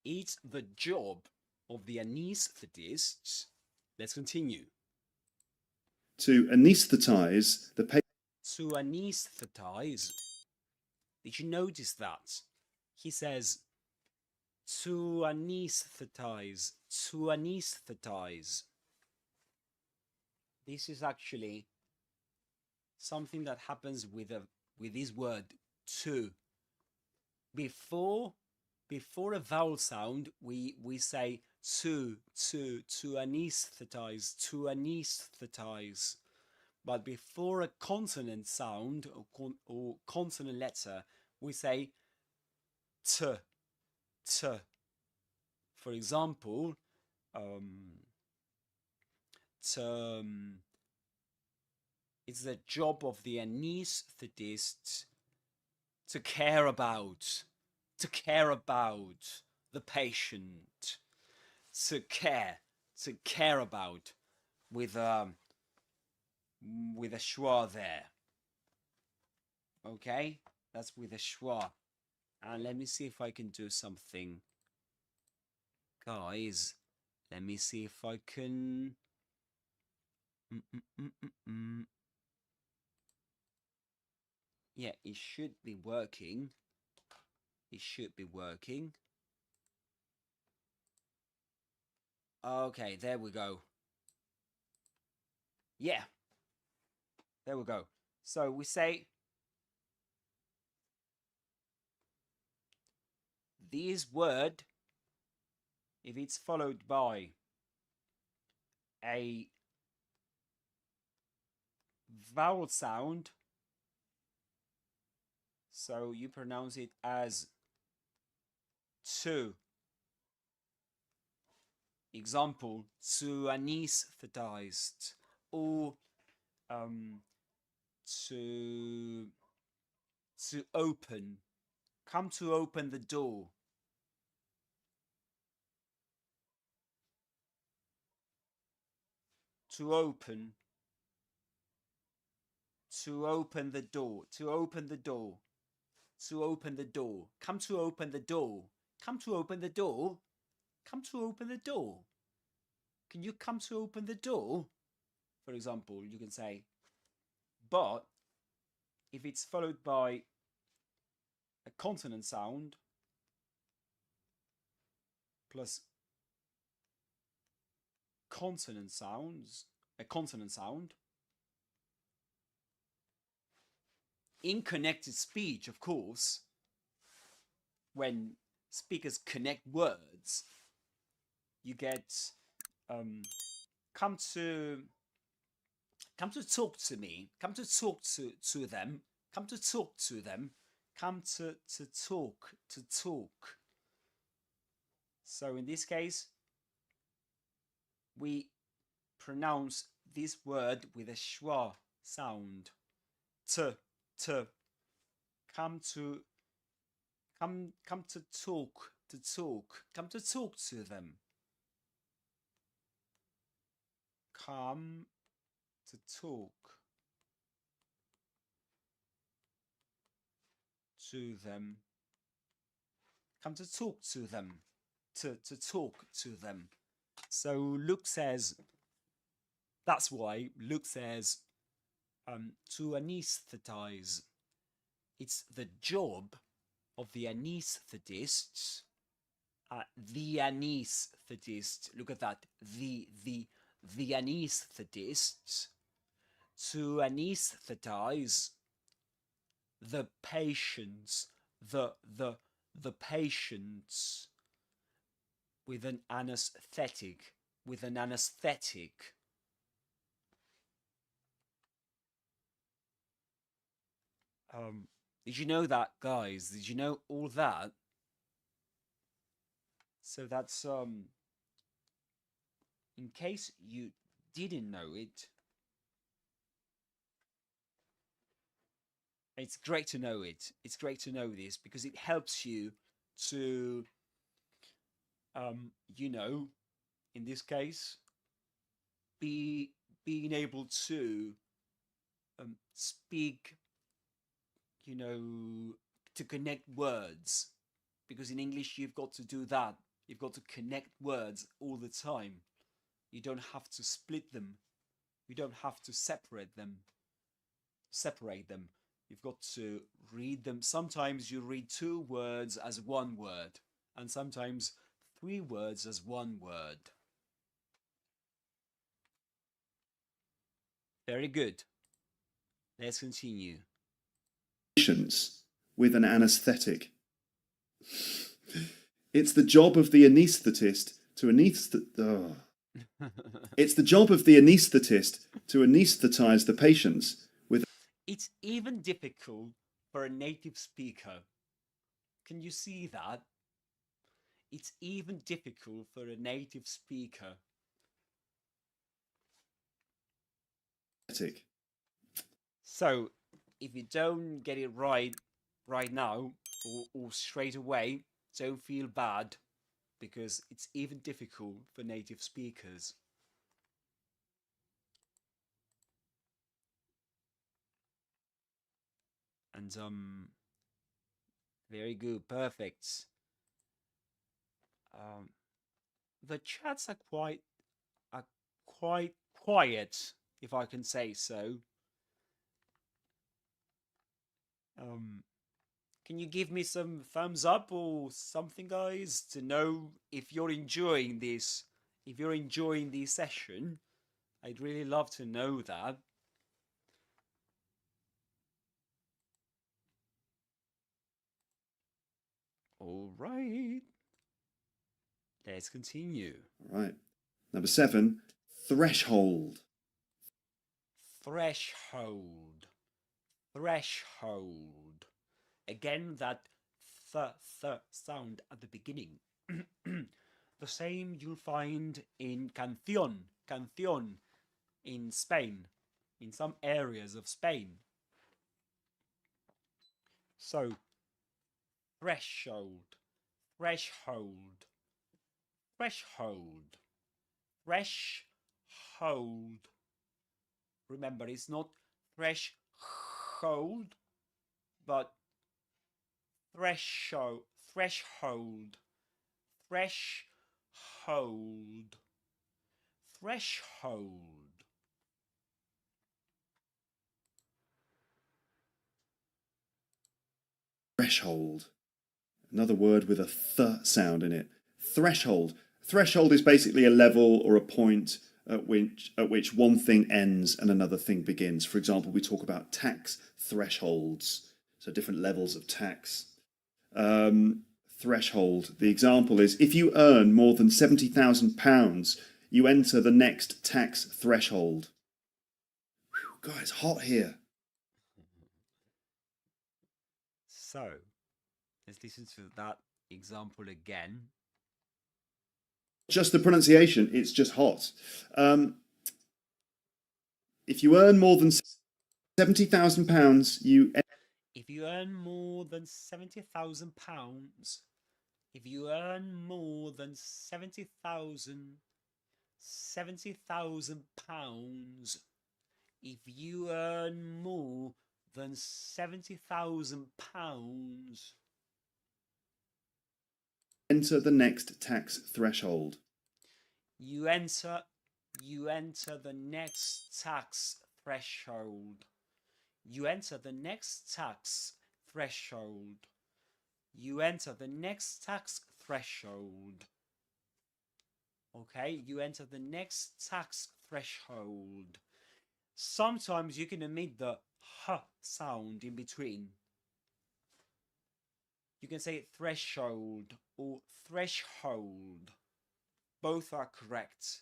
It's the job of the anaesthetists. Let's continue. To anaesthetize the patient. To anesthetize. Did you notice that? He says to anesthetize, to anesthetize. This is actually something that happens with this word to. Before a vowel sound, we say to anesthetize, to anesthetize. But before a consonant sound or consonant letter, we say t. For example, it's the job of the anaesthetist to care about the patient, to care about with a schwa there. Okay, that's with a schwa. And let me see if I can do something, guys. Let me see if I can. Yeah, it should be working. It should be working. Okay, there we go. Yeah, there we go. So we say this word, if it's followed by a vowel sound, so you pronounce it as to. Example, to anesthetized, or to open. Come to open the door. To open. To open the door. To open the door. To open the door. Come to open the door. Come to open the door. Come to open the door. Can you come to open the door? For example, you can say, but if it's followed by a consonant sound plus consonant sounds, a consonant sound, in connected speech, of course, when speakers connect words, you get come to talk to me, come to talk to them, come to talk to them, come to talk. So in this case, we pronounce this word with a schwa sound. T. Come to talk, come to talk to them. Come to talk to them. Come to talk to them. To talk to them. So Luke says, that's why Luke says to anesthetize. It's the job of the anaesthetists. The anaesthetist. Look at that. The anaesthetists to anesthetize the patients. The patients with an anesthetic. With an anesthetic. Did you know that, guys? Did you know all that? So that's in case you didn't know it, it's great to know it. It's great to know this because it helps you to you know, in this case, being able to speak, you know, to connect words, because in English you've got to do that. You've got to connect words all the time. You don't have to split them. You don't have to separate them. You've got to read them. Sometimes you read 2 words as one word, and sometimes 3 words as one word. Very good. Let's continue. With an anaesthetic. It's the job of the anaesthetist to It's the job of the anaesthetist to anesthetize the patients with. It's even difficult for a native speaker. Can you see that? It's even difficult for a native speaker. So, if you don't get it right now or straight away, don't feel bad, because it's even difficult for native speakers. And very good, perfect. The chats are quite quiet, if I can say so. Can you give me some thumbs up or something, guys, to know if you're enjoying this? If you're enjoying this session, I'd really love to know that. All right. Let's continue. All right. Number 7, threshold. Threshold. Threshold. Again, that th sound at the beginning. The same you'll find in canción in Spain, in some areas of Spain. So, threshold, threshold, threshold, threshold. Remember, it's not threshold, but threshold, threshold, threshold, threshold. Threshold. Another word with a th sound in it. Threshold. Threshold is basically a level or a point at which one thing ends and another thing begins. For example, we talk about tax thresholds, so different levels of tax. threshold. The example is, if you earn more than £70,000, you enter the next tax threshold. Whew, guys, hot here. So, let's listen to that example again. Just the pronunciation, it's just hot. If you earn more than £70,000, you... If you earn more than £70,000, if you earn more than £70,000, £70,000, if you earn more than £70,000, enter the next tax threshold. You enter the next tax threshold. You enter the next tax threshold. You enter the next tax threshold. Okay, you enter the next tax threshold. Sometimes you can omit the h sound in between. You can say threshold or threshold. Both are correct.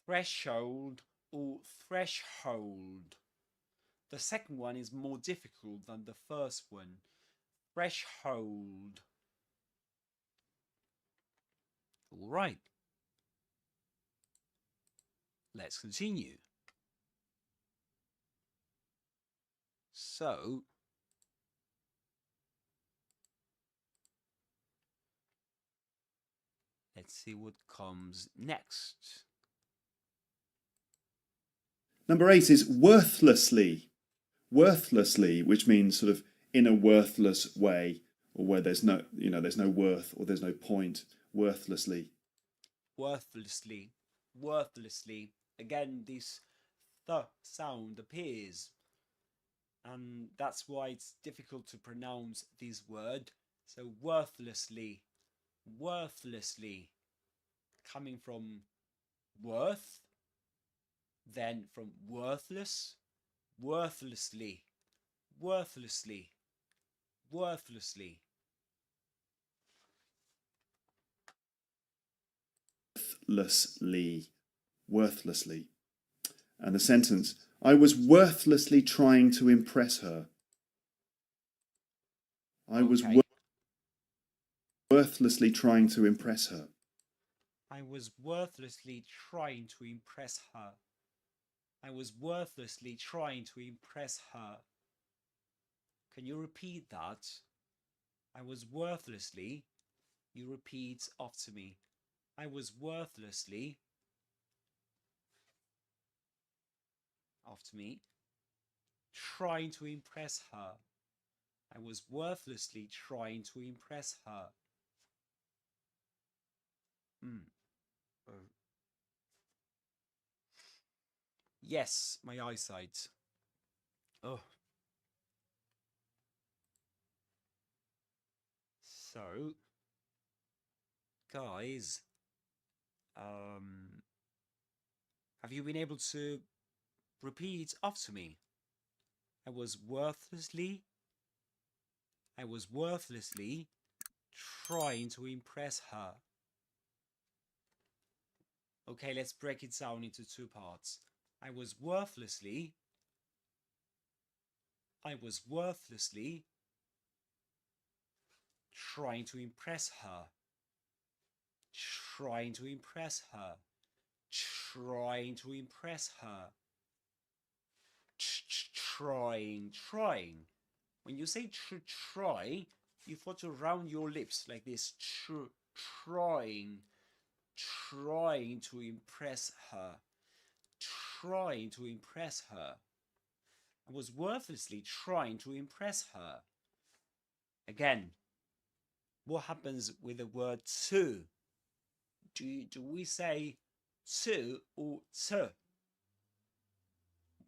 Threshold or threshold. The second one is more difficult than the first one. Threshold. All right. Let's continue. So, let's see what comes next. Number 8 is worthlessly. Worthlessly, which means sort of in a worthless way, or where there's no, there's no worth or there's no point. Worthlessly. Worthlessly. Worthlessly. Again, this th sound appears, and that's why it's difficult to pronounce this word. So worthlessly. Worthlessly. Coming from worth, then from worthless, worthlessly, worthlessly, worthlessly. Worthlessly, worthlessly. And the sentence, I was worthlessly trying to impress her. I was worthlessly trying to impress her. I was worthlessly trying to impress her. I was worthlessly trying to impress her. Can you repeat that? I was worthlessly. You repeat after me. I was worthlessly. After me. Trying to impress her. I was worthlessly trying to impress her. Yes, my eyesight. Oh. So, guys, have you been able to repeat after me? I was worthlessly trying to impress her. Okay, let's break it down into two parts. I was worthlessly trying to impress her. Trying to impress her. Trying to impress her. Trying. When you say try, you've got to round your lips like this. Trying to impress her. Trying to impress her. I was worthlessly trying to impress her. Again, what happens with the word to? Do we say to or to?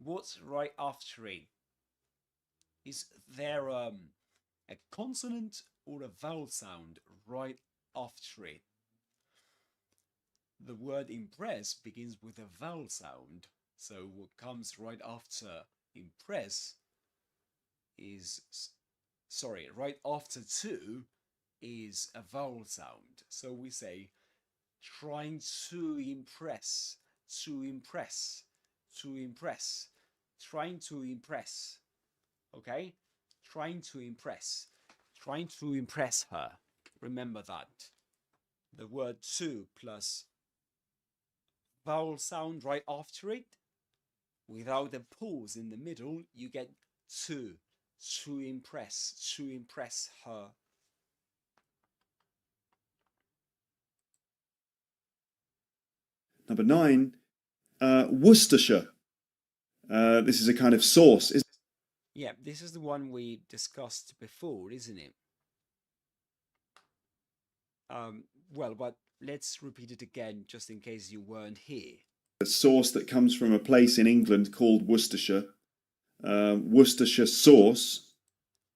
What's right after it? Is there a consonant or a vowel sound right after it? The word impress begins with a vowel sound, so what comes right after impress is, right after to is a vowel sound. So we say trying to impress, to impress, to impress, trying to impress. Okay? Trying to impress her. Remember that. The word to plus vowel sound right after it, without a pause in the middle, you get to impress her. Number 9, Worcestershire. This is a kind of sauce. Yeah, this is the one we discussed before, isn't it? Well, but let's repeat it again just in case you weren't here. A sauce that comes from a place in England called Worcestershire. Worcestershire sauce.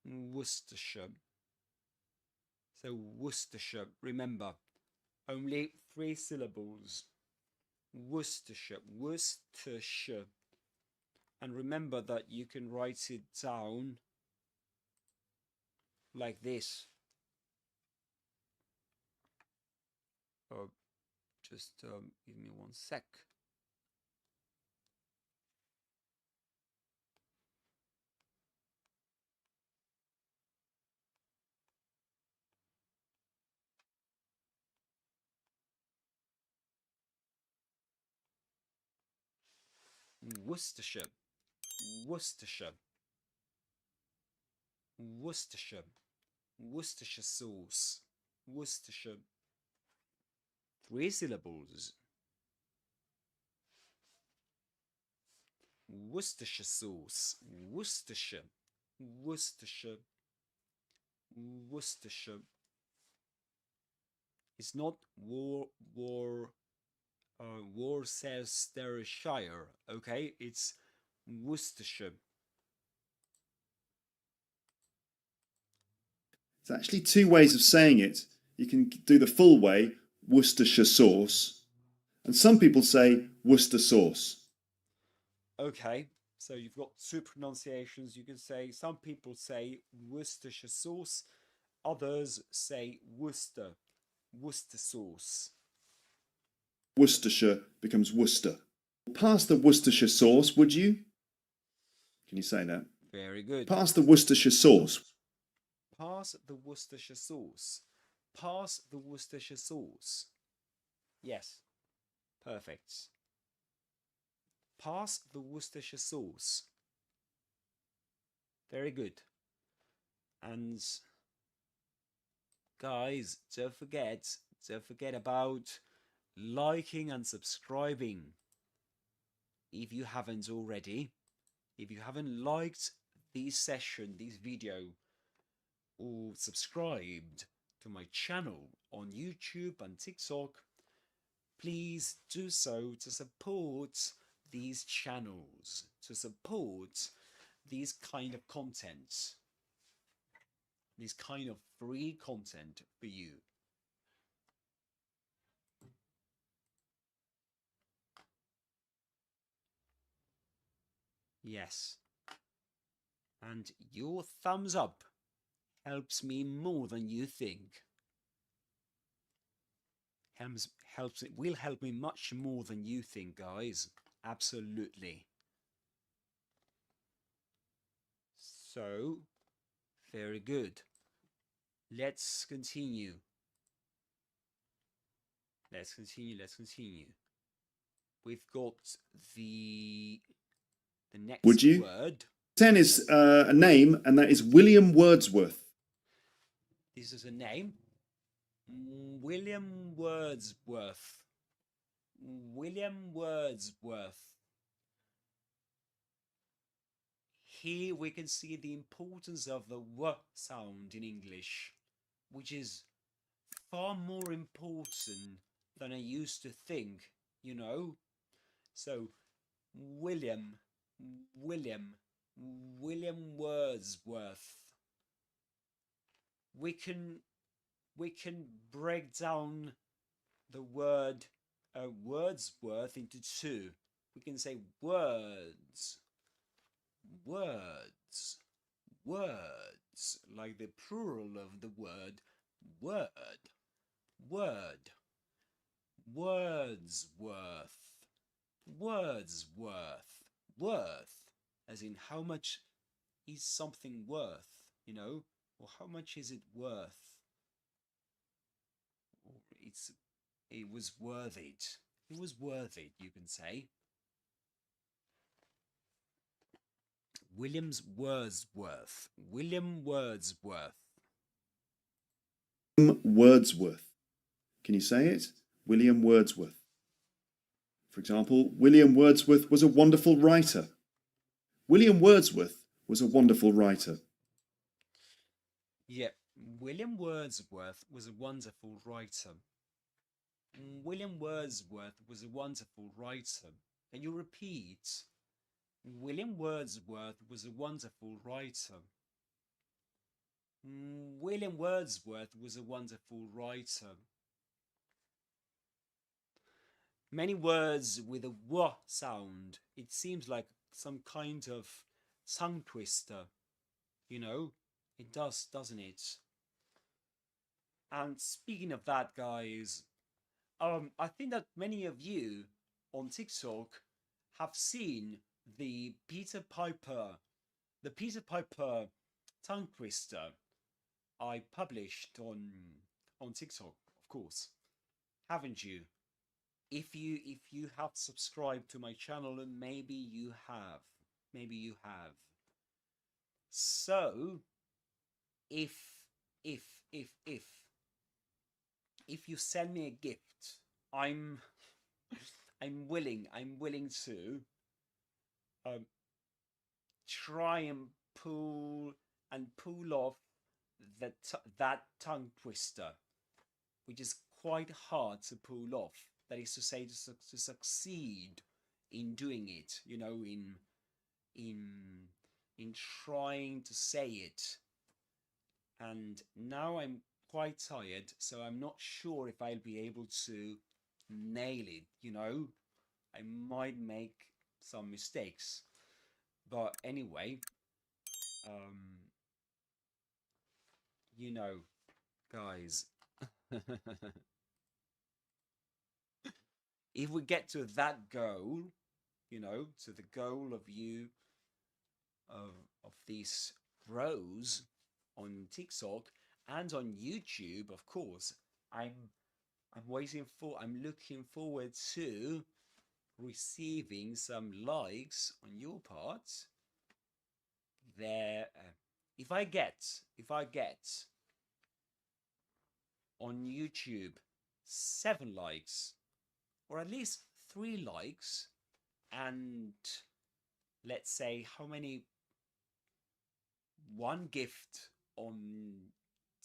Worcestershire. So Worcestershire, remember, only 3 syllables. Worcestershire, Worcestershire. And remember that you can write it down like this. Just give me 1 sec. Worcestershire, Worcestershire, Worcestershire, Worcestershire sauce, Worcestershire. 3 syllables. Worcestershire sauce, Worcestershire, Worcestershire, Worcestershire. It's not Worcestershire, okay? It's Worcestershire. There's actually 2 ways of saying it. You can do the full way, Worcestershire sauce, and some people say Worcester sauce. Okay, so you've got 2 pronunciations. You can say, some people say Worcestershire sauce, others say Worcester, Worcester sauce. Worcestershire becomes Worcester. Pass the Worcestershire sauce, would you? Can you say that? Very good. Pass the Worcestershire sauce. Pass the Worcestershire sauce. Pass the Worcestershire sauce. Yes, perfect. Pass the Worcestershire sauce. Very good. And guys, don't forget about liking and subscribing. If you haven't already, if you haven't liked this session, this video, or subscribed to my channel on YouTube and TikTok, please do so to support these channels, to support these kind of content, this kind of free content for you. Yes. And your thumbs up helps me more than you think. Will help me much more than you think, guys. Absolutely. So, very good. Let's continue. Let's continue. We've got the next Would you? word. 10 is a name, and that is William Wordsworth. This is a name. William Wordsworth. William Wordsworth. Here we can see the importance of the W sound in English, which is far more important than I used to think, you know. So, William Wordsworth. We can break down the word Wordsworth into 2. We can say words, like the plural of the word word, word, Wordsworth, Wordsworth, worth, as in how much is something worth, you know, or how much is it worth? Or it was worth it. It was worth it, you can say. William Wordsworth. William Wordsworth. Wordsworth. Can you say it? William Wordsworth. For example, William Wordsworth was a wonderful writer. William Wordsworth was a wonderful writer. Yeah, William Wordsworth was a wonderful writer. William Wordsworth was a wonderful writer. Can you repeat? William Wordsworth was a wonderful writer. William Wordsworth was a wonderful writer. Many words with a w sound. It seems like some kind of tongue twister. You know, it does, doesn't it? And speaking of that, guys, I think that many of you on TikTok have seen the Peter Piper tongue twister I published on TikTok, of course. Haven't you? If you have subscribed to my channel, maybe you have. Maybe you have. So if you send me a gift, I'm willing to try and pull off that tongue twister, which is quite hard to pull off. That is to say, to succeed in doing it, you know, in trying to say it. And now I'm quite tired, so I'm not sure if I'll be able to nail it, you know. I might make some mistakes. But anyway, you know, guys, if we get to that goal, you know, to the goal of you of these pros on TikTok and on YouTube, of course, I'm looking forward to receiving some likes on your part. There, if I get on YouTube 7 likes, or at least 3 likes, and let's say how many, 1 gift on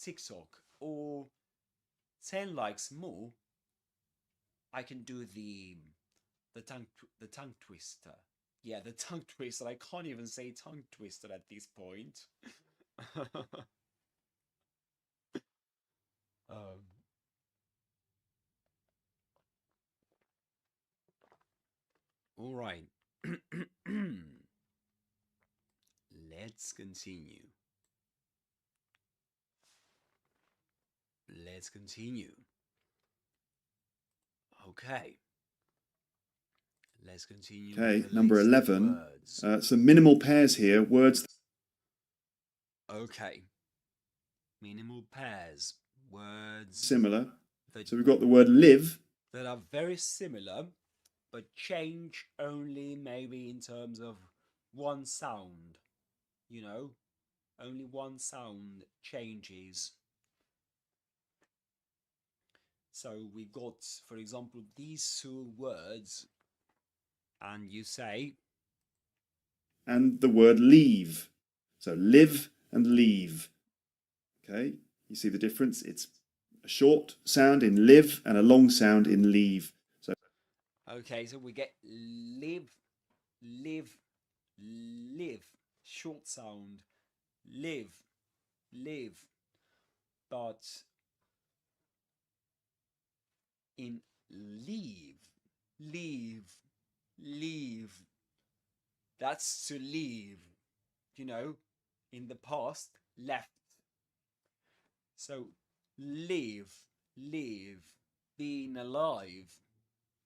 TikTok, or 10 likes more, I can do the tongue twister. Yeah, the tongue twister. I can't even say tongue twister at this point. All right. Let's continue. Let's continue. Okay. Let's continue. Okay, with the number list of 11. words. Some minimal pairs here. Words. Okay. Minimal pairs. Words. Similar. So we've got the word live. That are very similar, but change only maybe in terms of one sound. You know, only one sound changes. So we got, for example, these 2 words, and you say, And the word leave. So live and leave. Okay, you see the difference? It's a short sound in live and a long sound in leave. So okay, so we get live, live, live, short sound, live, live, but in leave, leave, leave, that's to leave, you know, in the past, left. So live, live, being alive.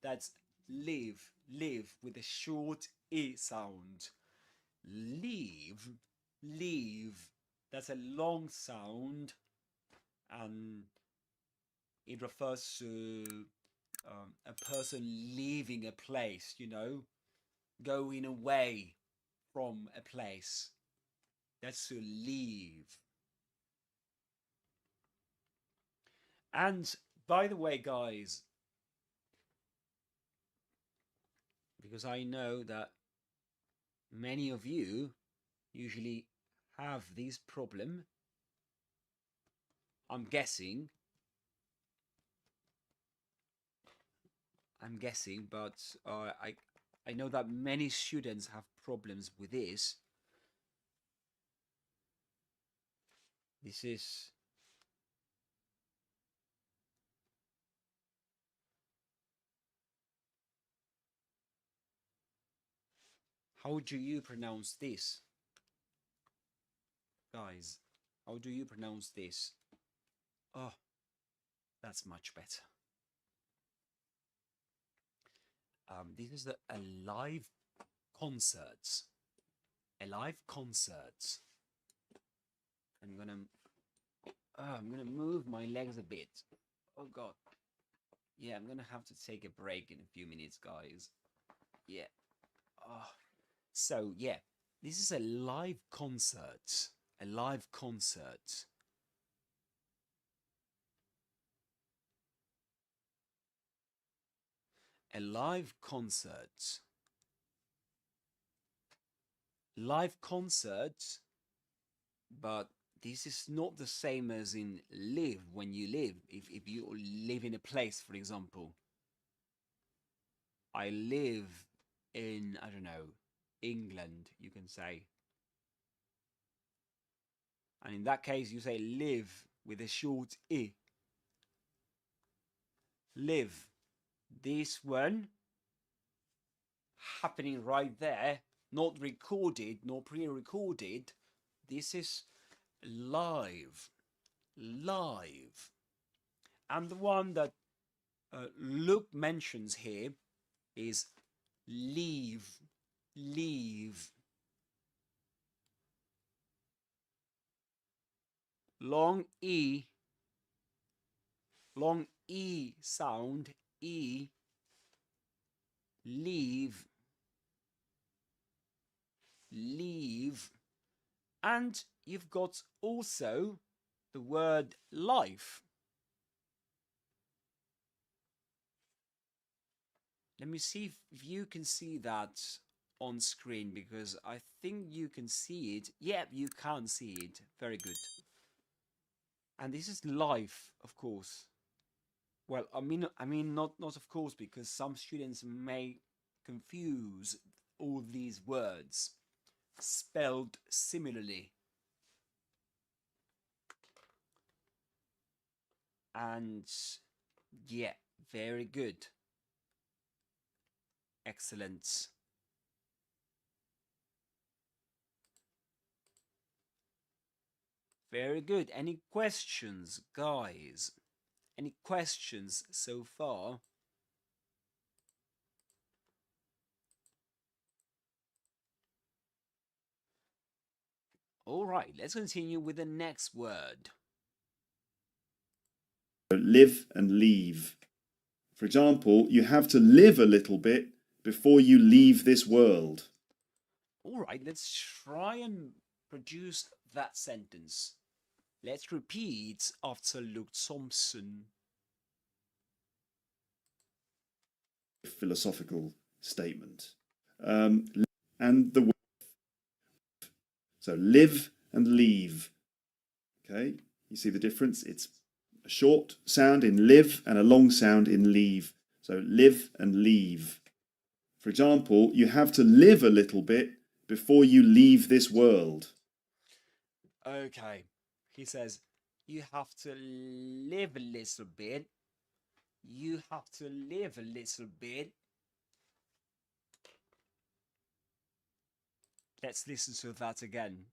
That's live, live with a short E sound. Leave, leave. That's a long sound, and it refers to a person leaving a place, you know, going away from a place. That's to leave. And by the way, guys, because I know that many of you usually have this problem, I'm guessing, but I know that many students have problems with this. This is how do you pronounce this? Guys, how do you pronounce this? Oh, that's much better. This is a live concert. A live concert. I'm gonna move my legs a bit. Oh God. Yeah, I'm gonna have to take a break in a few minutes, guys. Yeah. Oh. So yeah, this is a live concert. A live concert. A live concert. Live concert, but this is not the same as in live when you live. If you live in a place, for example, I live in, I don't know, England, you can say. And in that case, you say live with a short I. Live. This one happening right there, not recorded, not pre-recorded. This is live. Live. And the one that Luke mentions here is leave. Leave. Long E sound, E, leave, leave. And you've got also the word life. Let me see if you can see that on screen, because I think you can see it. Yeah, you can see it. Very good. And this is life, of course. Well, I mean, not of course, because some students may confuse all these words spelled similarly. And yeah, very good. Excellent. Very good. Any questions, guys? Any questions so far? All right, let's continue with the next word. Live and leave. For example, you have to live a little bit before you leave this world. All right, let's try and produce that sentence. Let's repeat after Luke Thompson. Philosophical statement. And the so live and leave. Okay, you see the difference? It's a short sound in live and a long sound in leave. So live and leave. For example, you have to live a little bit before you leave this world. Okay, he says, you have to live a little bit. You have to live a little bit. Let's listen to that again.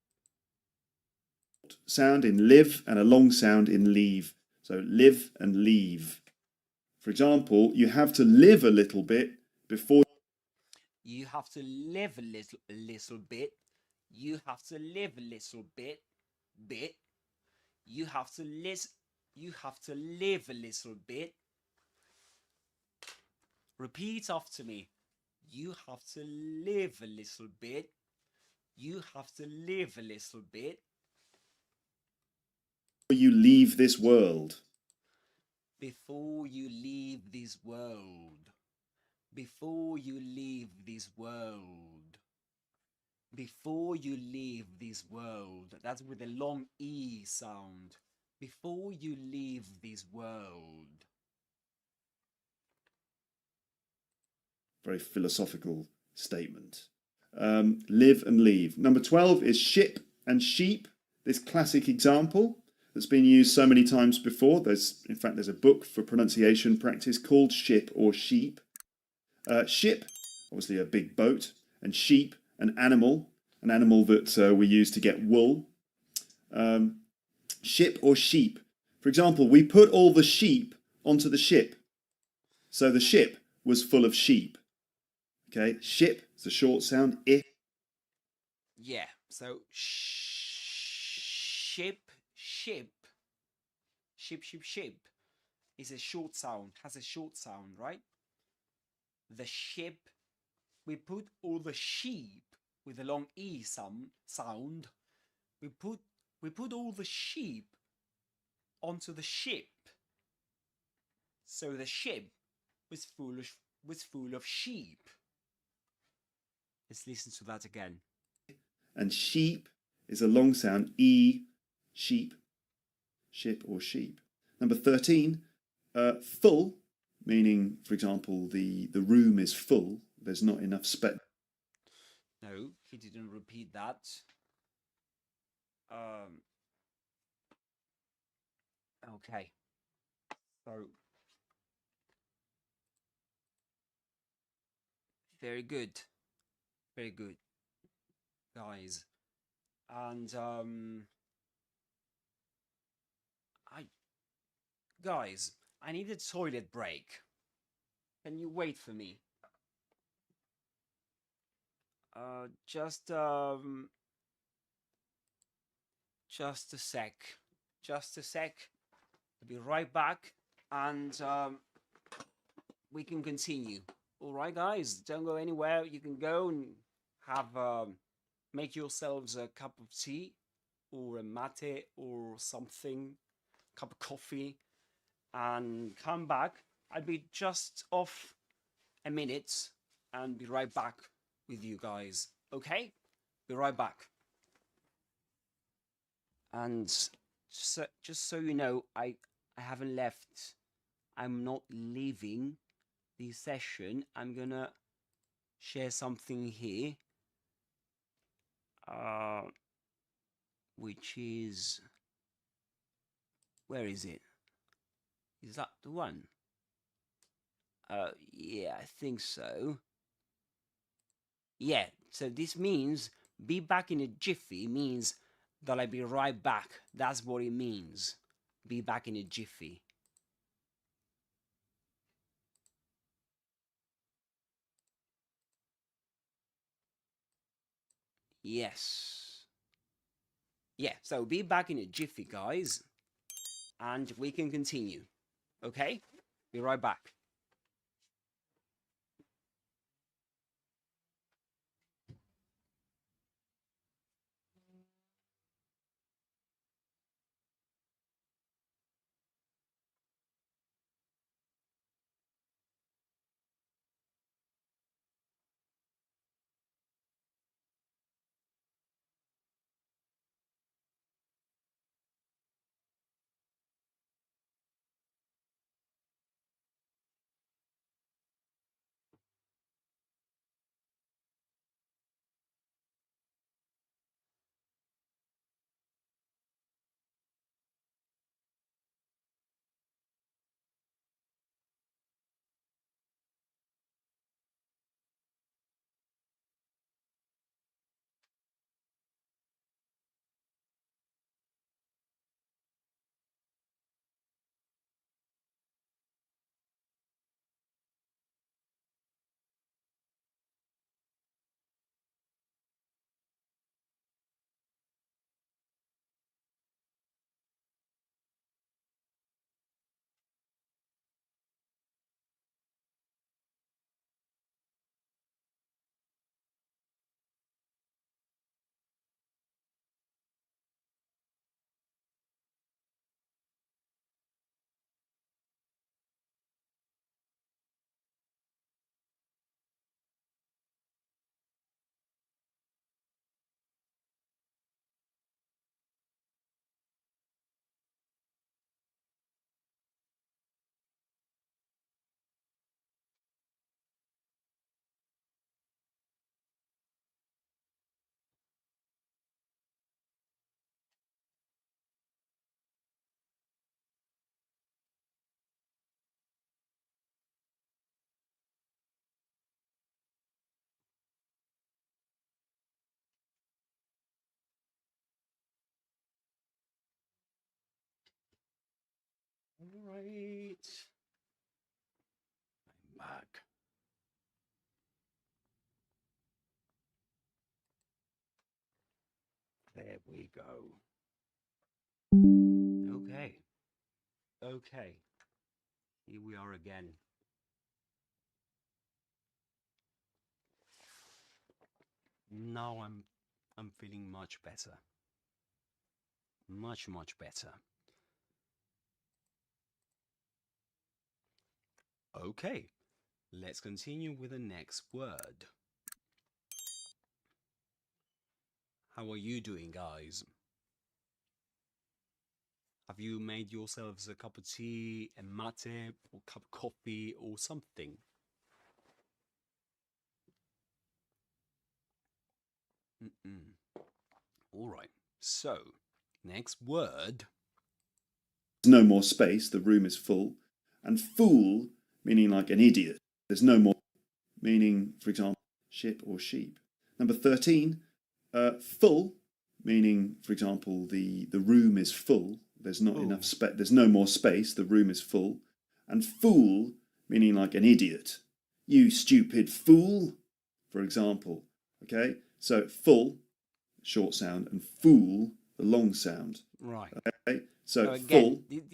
Sound in live and a long sound in leave. So live and leave. For example, you have to live a little bit before. You have to live a little bit. You have to live a little bit. You have to live a little bit. Repeat after me. You have to live a little bit. You have to live a little bit. Before you leave this world. Before you leave this world. Before you leave this world. Before you leave this world. That's with a long E sound. Before you leave this world. Very philosophical statement. Live and leave. Number 12 is ship and sheep. This classic example that's been used so many times before. In fact, there's a book for pronunciation practice called Ship or Sheep. Ship, obviously a big boat, and sheep, an animal that we use to get wool. Ship or sheep. For example, we put all the sheep onto the ship. So the ship was full of sheep. Okay, ship is a short sound. If. Yeah, so ship is a short sound, has a short sound, right? The ship, we put all the sheep with a long E sound. We put all the sheep onto the ship. So the ship was full of sheep. Let's listen to that again. And sheep is a long sound. E, sheep, ship or sheep. Number 13, full, meaning, for example, the room is full. There's not enough space. No, he didn't repeat that. Okay. So, very good. Very good, guys. And guys, I need a toilet break. Can you wait for me? Just a sec. Just a sec. I'll be right back, and we can continue. All right, guys, don't go anywhere. You can go and have make yourselves a cup of tea or a mate or something, cup of coffee, and come back. I'll be just off a minute and be right back with you guys. Okay? Be right back. And just so you know, I haven't left. I'm not leaving the session. I'm gonna share something here, which is, where is it? Is that the one? Yeah, I think so. Yeah, so this means be back in a jiffy means that I'll be right back. That's what it means. Be back in a jiffy. Yes. Yeah, so be back in a jiffy, guys. And we can continue. Okay? Be right back. All right. I'm back. There we go. Okay. Okay. Here we are again. Now I'm feeling much better. Much better. Okay. Let's continue with the next word. How are you doing, guys? Have you made yourselves a cup of tea, a mate, or cup of coffee, or something? All right. So, next word. There's no more space, the room is full. And fool, meaning like an idiot. There's no more, meaning, for example, ship or sheep. Number 13, full, meaning, for example, the room is full. There's not enough space. There's no more space. The room is full. And fool, meaning like an idiot. You stupid fool, for example. Okay, so full, short sound, and fool, the long sound. Right. Okay, so again, full.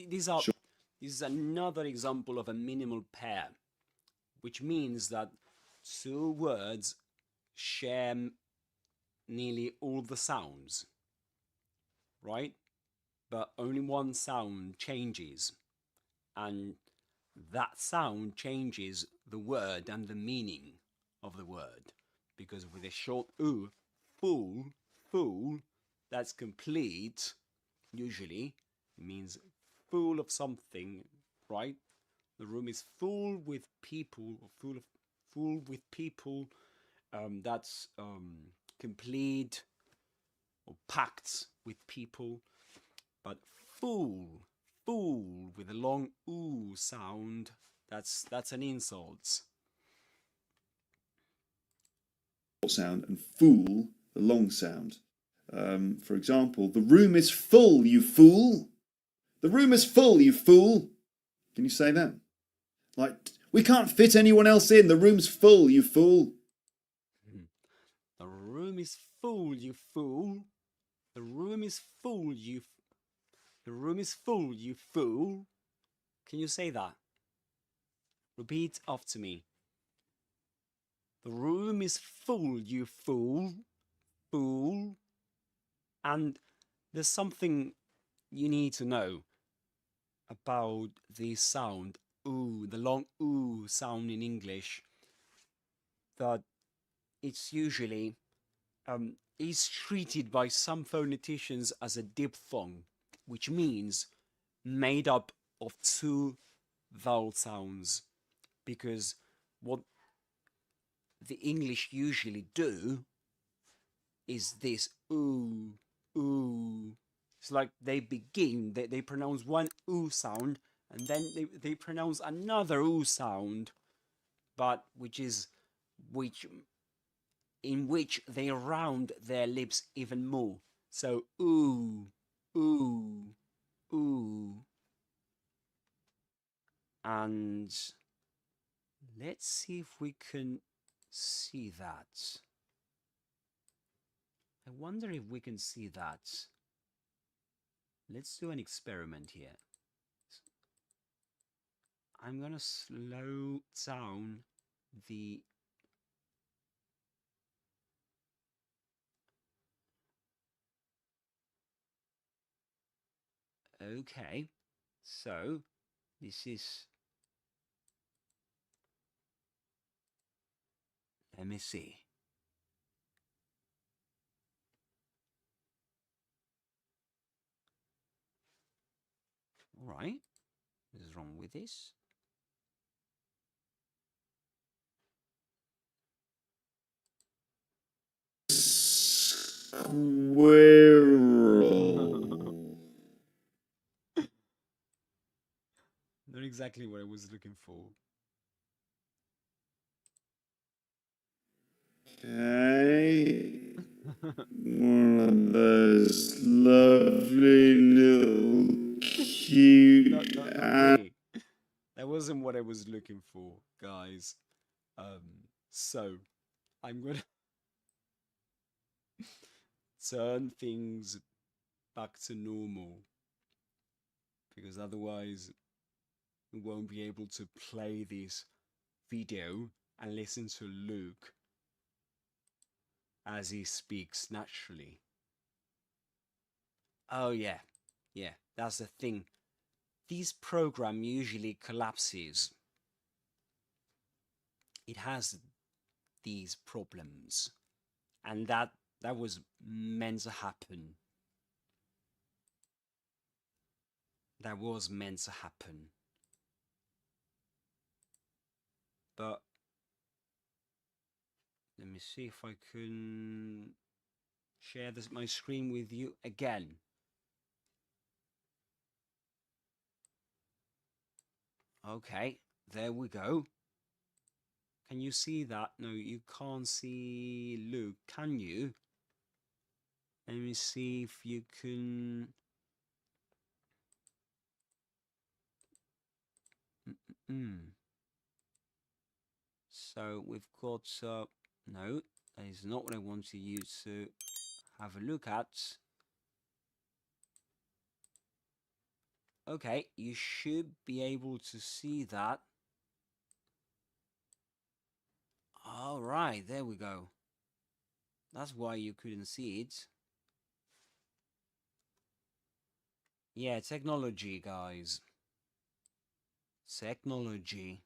This is another example of a minimal pair, which means that two words share nearly all the sounds, right? But only one sound changes, and that sound changes the word and the meaning of the word. Because with a short oo, fool, that's complete, usually, it means full of something, right? The room is full with people, or full with people. That's complete or packed with people. But fool with a long oo sound, that's an insult. Sound and fool, the long sound. For example, the room is full, you fool. The room is full, you fool. Can you say that? Like, we can't fit anyone else in. The room's full, you fool. The room is full, you fool. The room is full, you. The room is full, you fool. Can you say that? Repeat after me. The room is full, you fool. Fool. And there's something you need to know about the sound oo, the long oo sound in English, that it's usually is treated by some phoneticians as a diphthong, which means made up of two vowel sounds, because what the English usually do is this oo, oo. It's like they begin, they pronounce one oo sound, and then they pronounce another oo sound, but in which they round their lips even more. So oo, oo, oo. And let's see if we can see that. I wonder if we can see that. Let's do an experiment here. I'm gonna slow down the okay, so this is, let me see. All right, what is wrong with this? Squirrel. Not exactly what I was looking for. Okay. One of those lovely little cute was looking for, guys. So I'm gonna turn things back to normal because otherwise we won't be able to play this video and listen to Luke as he speaks naturally. Oh yeah, that's the thing. This program usually collapses. It has these problems, and that was meant to happen. That was meant to happen. But let me see if I can share my screen with you again. Okay, there we go. Can you see that? No, you can't see Luke, can you? Let me see if you can. So we've got, no, that is not what I wanted you to have a look at. Okay, you should be able to see that. All right, there we go. That's why you couldn't see it. Yeah, technology, guys. Technology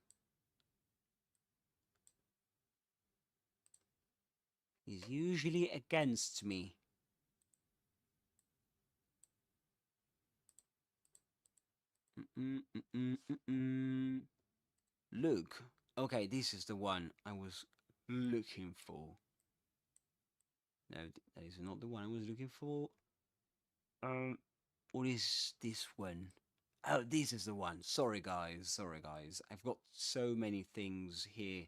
is usually against me. Look. Okay, this is the one I was looking for. No, that is not the one I was looking for. What is this one? Oh, this is the one. Sorry, guys. Sorry, guys. I've got so many things here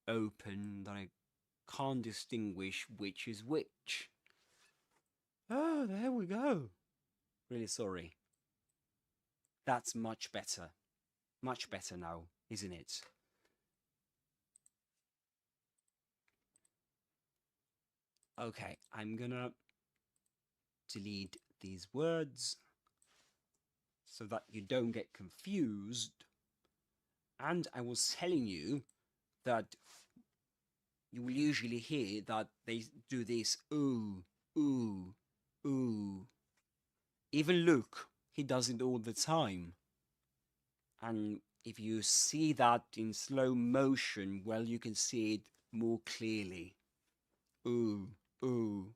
open that I can't distinguish which is which. Oh, there we go. Really sorry. That's much better. Much better now, isn't it? Okay, I'm gonna delete these words so that you don't get confused. And I was telling you that you will usually hear that they do this ooh, ooh, ooh. Even Luke, he does it all the time. And if you see that in slow motion, well, you can see it more clearly. Ooh, ooh.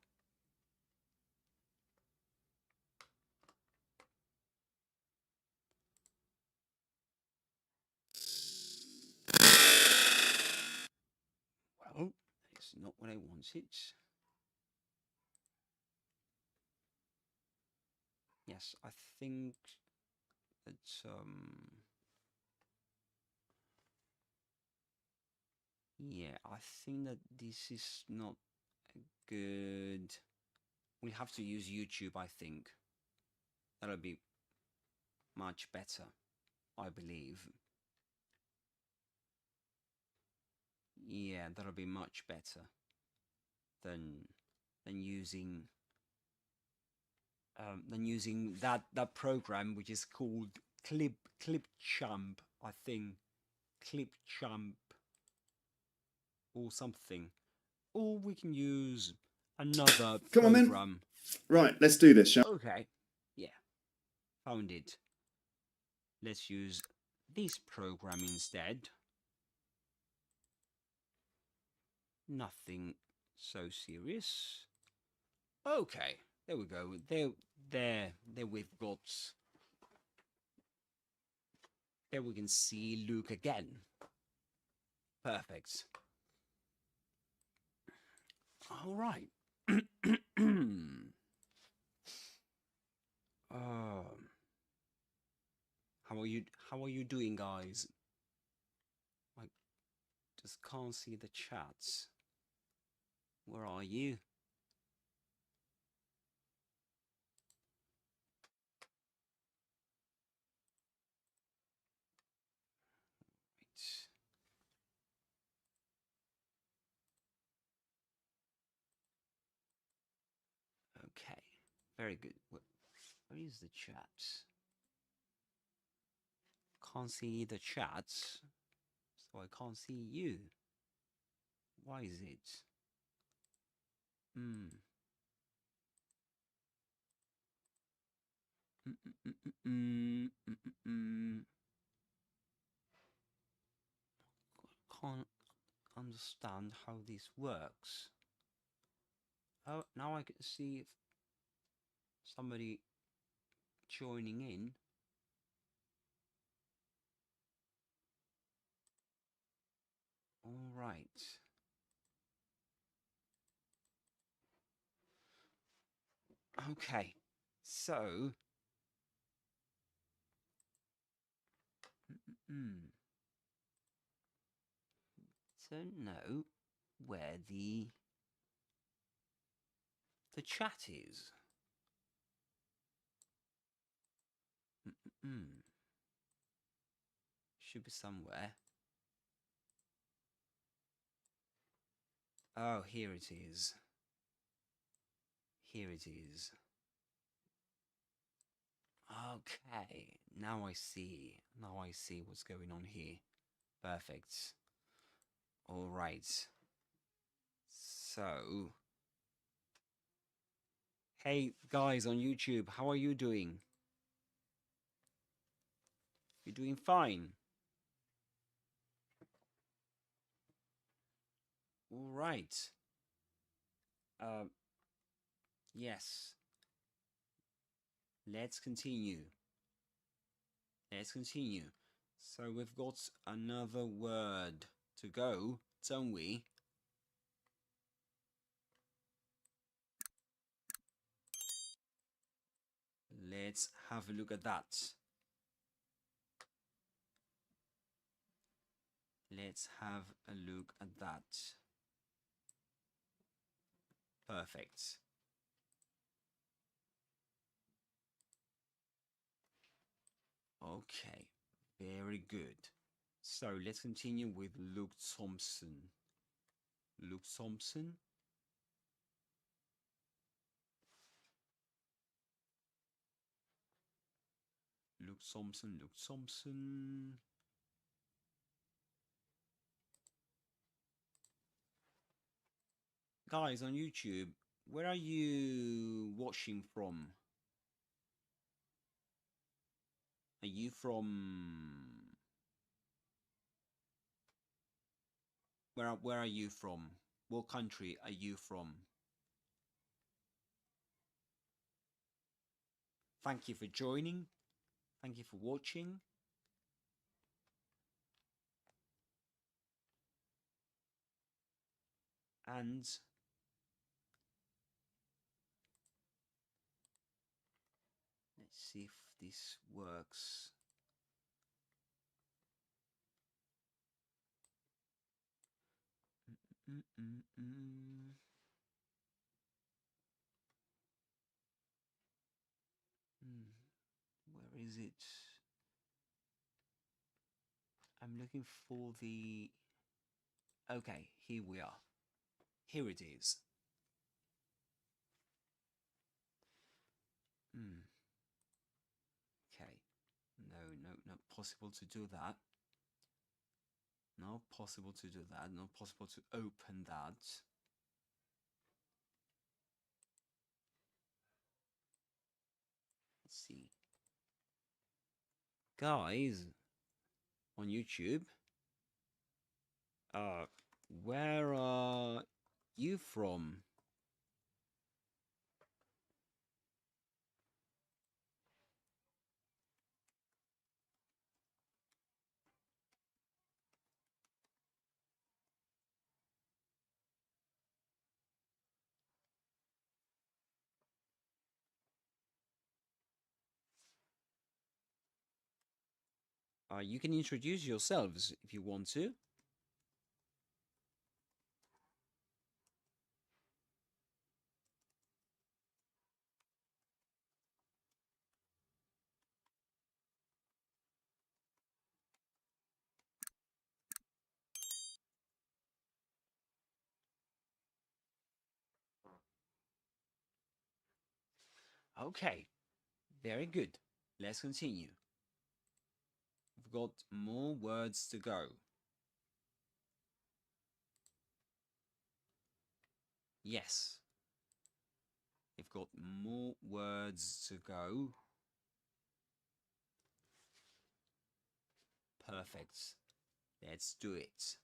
Well, it's not what I wanted. Yes, I think that yeah, I think that this is not good. We have to use YouTube, I think. That'll be much better, I believe. Yeah, that'll be much better than using that program which is called Clipchamp, I think. Clipchamp or something. Or we can use another Come on, program. then. Right, let's do this, shall we? Okay, yeah, found it. Let's use this program instead. Nothing so serious. Okay, there we go. There we've got. There we can see Luke again. Perfect. All right. How are you doing, guys? I just can't see the chats. Where are you? Okay, very good. Where is the chat? Can't see the chat, so I can't see you. Why is it? Can't understand how this works. Oh, now I can see if somebody joining in. All right. Okay, so don't know where the chat is. Should be somewhere. Oh, here it is. Here it is. Okay, now I see. Now I see what's going on here. Perfect. All right. So, hey guys on YouTube, how are you doing? You're doing fine. All right. Yes. Let's continue. Let's continue. So we've got another word to go, don't we? Let's have a look at that. Let's have a look at that. Perfect. Okay, very good. So let's continue with Luke Thompson. Luke Thompson. Luke Thompson, Luke Thompson. Guys on YouTube, where are you watching from? Are you from... Where are you from? What country are you from? Thank you for joining. Thank you for watching. And let's see if this works. Where is it? I'm looking for the... Okay, here we are. Here it is. Okay. No, not possible to do that. Not possible to do that. Not possible to open that. Let's see. Guys on YouTube, where are you from? You can introduce yourselves if you want to. Okay, very good. Let's continue. We've got more words to go. Yes. We've got more words to go. Perfect. Let's do it.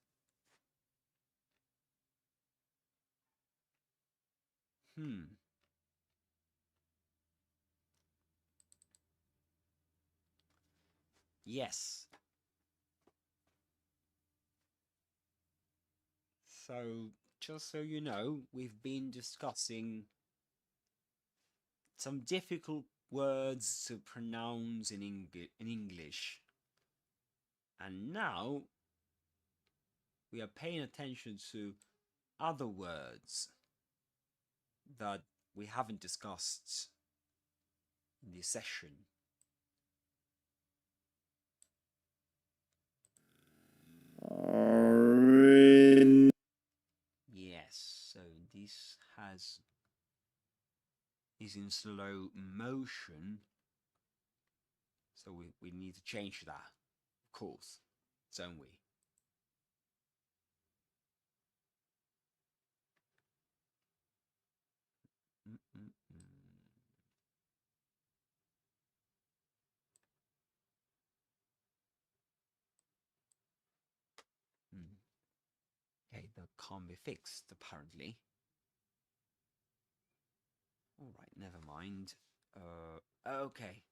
Yes. So, just so you know, we've been discussing some difficult words to pronounce in English. And now we are paying attention to other words that we haven't discussed in this session. Yes, so this is in slow motion, so we need to change that, of course, don't we? Okay, that can't be fixed, apparently. All right, never mind. Okay.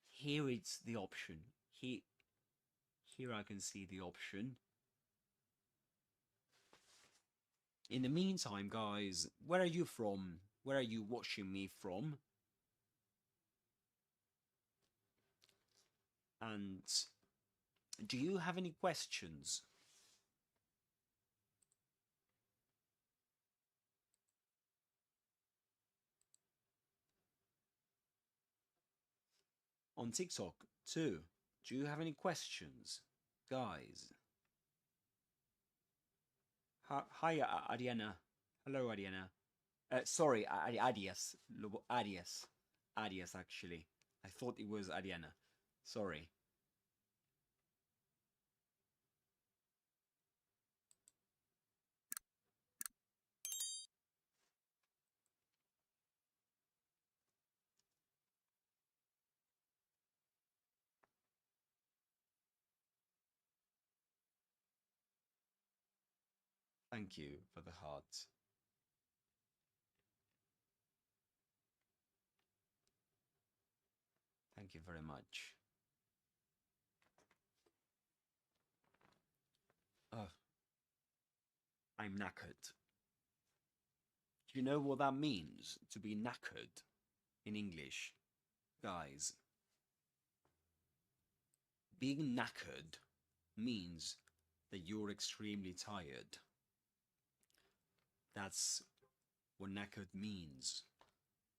Here it's the option. Here I can see the option. In the meantime, guys, where are you from? Where are you watching me from? And do you have any questions? On TikTok too. Do you have any questions, guys? Hi, Ariana. Hello, Ariana. Sorry, Adias. Adias. Adias, actually. I thought it was Ariana. Sorry. Thank you for the heart. Thank you very much. Oh, I'm knackered. Do you know what that means, to be knackered in English? Guys, being knackered means that you're extremely tired. That's what knackered means.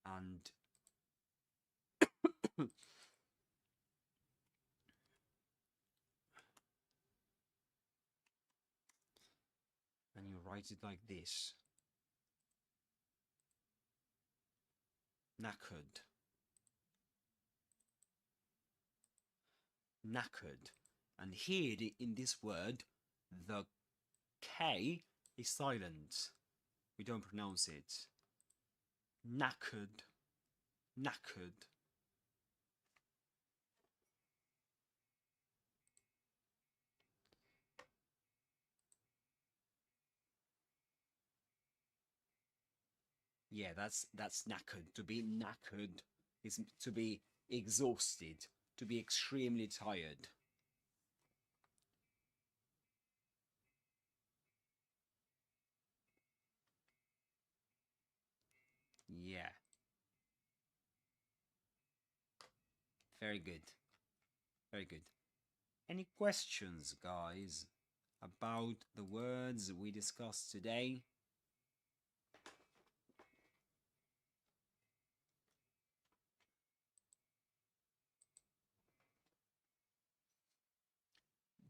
And and you write it like this. Knackered. Knackered. And here in this word, the K is silent. We don't pronounce it. Knackered. Knackered. Yeah, that's knackered. To be knackered is to be exhausted, to be extremely tired. Yeah. Very good. Very good. Any questions, guys, about the words we discussed today?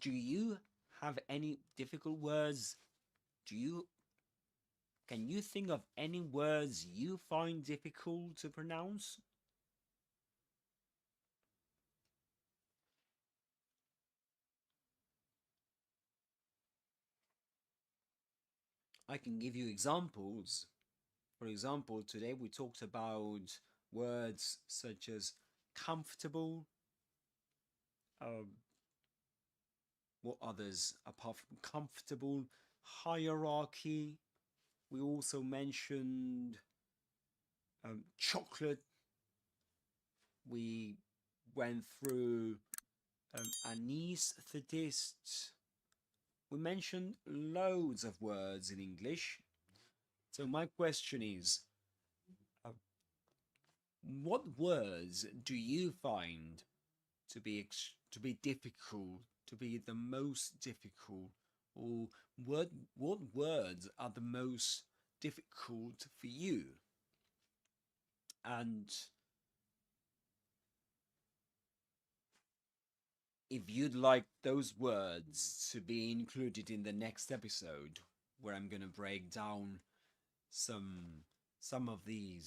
Do you have any difficult words? Do you Can you think of any words you find difficult to pronounce? I can give you examples. For example, today we talked about words such as comfortable. What others apart from comfortable? Hierarchy. We also mentioned chocolate. We went through anaesthetist. We mentioned loads of words in English. So my question is, what words do you find to be difficult, to be the most difficult, or what words are the most difficult for you? And if you'd like those words to be included in the next episode, where I'm going to break down some of the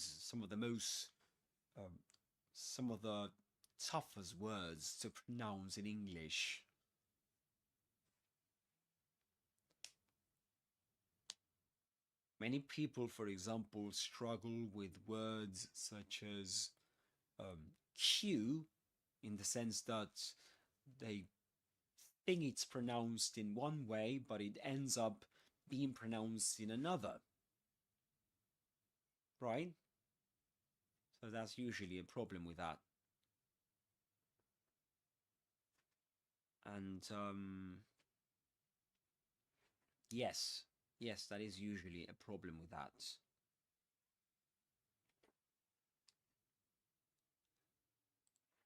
toughest words to pronounce in English. Many people, for example, struggle with words such as Q, in the sense that they think it's pronounced in one way, but it ends up being pronounced in another. Right? So that's usually a problem with that. And yes, that is usually a problem with that.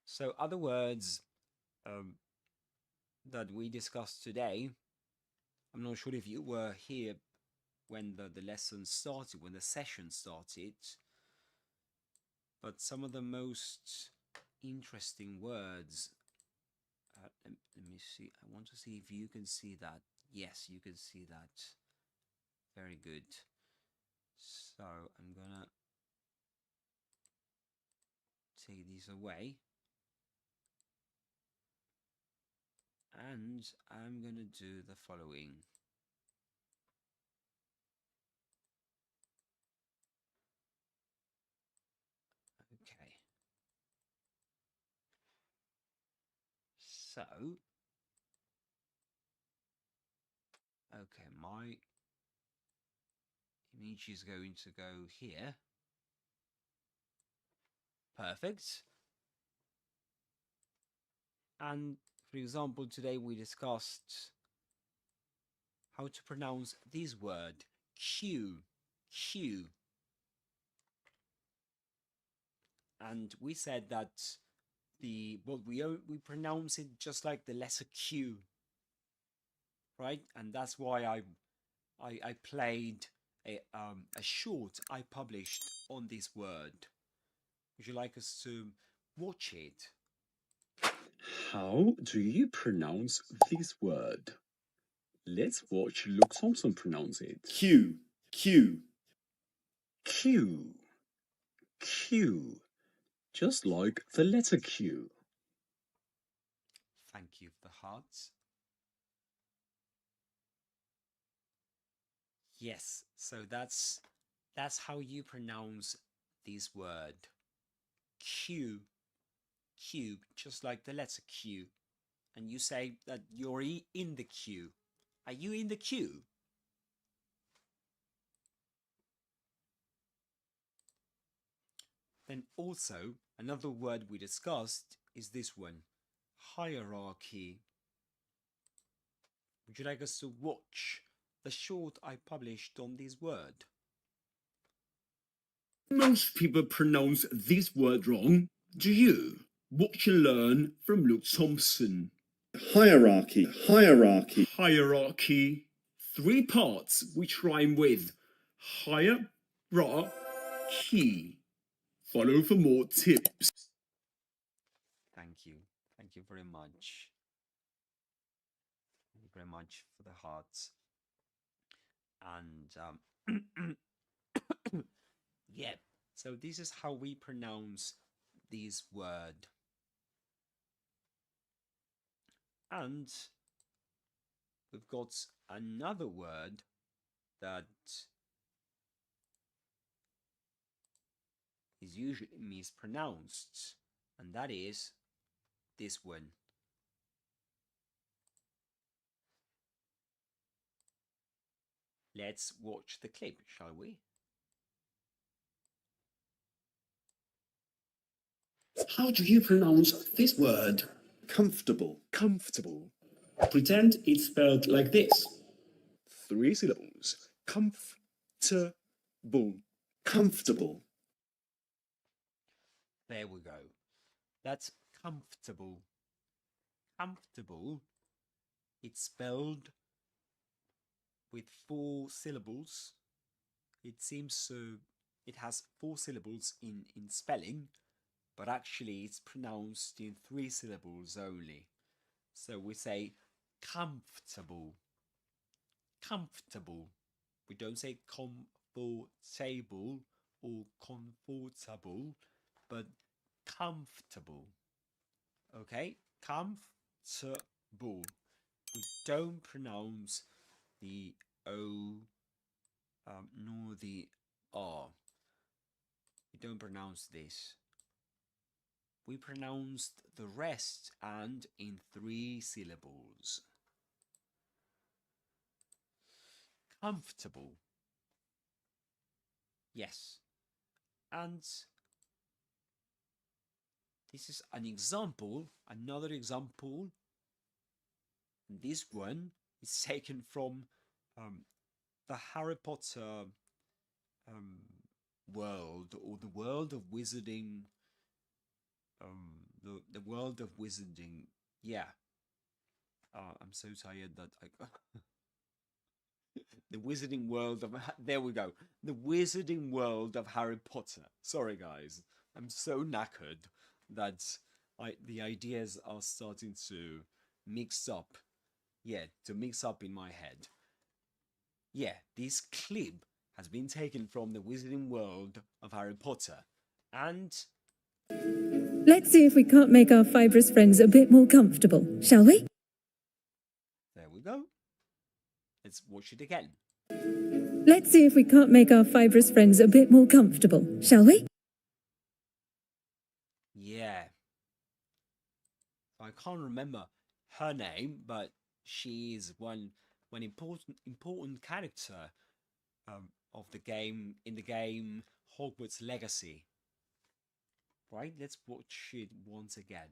So other words that we discussed today, I'm not sure if you were here when the lesson started, when the session started, but some of the most interesting words, let me see, I want to see if you can see that. Yes, you can see that. Very good. So I'm gonna take these away. And I'm gonna do the following. Okay. So, okay, my image is going to go here. Perfect. And for example, today we discussed how to pronounce this word, Q. And we said that we pronounce it just like the letter Q, right? And that's why I played a short I published on this word. Would you like us to watch it? How do you pronounce this word? Let's watch Luke Thompson pronounce it. Q. Just like the letter Q. Thank you for the hearts. Yes, so that's how you pronounce this word. Q, just like the letter Q. And you say that you're in the queue. Are you in the queue? Then also, another word we discussed is this one, hierarchy. Would you like us to watch the short I published on this word? Most people pronounce this word wrong. Do you? Watch and learn from Luke Thompson. Hierarchy. 3 parts which rhyme with higher, key. Follow for more tips. Thank you. Thank you very much. Thank you very much for the hearts. And yeah, so this is how we pronounce this word. And we've got another word that is usually mispronounced, and that is this one. Let's watch the clip, shall we? How do you pronounce this word? Comfortable. Comfortable. Pretend it's spelled like this. 3 syllables. Comfortable. Comfortable. There we go. That's comfortable. Comfortable. It's spelled with 4 syllables. It seems it has 4 syllables in spelling, but actually it's pronounced in 3 syllables only. So we say comfortable. Comfortable. We don't say comfortable or comfortable, but comfortable. Okay? Comfortable. We don't pronounce the O nor the R. We don't pronounce this. We pronounced the rest and in 3 syllables. Comfortable. Yes. And this is an example, another example. This one is taken from the Harry Potter world, or the world of wizarding. The world of wizarding. Yeah. I'm so tired that I. The wizarding world of. There we go. The wizarding world of Harry Potter. Sorry, guys. I'm so knackered that the ideas are starting to mix up. Yeah, to mix up in my head. Yeah, this clip has been taken from the wizarding world of Harry Potter. And Let's see if we can't make our fibrous friends a bit more comfortable, shall we? there we go. Let's watch it again. Let's see if we can't make our fibrous friends a bit more comfortable, shall we? Yeah. I can't remember her name, but she is one important character of the game, in the game Hogwarts Legacy. Right? Let's watch it once again.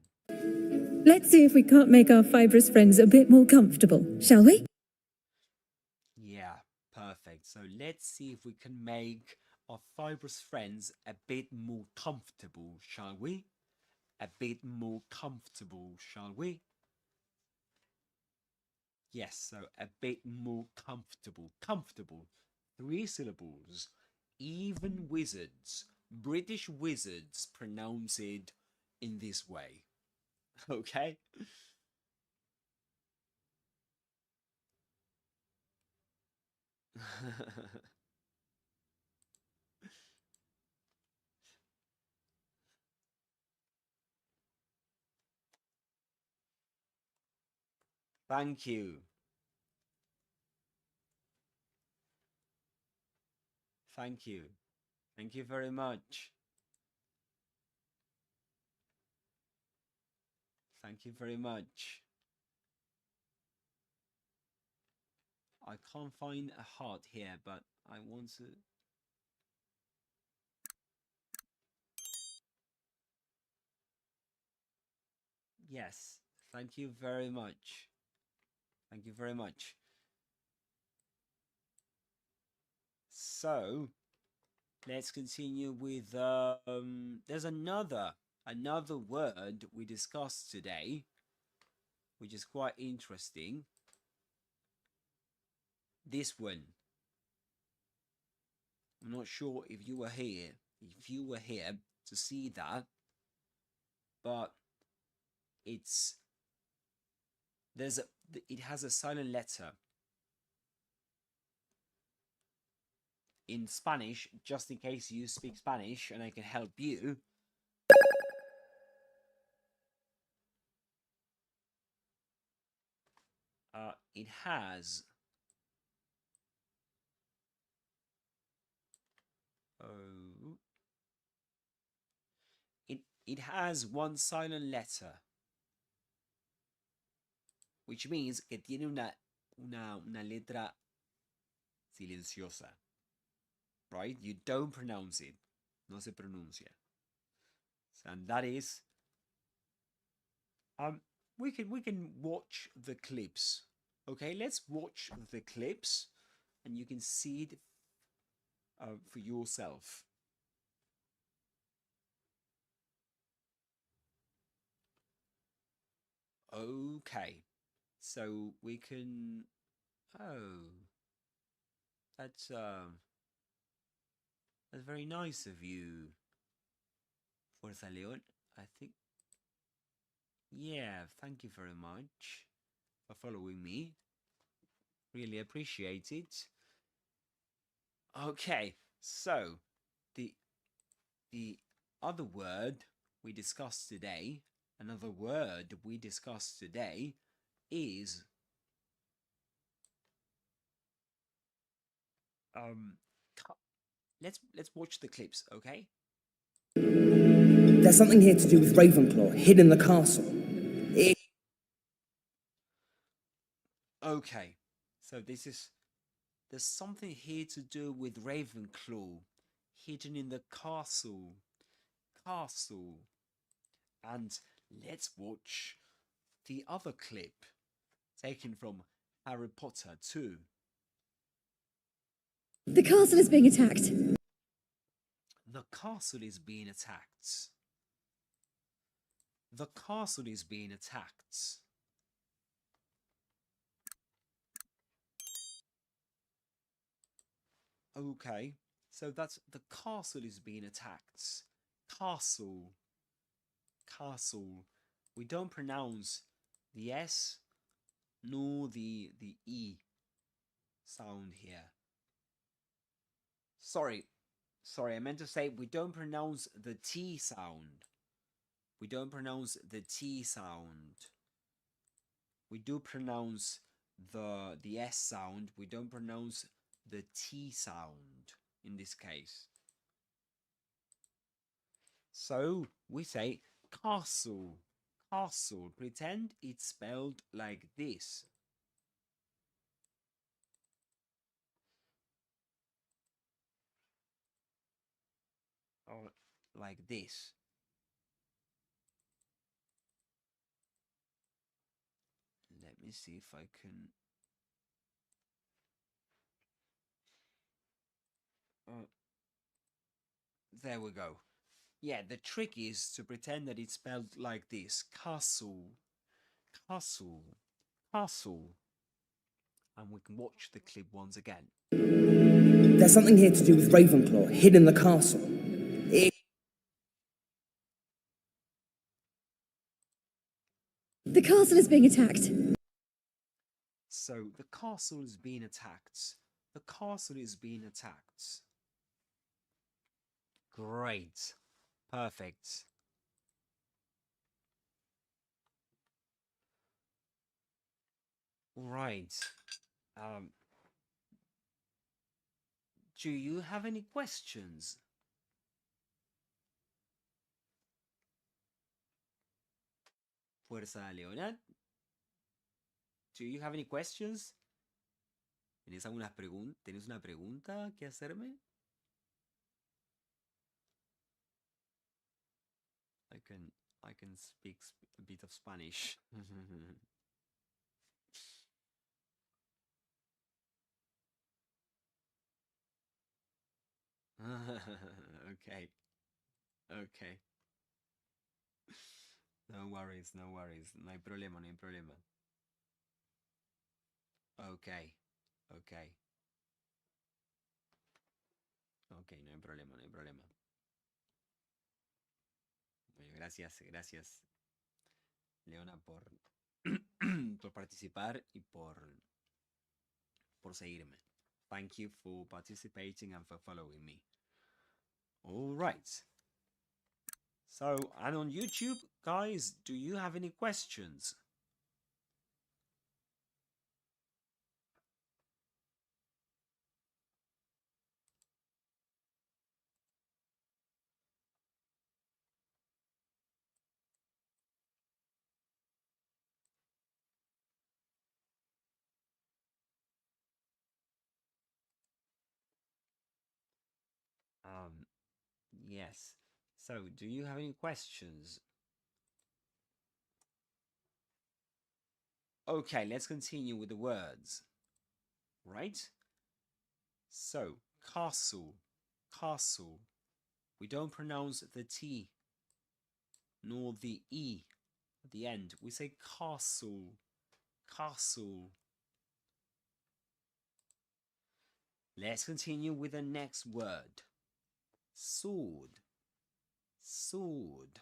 Let's see if we can't make our fibrous friends a bit more comfortable, shall we? Yeah, perfect. So let's see if we can make our fibrous friends a bit more comfortable, shall we? A bit more comfortable, shall we? Yes, so a bit more comfortable. Comfortable. 3 syllables. Even wizards, British wizards, pronounce it in this way. Okay? Thank you. Thank you. Thank you very much. Thank you very much. I can't find a heart here, but I want to... Yes, thank you very much. Thank you very much. So, let's continue with, there's another word we discussed today, which is quite interesting. This one. I'm not sure if you were here to see that, but it has a silent letter. in Spanish, just in case you speak Spanish and I can help you. It has it has one silent letter, which means que tiene una letra silenciosa, right? You don't pronounce it, no se pronuncia, and that is we can watch the clips. Okay, let's watch the clips, and you can see it for yourself. Okay, so we can. Oh, that's very nice of you, Fuerza León. I think. Yeah, thank you very much for following me. Really appreciate it. Okay, so the other word we discussed today, another word we discussed today is let's watch the clips, okay? There's something here to do with Ravenclaw, hid in the castle. Okay, so there's something here to do with Ravenclaw, hidden in the castle. And let's watch the other clip taken from Harry Potter 2. The castle is being attacked. The castle is being attacked. The castle is being attacked. Okay, so that's the castle is being attacked. Castle. We don't pronounce the S nor the E sound here. Sorry, I meant to say we don't pronounce the T sound. We don't pronounce the T sound. We do pronounce the S sound. We don't pronounce the T sound in this case. So we say castle. Pretend it's spelled like this. Or like this. Let me see if I can. There we go. Yeah, the trick is to pretend that it's spelled like this. Castle. And we can watch the clip once again. There's something here to do with Ravenclaw, hid in the castle. The castle is being attacked. So the castle is being attacked. The castle is being attacked. Great. Perfect. Right. Do you have any questions? Fuerza Leonard. Do you have any questions? ¿Tenés una pregunta que hacerme? I can speak a bit of Spanish. Okay. No worries. No hay problema. Okay. No hay problema. Bueno, gracias, Leona, por, por participar y por seguirme. Thank you for participating and for following me. All right. So, and on YouTube, guys, do you have any questions? Yes. So, do you have any questions? Okay, let's continue with the words. Right? So, castle, castle. We don't pronounce the T nor the E at the end. We say castle, castle. Let's continue with the next word. Sword, sword.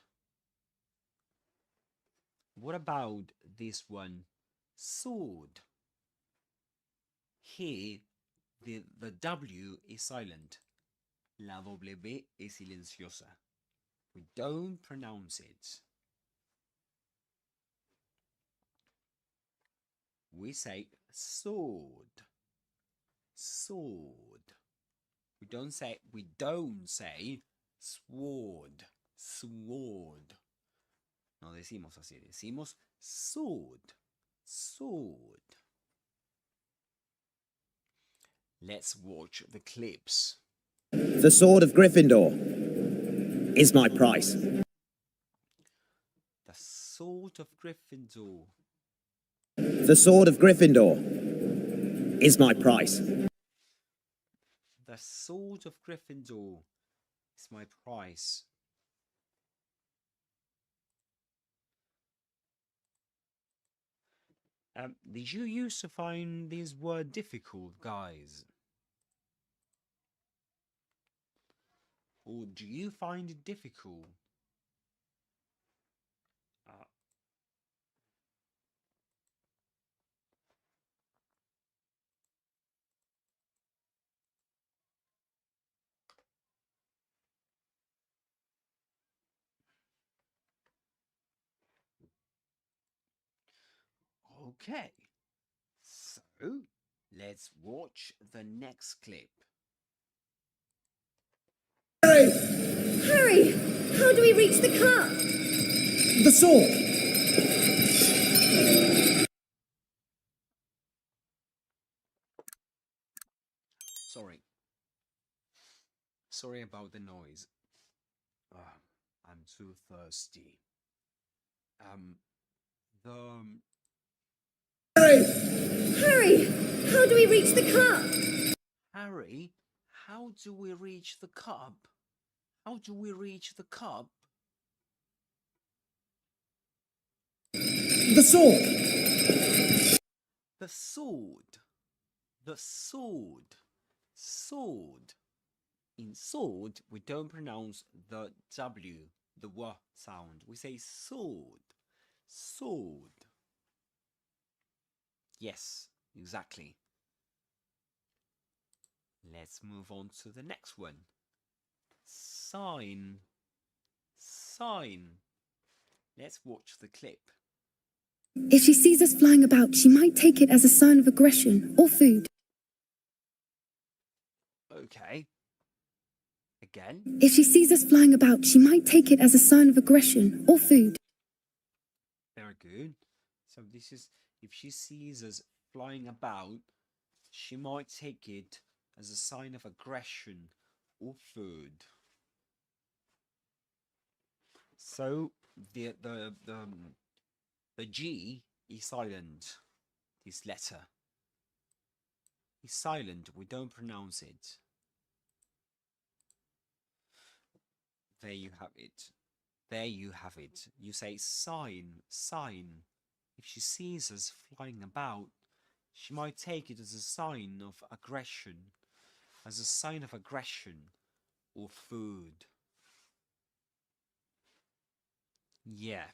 What about this one? Sword. Here, the W is silent. La W es silenciosa. We don't pronounce it. We say sword, sword. We don't say sword, sword. No decimos así, decimos sword, sword. Let's watch the clips. The sword of Gryffindor is my price. The sword of Gryffindor. The sword of Gryffindor is my price. The sword of Gryffindor is my price. Did you used to find this word difficult, guys? Or do you find it difficult? Okay, so let's watch the next clip. Harry! Harry! How do we reach the cup? The sword! Sorry about the noise. I'm too thirsty. Harry! Harry! How do we reach the cup? Harry, how do we reach the cup? How do we reach the cup? The sword! The sword. The sword. Sword. In sword, we don't pronounce the W, the W sound. We say sword. Sword. Yes, exactly. Let's move on to the next one. Sign. Sign. Let's watch the clip. If she sees us flying about, she might take it as a sign of aggression or food. Okay. Again. If she sees us flying about, she might take it as a sign of aggression or food. Very good. So this is, if she sees us flying about, she might take it as a sign of aggression or food. So the G is silent. This letter is silent. We don't pronounce it. There you have it. There you have it. You say sign, sign. If she sees us flying about, she might take it as a sign of aggression, as a sign of aggression or food. Yeah.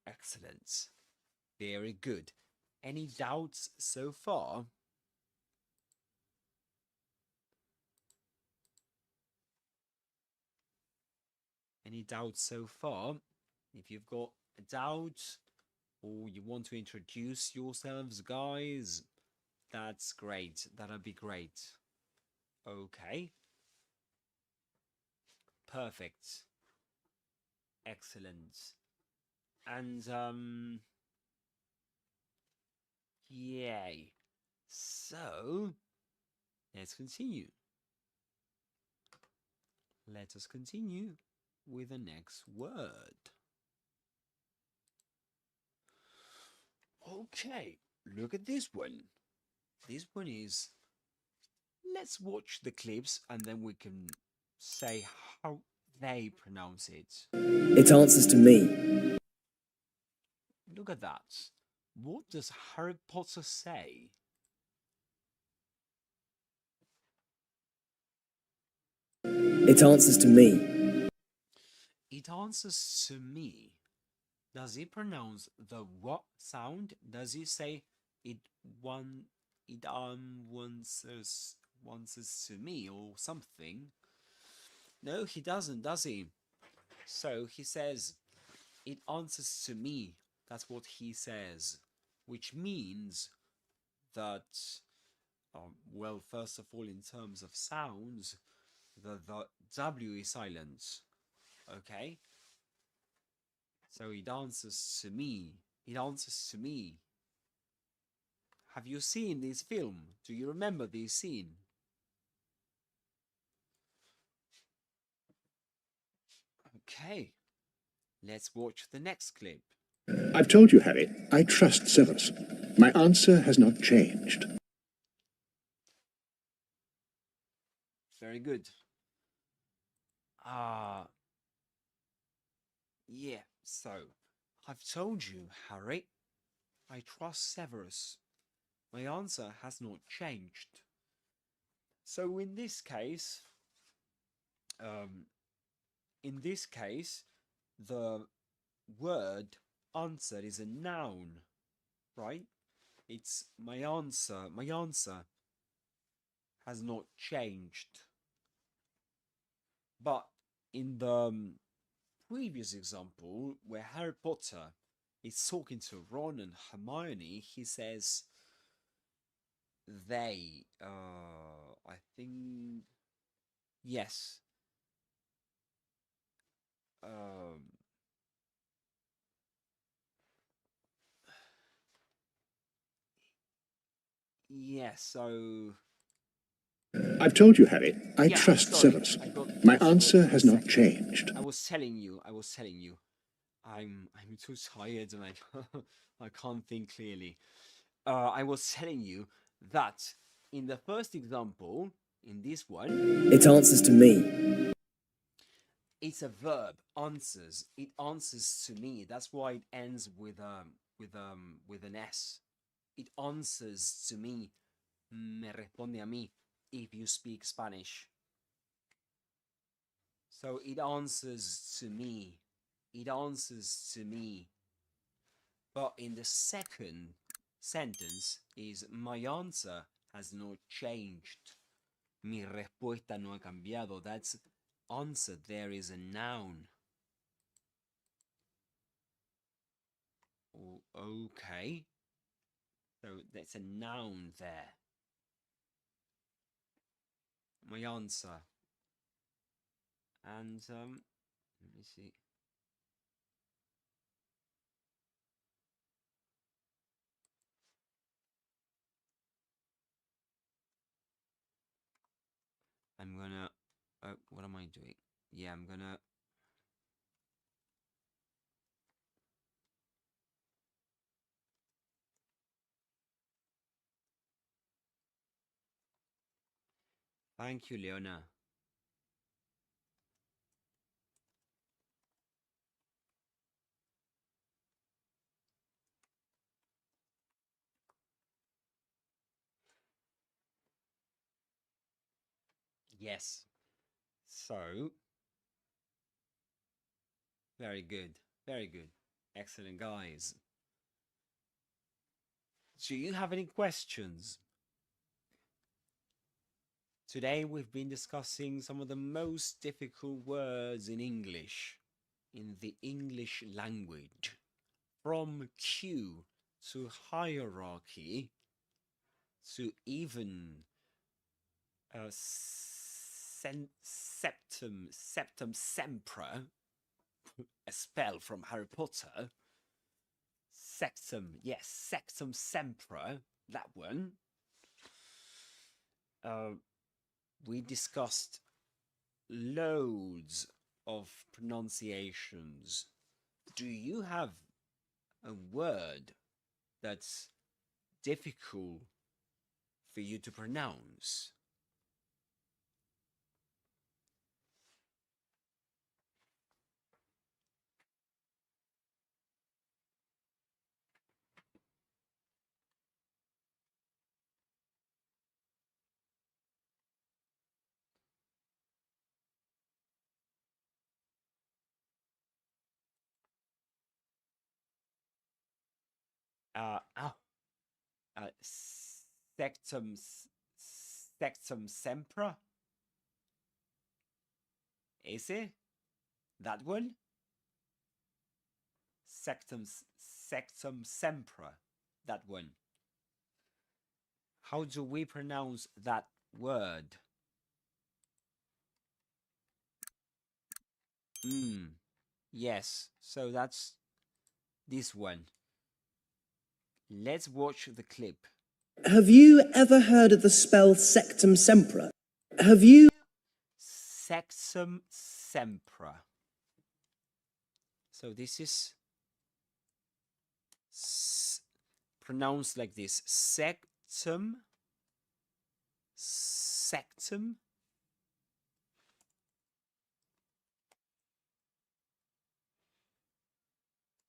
Excellent. Very good. Any doubts so far? Any doubts so far? If you've got a doubt or you want to introduce yourselves, guys, that's great. That'll be great. Okay. Perfect. Excellent. And yay. So let's continue. Let us continue with the next word. Okay, look at this one. This one is, let's watch the clips and then we can say how they pronounce it. It answers to me. Look at that. What does Harry Potter say? It answers to me. It answers to me. Does he pronounce the what sound? Does he say it answers to me or something? No, he doesn't, does he? So he says it answers to me. That's what he says, which means that, well, first of all, in terms of sounds, the W is silent. Okay? So it answers to me. It answers to me. Have you seen this film? Do you remember this scene? Okay. Let's watch the next clip. I've told you, Harry, I trust Severus. My answer has not changed. Very good. Yeah, so I've told you, Harry, I trust Severus. My answer has not changed. So in this case, the word answer is a noun, right? It's my answer. My answer has not changed. But in the previous example, where Harry Potter is talking to Ron and Hermione, he says they, I think, yes. Yes, so I've told you, Harry, I yeah, trust sorry, Severus. I got My lost for answer a has not second. changed. I was telling you. I'm too tired and I can't think clearly. I was telling you that in the first example, in this one, It answers to me. it's a verb, answers. It answers to me. That's why it ends with an S. It answers to me. Me responde a mí if you speak Spanish. So it answers to me. It answers to me. But in the second sentence is my answer has not changed. Mi respuesta no ha cambiado. That's answer. There is a noun. Oh, okay. So that's a noun there. My answer. And let me see. I'm gonna. What am I doing? Yeah, I'm gonna. Thank you, Leona. Yes. So, very good. Very good. Excellent, guys. Do you have any questions? Today we've been discussing some of the most difficult words in English, in the English language, from queue to hierarchy to even Sectumsempra, a spell from Harry Potter. Sectumsempra, that one. We discussed loads of pronunciations. Do you have a word that's difficult for you to pronounce? Sectumsempra? Is it? That one? Sectumsempra. That one. How do we pronounce that word? Yes, so that's this one. Let's watch the clip. Have you ever heard of the spell Sectumsempra? Have you? Sectumsempra. So this is pronounced like this. Sectum.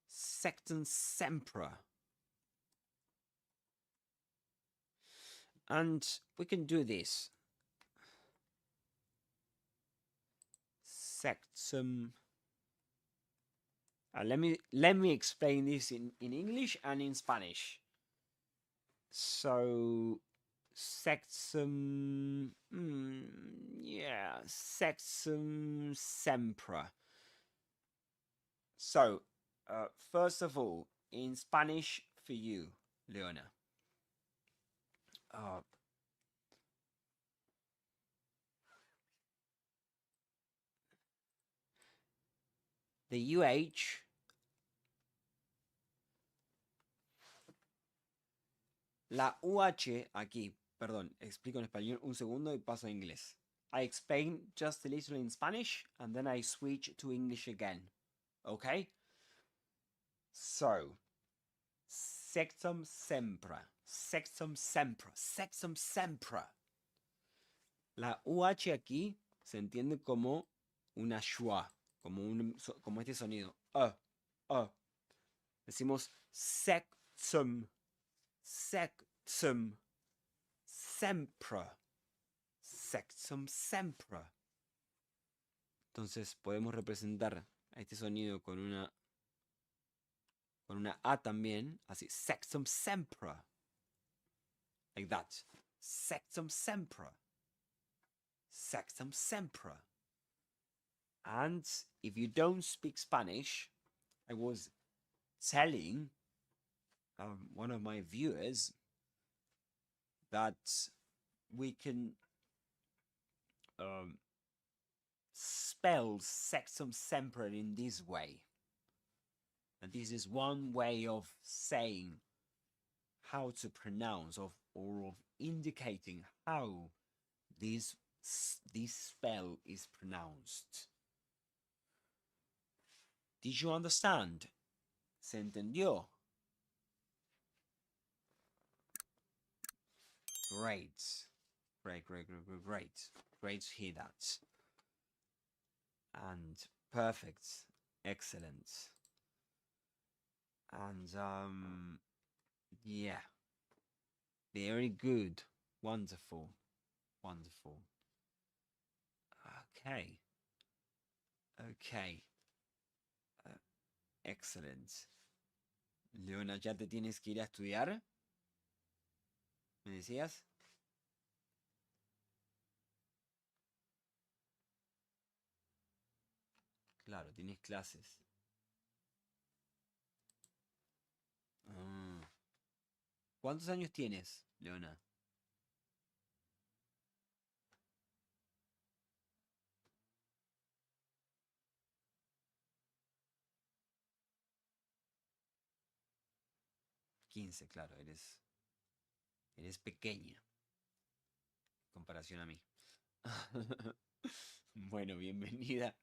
Sectumsempra. And we can do this. Sectum. Let me explain this in English and in Spanish. So Sectum, Sectumsempra. So first of all, in Spanish for you, Leona. The UH la UH aquí, perdón, explico en español un segundo y paso a inglés. I explain just a little in Spanish and then I switch to English again. Okay? So, Sectumsempra. La UH aquí se entiende como una schwa, como este sonido. Decimos Sectumsempra. Entonces podemos representar a este sonido con una A también, así, Sectumsempra. Like that. Sectumsempra. And if you don't speak Spanish, I was telling one of my viewers that we can spell Sectumsempra in this way. And this is one way of saying how to pronounce or of indicating how this spell is pronounced. Did you understand? ¿Se entendió? Great. Great to hear that. And perfect. Excellent. And yeah. Very good. Wonderful. Okay. Excellent. Leona, ¿ya te tienes que ir a estudiar? ¿Me decías? Claro, tienes clases. Ah. ¿Cuántos años tienes, Leona? $15, claro, eres pequeña en comparación a mí. Bueno, bienvenida.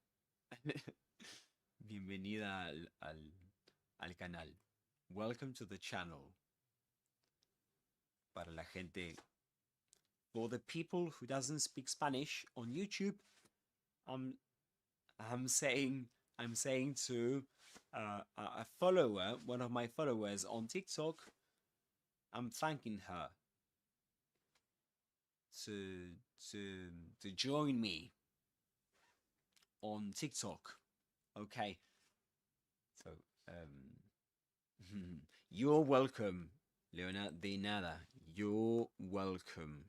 Bienvenida al canal. Welcome to the channel. Para la gente, for the people who doesn't speak Spanish on YouTube, I'm saying to a follower, one of my followers on TikTok, I'm thanking her to join me on TikTok. Okay. So you're welcome, Leona. De nada. You're welcome.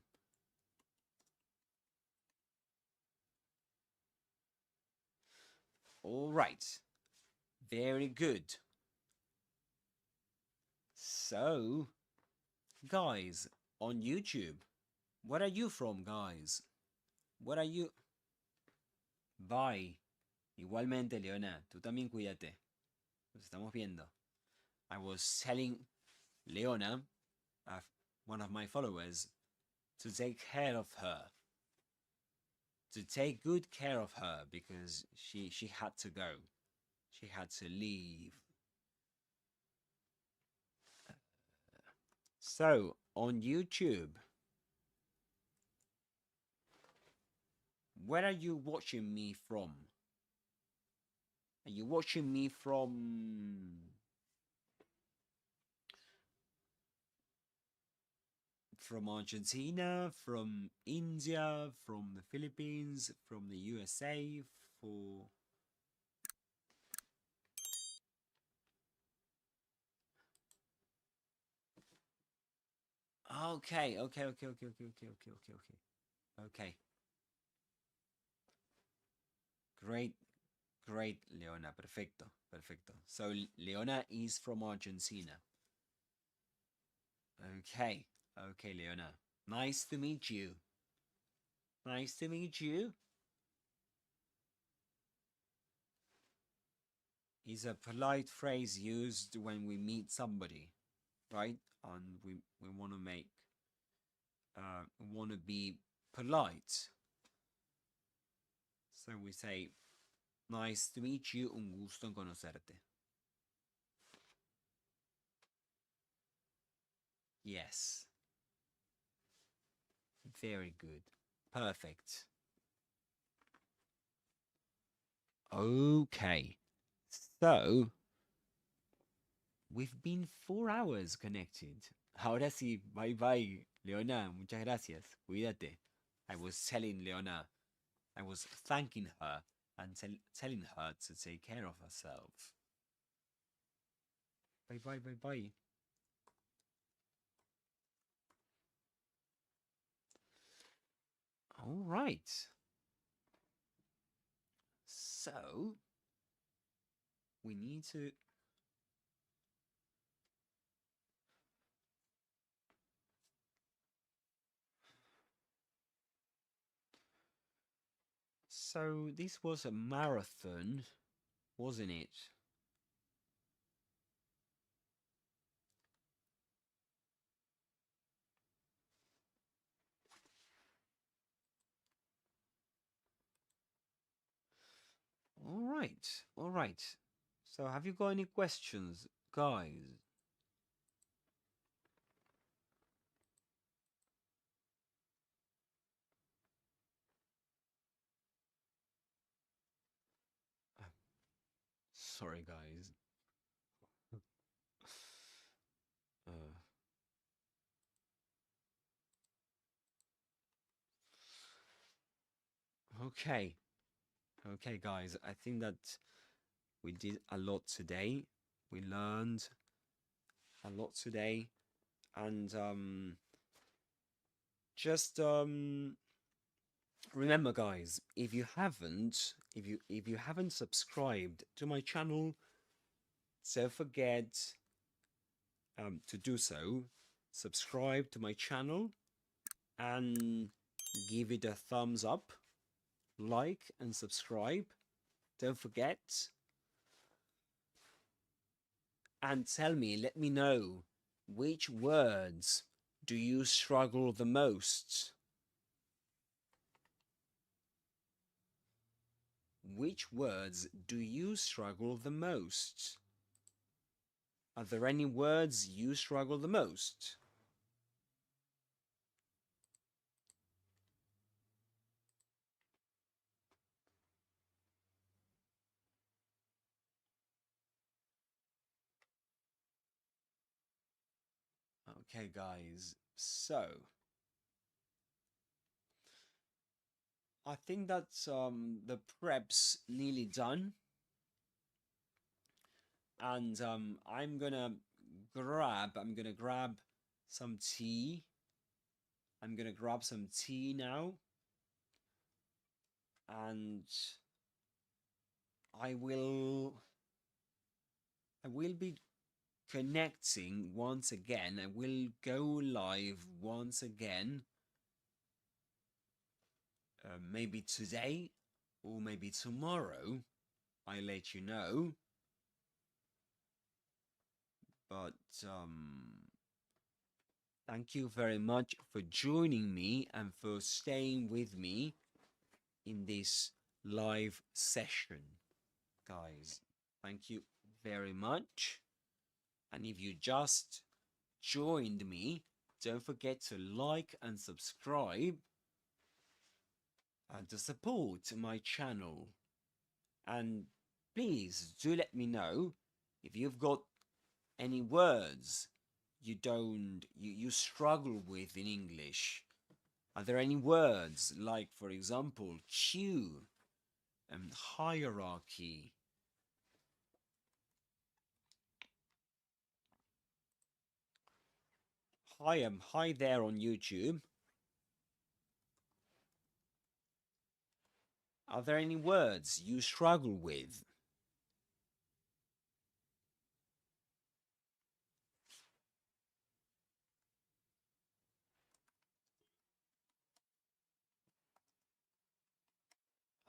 All right. Very good. So, guys, on YouTube, where are you from, guys? Where are you? Bye. Igualmente, Leona, tú también cuídate. Nos estamos viendo. I was telling Leona, one of my followers, to take care of her. To take good care of her because she had to go. She had to leave. So, on YouTube, where are you watching me from? Are you watching me from Argentina, from India, from the Philippines, from the USA, for Okay. Great, Leona. Perfecto. So Leona is from Argentina. Okay, Leona. Nice to meet you. Is a polite phrase used when we meet somebody, right? And we want to be polite. So we say, nice to meet you, un gusto en conocerte. Yes. Very good. Perfect. Okay. So, we've been 4 hours connected. Ahora sí, bye bye, Leona. Muchas gracias. Cuídate. I was telling Leona, I was thanking her and telling her to take care of herself. Bye bye. All right. So, we need to... So, this was a marathon, wasn't it? All right. So, have you got any questions, guys? Sorry, guys. Okay, guys. I think that we did a lot today. We learned a lot today, and just remember, guys, if you haven't subscribed to my channel, don't forget to do so. Subscribe to my channel and give it a thumbs up, like and subscribe. Don't forget. And tell me, let me know, which words do you struggle the most? Which words do you struggle the most? Are there any words you struggle the most? Okay, guys, so I think that's the prep's nearly done, and I'm gonna grab some tea. I'm gonna grab some tea now, and I will be connecting once again. I will go live once again, maybe today or maybe tomorrow. I'll let you know. But thank you very much for joining me and for staying with me in this live session, guys. Thank you very much. And if you just joined me, don't forget to like and subscribe and to support my channel. And please do let me know if you've got any words you struggle with in English. Are there any words like, for example, queue and hierarchy? Hi there on YouTube. Are there any words you struggle with?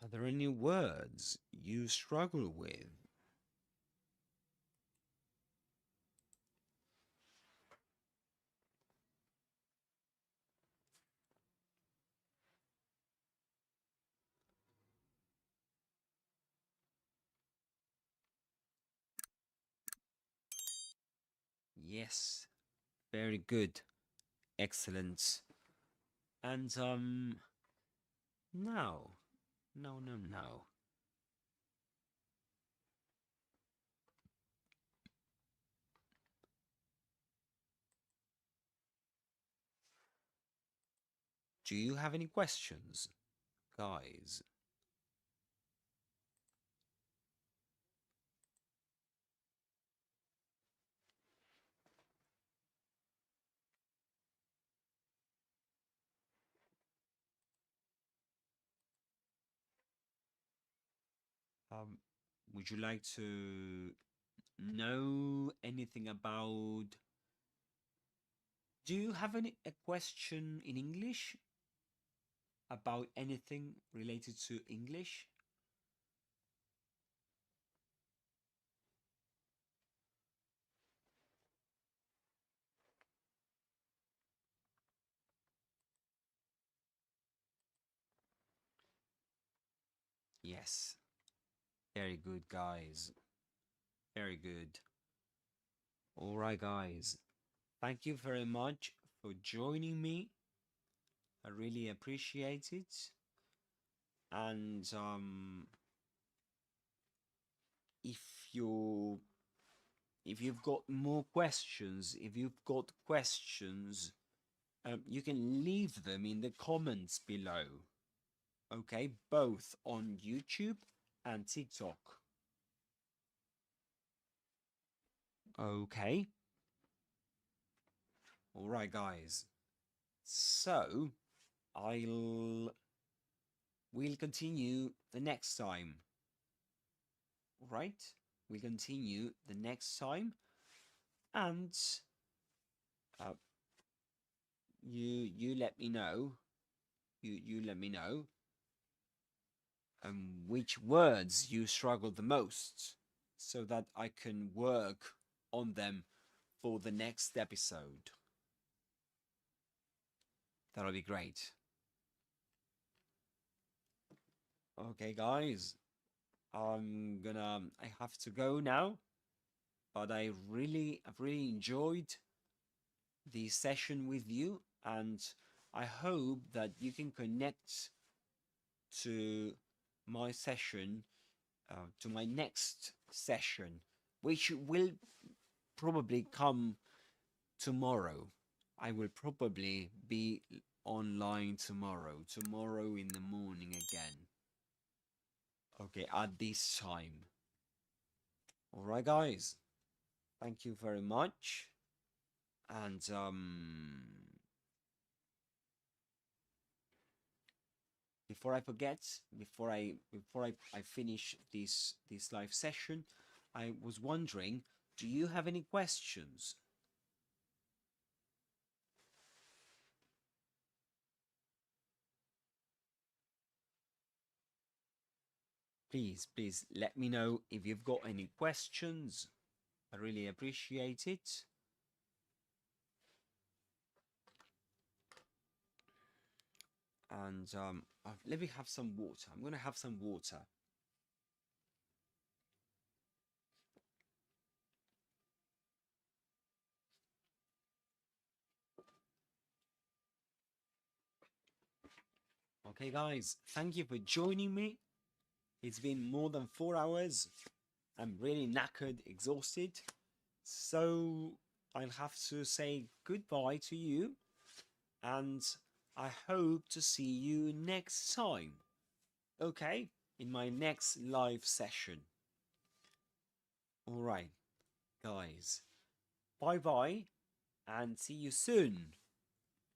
Are there any words you struggle with? Yes, very good. Excellent. And no. Do you have any questions, guys? Would you like to know anything about... Do you have a question in English about anything related to English? Yes. Very good, guys. Very good. All right, guys. Thank you very much for joining me. I really appreciate it. And if you've got more questions, you can leave them in the comments below. Okay, both on YouTube and TikTok. Okay. All right, guys. So we'll continue the next time. Right? We'll continue the next time, and you let me know. You let me know which words you struggle the most, so that I can work on them for the next episode. That'll be great. Okay, guys, I have to go now, but I've really enjoyed the session with you, and I hope that you can connect to my session, to my next session, which will probably come tomorrow. I will probably be online tomorrow in the morning again. Okay, at this time. Alright, guys. Thank you very much. And before I forget, before I finish this live session, I was wondering, do you have any questions? Please let me know if you've got any questions. I really appreciate it. And let me have some water. I'm gonna have some water. Okay, guys, thank you for joining me. It's been more than 4 hours. I'm really knackered, exhausted. So I'll have to say goodbye to you. And I hope to see you next time. Okay? In my next live session. Alright, guys. Bye-bye. And see you soon.